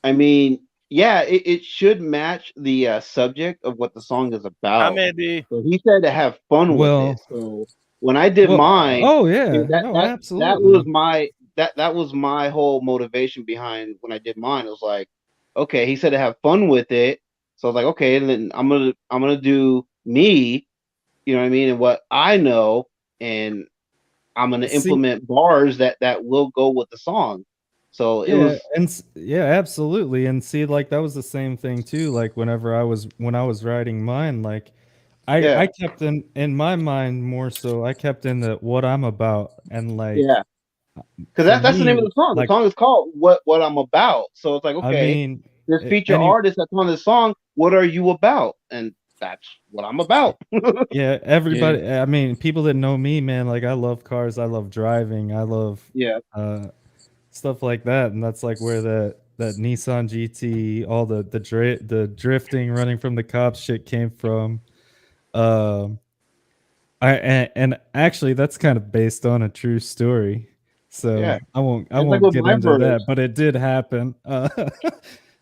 I mean, yeah, it should match the subject of what the song is Hi, about. Mandy. So he said to have fun with it. well, So when I did mine, oh yeah, that no, that that was absolutely. that was my whole motivation behind when I did mine. It was like, okay, he said to have fun with it. So I was like, okay, then I'm gonna do me, you know what I mean, and what I know, and I'm gonna See, implement bars that will go with the song. So it yeah, was yeah, absolutely. And see, like that was the same thing too. Like when I was writing mine, like yeah, I kept in my mind more so. I kept in the what I'm about, and like yeah. Because for that's the name of me, the song. The like song is called "What I'm About." So it's like, I okay, mean, this feature any artist that's on this song, what are you about? And that's what I'm about. yeah, yeah, everybody. I mean, people that know me, man. Like I love cars. I love driving. I love Yeah, uh stuff like that, and that's like where that Nissan GT, all the drifting, running from the cops shit came from. Um, and actually that's kind of based on a true story, yeah. so I And it's like won't with get my into that, verse. but it did happen.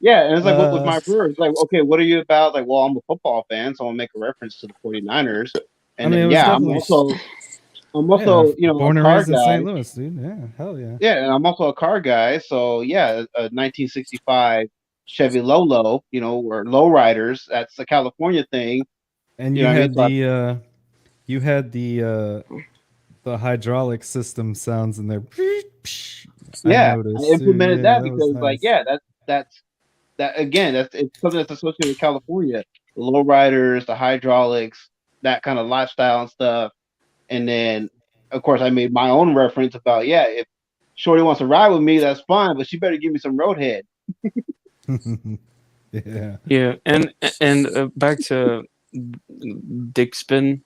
Yeah, and it's like with Uh, my verse. Like, okay, what are you about? Like, well, I'm a football fan, so I'll make a reference to the 49ers. I And mean, then it was yeah, definitely I'm yeah, also, a born and car raised in guy. St. Louis, dude. Yeah, hell yeah. Yeah, and I'm also a car guy. So yeah, a 1965 Chevy Lolo, or lowriders. That's a California thing. And You know what I mean? So you had the hydraulic system sounds in there. I yeah, I noticed too. implemented Yeah, that that was because like nice. yeah, that again, it's something that's associated with California. The lowriders, the hydraulics, that kind of lifestyle and stuff. And then of course I made my own reference about yeah, if Shorty wants to ride with me, that's fine, but she better give me some roadhead. Yeah. yeah. And back to Dick Spin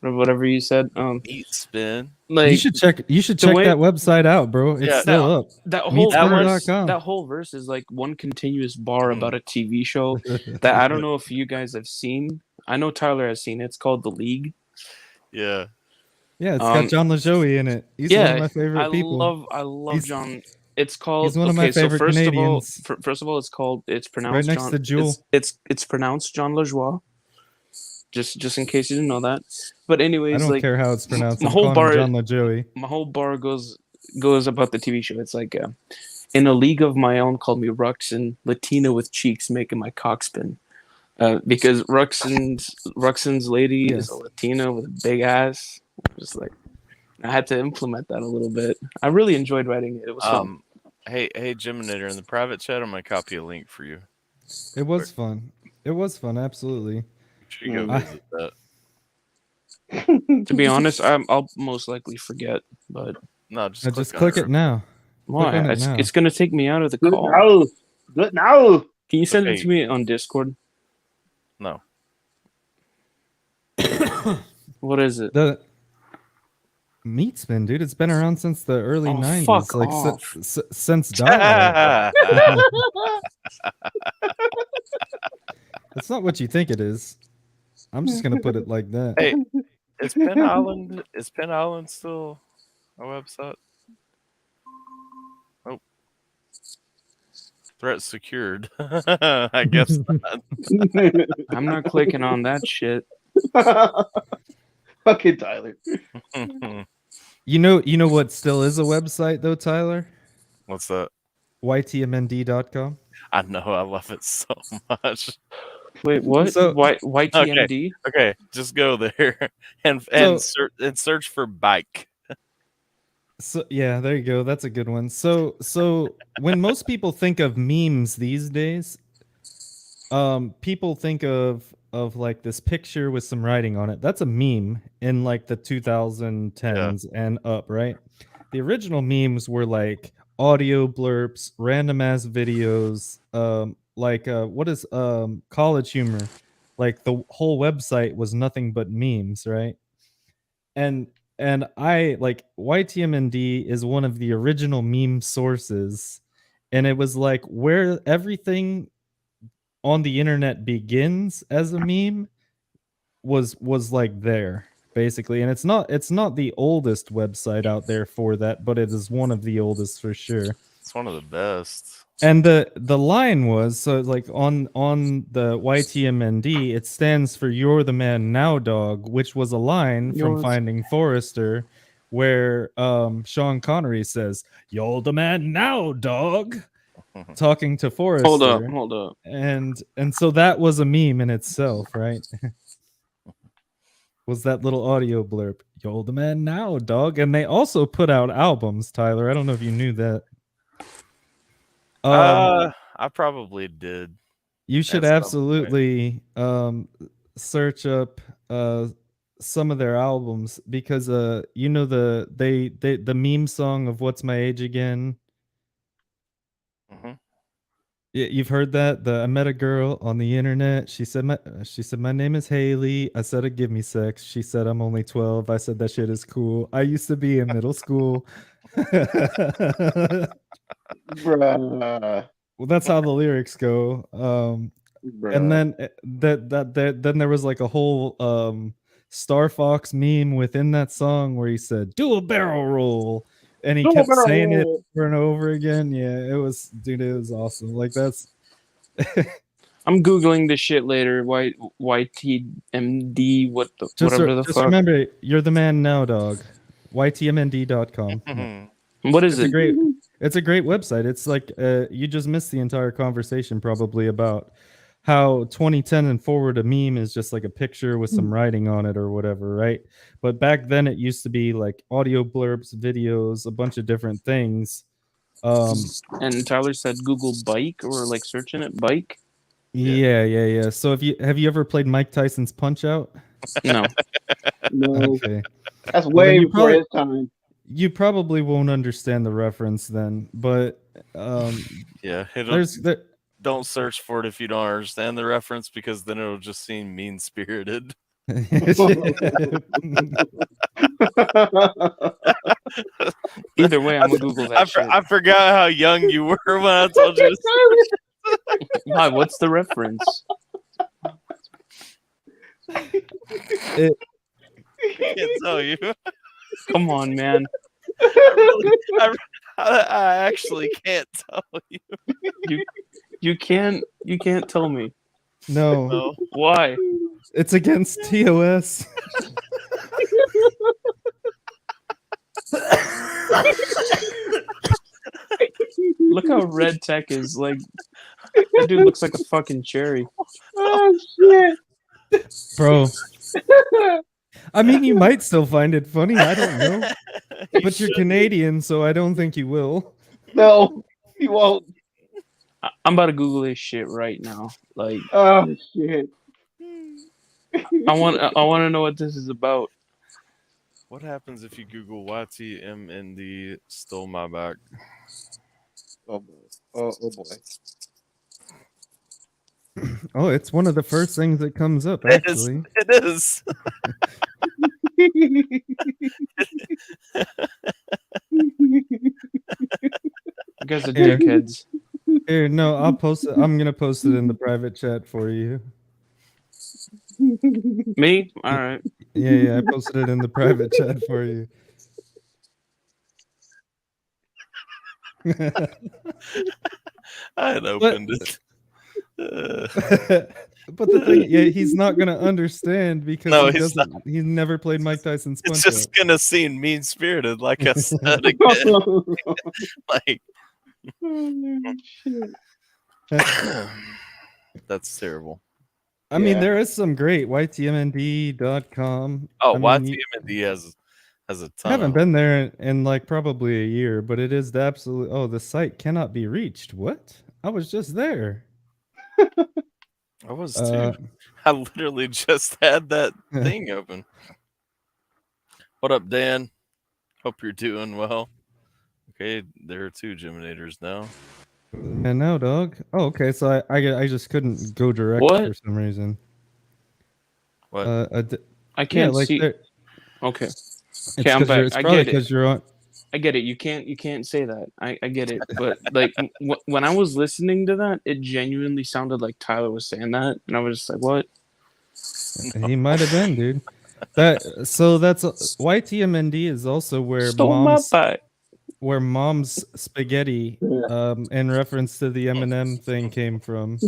or whatever you said. Meat spin. Like You should the check way that website out, bro. It's Yeah, still up. that whole that one. verse Meatspinner.com. that whole verse is like one continuous bar Mm. about a TV show that I don't know if you guys have seen. I know Tyler has seen it. It's called The League. Yeah. Yeah, it's got Um, John LaJoie in it. He's one of yeah, my favorite people. I love He's John. It's he's called one of my okay. So favorite Canadians. first of all, it's Right pronounced next John. to Jewel. It's pronounced John LaJoie. Just in case you didn't know that. But I anyways, don't like care how it's pronounced. my I'm whole calling him bar John LaJoie. goes about the TV show. It's like in a league of my own, called me Ruxin, Latina with cheeks, making my cock spin. Because Ruxin's lady is a Yes. Latina with a big ass. Just like I had to implement that a little bit. I really enjoyed writing it. It was fun. Hey, Geminator, in the private chat, I'm gonna copy a link for you. It was fun. It was fun, absolutely. Make sure you go Mhm. visit that. To be honest, I'll most likely forget. But No, just click Just on click it. it now. Click on why? it now. It's gonna take me out of the Good call. now. Good now. Can you send it Okay. to me on Discord? No. What is it? The meat spin, dude. It's been around since the early Oh, 90s, fuck like off. since dial-up. It's not what you think it is. I'm just gonna put it like that. Hey, is Penn Island still a website? Oh, threat secured. I guess not. I'm not clicking on that shit. Fucking Tyler. You know what still is a website though, Tyler? What's that? ytmnd.com. I know. I love it so much. Wait, what? So- YTMD? Okay, just go there and search for bike. So yeah, there you go. That's a good one. So when most people think of memes these days, people think of like this picture with some writing on it. That's a meme in like the 2010s and up, right? The original memes were like audio blurps, random ass videos, like what is college humor? Like the whole website was nothing but memes, right? And I like YTMND is one of the original meme sources, and it was like where everything on the internet begins as a meme was like there basically. And it's not the oldest website out there for that, but it is one of the oldest for sure. It's one of the best. And the line was, so like on the YTMND, it stands for "You're the Man Now, Dog," which was a line from Yours. Finding Forrester, where Sean Connery says, "You're the man now, dog," talking to Forrester. Hold up. And so that was a meme in itself, right? Was that little audio blurb, "You're the man now, dog." And they also put out albums, Tyler. I don't know if you knew that. I probably did. You should at some absolutely search up some of their albums, because you know the meme song of "What's My Age Again." Mhm. You've heard that? I met a girl on the internet. She said my name is Haley. I said, "Give me sex." She said, "I'm only 12." I said, "That shit is cool. I used to be in middle school." Bruh. Well, that's how the lyrics go. And then then there was like a whole Star Fox meme within that song where he said, "Do a barrel roll," and he kept saying it over and over again. Yeah, it was awesome. Like that's I'm googling this shit later. YTMD. Whatever the just fuck. remember, you're the man now, dog. YTMND.com. What is It's it? it's a great website. It's like you just missed the entire conversation probably about how 2010 and forward a meme is just like a picture with some writing on it or whatever, right? But back then it used to be like audio blurbs, videos, a bunch of different things. And Tyler said Google bike, or like searching it bike. Yeah. So have you ever played Mike Tyson's Punch Out? No. No, Okay. that's Well, way then before his time. You probably won't understand the reference then, but Yeah, don't search for it if you don't understand the reference, because then it'll just seem mean spirited. Either way, I'm gonna Google that shit. I forgot how young you were when I told you. Why? What's the reference? I can't tell you. Come on, man. I actually can't tell you. You can't tell me. No. Why? It's against TOS. Look how red tech is. Like, that dude looks like a fucking cherry. Oh shit, bro. I mean, you might still find it funny. I don't know. But you're Canadian, so I don't think you will. no, he won't. I'm about to Google this shit right now. Like, Oh shit. I want to know what this is about. What happens if you Google YTMND stole my back? Oh boy. Oh boy. Oh, it's one of the first things that comes up, actually. It is. You guys are dickheads. Here, no, I'll post it. I'm gonna post it in the private chat for you. Me? All right. Yeah, I posted it in the private chat for you. I had opened it. But the thing, he's not gonna understand because No, he's never played Mike Tyson's Punch It's just Out. gonna seem mean spirited, like I said again. Like, that's terrible. I mean, there is some great YTMND.com. Oh, I mean, YTMND has a ton. I haven't been there in like probably a year, but it is the absolute. Oh, the site cannot be reached. What? I was just there. I was Uh, too. I literally just had that thing open. What up, Dan? Hope you're doing well. Okay, there are 2 Geminators now. and now, dog. Oh, okay. So I just couldn't go direct What? for some reason. What? I Yeah, can't like see. there. Okay. It's Okay, I'm because back. it's I probably get it. because you're on. I get it. You can't say that. I get it. But like when I was listening to that, it genuinely sounded like Tyler was saying that, and I was just like, "What?" He might have been, dude. That's YTMND is also Stole my bike. where mom's spaghetti in reference to the Eminem thing came from.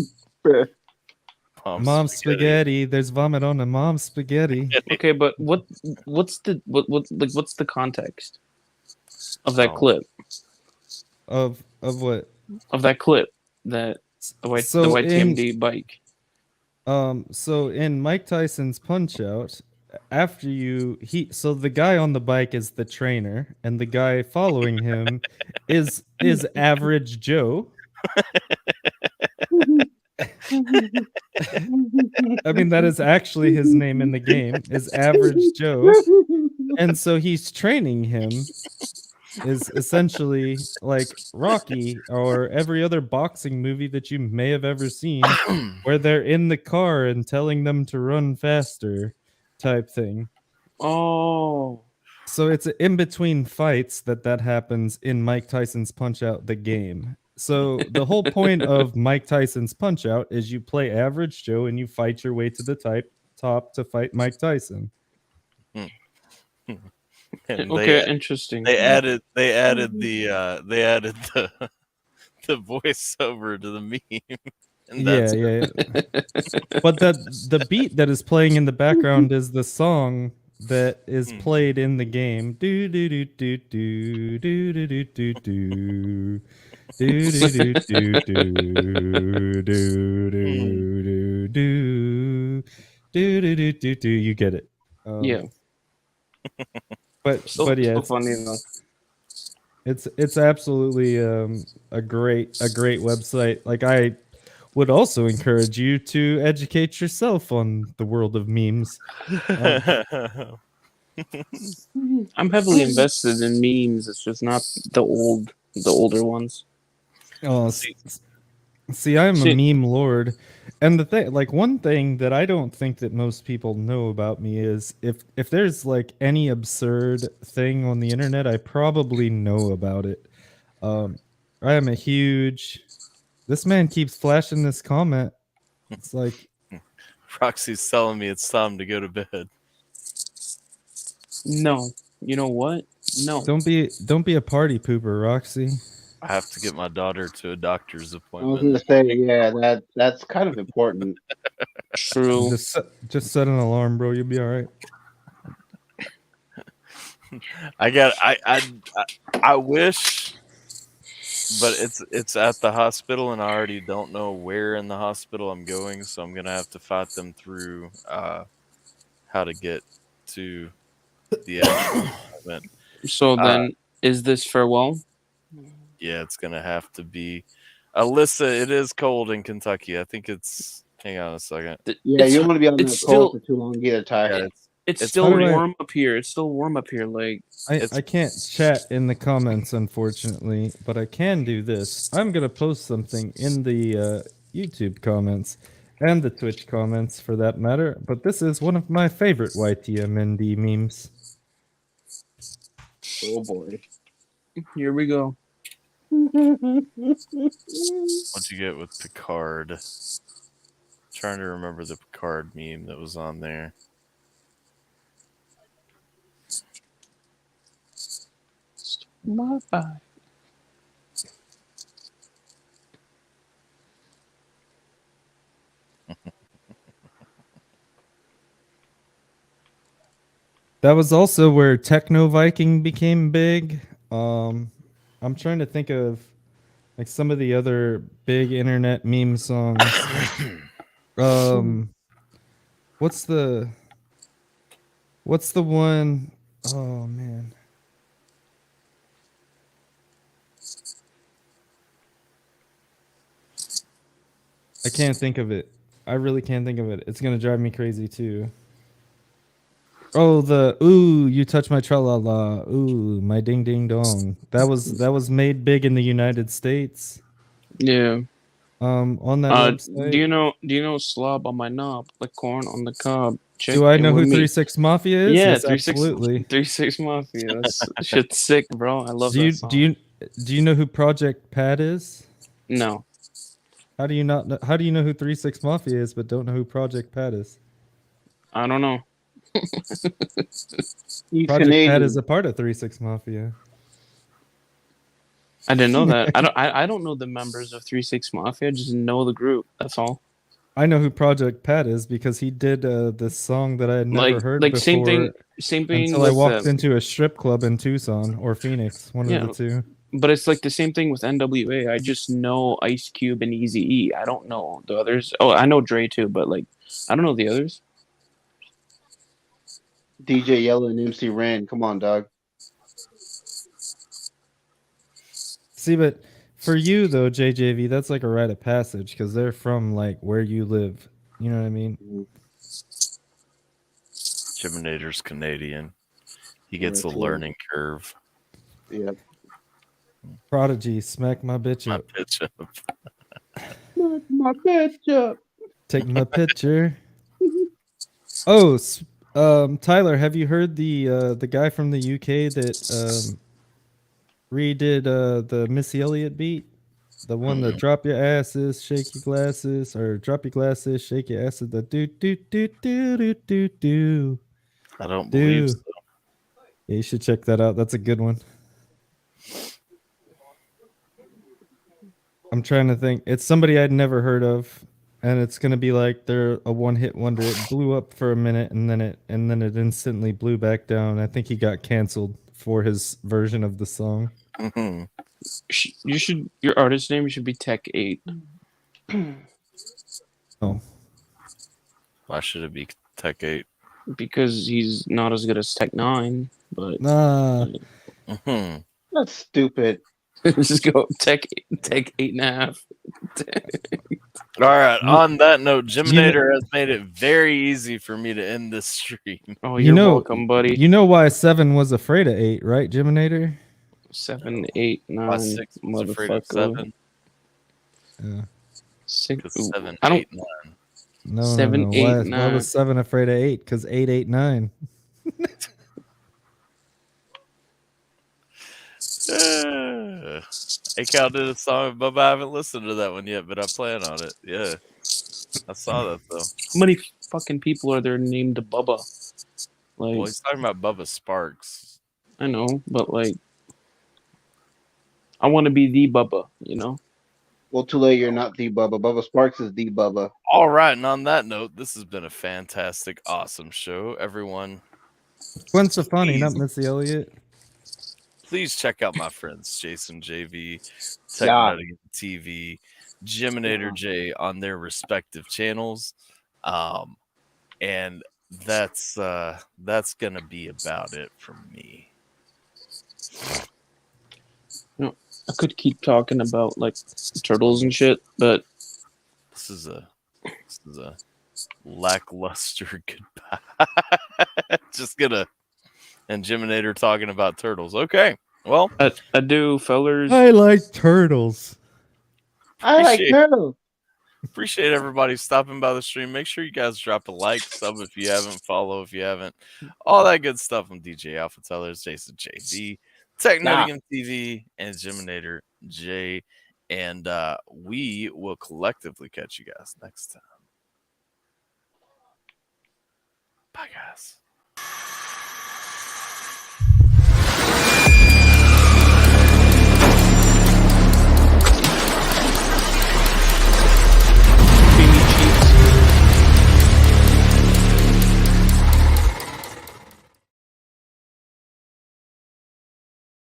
Mom's spaghetti. There's vomit on the mom's spaghetti. Okay, but what's the context of that Oh. clip? Of what? Of that clip, that the So YTMD bike. So in Mike Tyson's Punch Out, after so the guy on the bike is the trainer, and the guy following him is Average Joe. I mean, that is actually his name in the game, is Average Joe. And so he's training him, is essentially like Rocky or every other boxing movie that you may have ever seen, where they're in the car and telling them to run faster type thing. Oh. So it's in between fights that happens in Mike Tyson's Punch Out the game. So the whole point of Mike Tyson's Punch Out is you play Average Joe and you fight your way to the top to fight Mike Tyson. And Okay, interesting. They added the the voiceover to the meme. And that's Yeah. But the beat that is playing in the background is the song that is played in the game. Do do do do do do do do do do. Do do do do do do do do do do do do. You get it. Yeah. But Still yeah, funny though. it's absolutely a great website. Like, I would also encourage you to educate yourself on the world of memes. I'm heavily invested in memes. It's just not the older ones. Oh, see, I'm a meme lord, and the thing, like, one thing that I don't think that most people know about me is if there's like any absurd thing on the internet, I probably know about it. I am a huge. This man keeps flashing this comment. It's like, Roxy's telling me it's time to go to bed. No, you know what? No. don't be a party pooper, Roxy. I have to get my daughter to a doctor's I was appointment. gonna say, yeah, that's kind of important. True. Just set an alarm, bro. You'll be all right. I wish, but it's at the hospital, and I already don't know where in the hospital I'm going, so I'm gonna have to fight them through how to get to the actual appointment. So then, is this farewell? Yeah, it's gonna have to be. Alyssa, it is cold in Kentucky. I think it's. Hang on a second. Yeah, you don't want to be on it's the cold still- for too long either, Ty. Yeah, It's It's still how do I- warm up here. It's still warm up here. Like, I can't chat in the comments, unfortunately, but I can do this. I'm gonna post something in the YouTube comments and the Twitch comments, for that matter. But this is one of my favorite YTMND memes. Oh boy. here we go. What'd you get with Picard? Trying to remember the Picard meme that was on there. My bike. That was also where Techno Viking became big. I'm trying to think of like some of the other big internet meme songs. What's the one? Oh man. I can't think of it. I really can't think of it. It's gonna drive me crazy too. Oh, the ooh, you touch my tra-la-la. Ooh, my ding ding dong. That was made big in the United States. Yeah. On that Do website. you know slob on my knob, like corn on the cob? Check Do I in know who with me. 36 Mafia is? Yeah, Yes, 36 absolutely. 36 Mafia. That's shit's sick, bro. I love Do that you song. do you know who Project Pat is? No, How do you not know, how do you know who 36 Mafia is but don't know who Project Pat is? I don't know. He's Project Pat is Canadian. a part of 36 Mafia. I didn't know that. I don't know the members of 36 Mafia. I just know the group. That's all. I know who Project Pat is because he did this song that I had never heard Like before same thing until I with walked into a strip club in Tucson or Phoenix, one of yeah. the two. But it's like the same thing with NWA. I just know Ice Cube and Eazy-E. I don't know the others. Oh, I know Dre too, but like I don't know the others. DJ Yellow and MC Ren. Come on, dog. See, but for you though, JJV, that's like a rite of passage because they're from like where you live. You know what I mean? Jiminator's Canadian. He gets a That's learning curve. Yeah. Prodigy, smack my bitch My up. pitch up. My bitch up. Take my picture. Oh, Tyler, have you heard the guy from the UK that redid the Missy Elliott beat? The one that drop your asses, shake your glasses, or drop your glasses, shake your asses. The do do do do do do do. I don't believe so. Yeah, you should check that out. That's a good one. I'm trying to think. It's somebody I'd never heard of, and it's gonna be like they're a one-hit wonder. It blew up for a minute, and then it instantly blew back down. I think he got canceled for his version of the song. Mhm. You should your artist name should be Tech 8 Oh, Why should it be Tech 8? because he's not as good as Tech 9. But nah. Mhm. That's stupid. just go Tech 8.5. All right. On that note, you Jiminator has made it very easy for me to end this stream. Oh, You you're know- welcome, buddy. You know why 7 was afraid of 8, right, Jiminator? 7, 8, 9. Why 6 was afraid of motherfucker. 7? Yeah. 6. Because 7, I don't. 8, 9. No, 7, no. 8, Why 9. was 7 afraid of 8? Because 8, 8, 9. Hey, Cal did a song, Bubba. I haven't listened to that one yet, but I plan on it. Yeah. I saw that, though. How many fucking people are there named Bubba? Like, Well, he's talking about Bubba Sparks. I know, but like, I want to be the Bubba, you know? Well, too late. You're not the Bubba. Bubba Sparks is the Bubba. All right. And on that note, this has been a fantastic, awesome show. Everyone, Gwen Stefani, not Please. Missy Elliott. please check out my friends, Jason JV, Tech Yeah. Nutting TV, Jiminator J on their respective channels. And that's gonna be about it from me. I could keep talking about like turtles and shit, but This is a lackluster goodbye. Just gonna and Jiminator talking about turtles. Okay. Well, I do, fellers. I like turtles. I like Appreciate- turtles. appreciate everybody stopping by the stream. Make sure you guys drop a like, sub if you haven't, follow if you haven't, all that good stuff from DJ AlphaTyler, Jason JV, Tech Nutting TV, and Jiminator J. And we will collectively catch you guys next time. Bye, guys.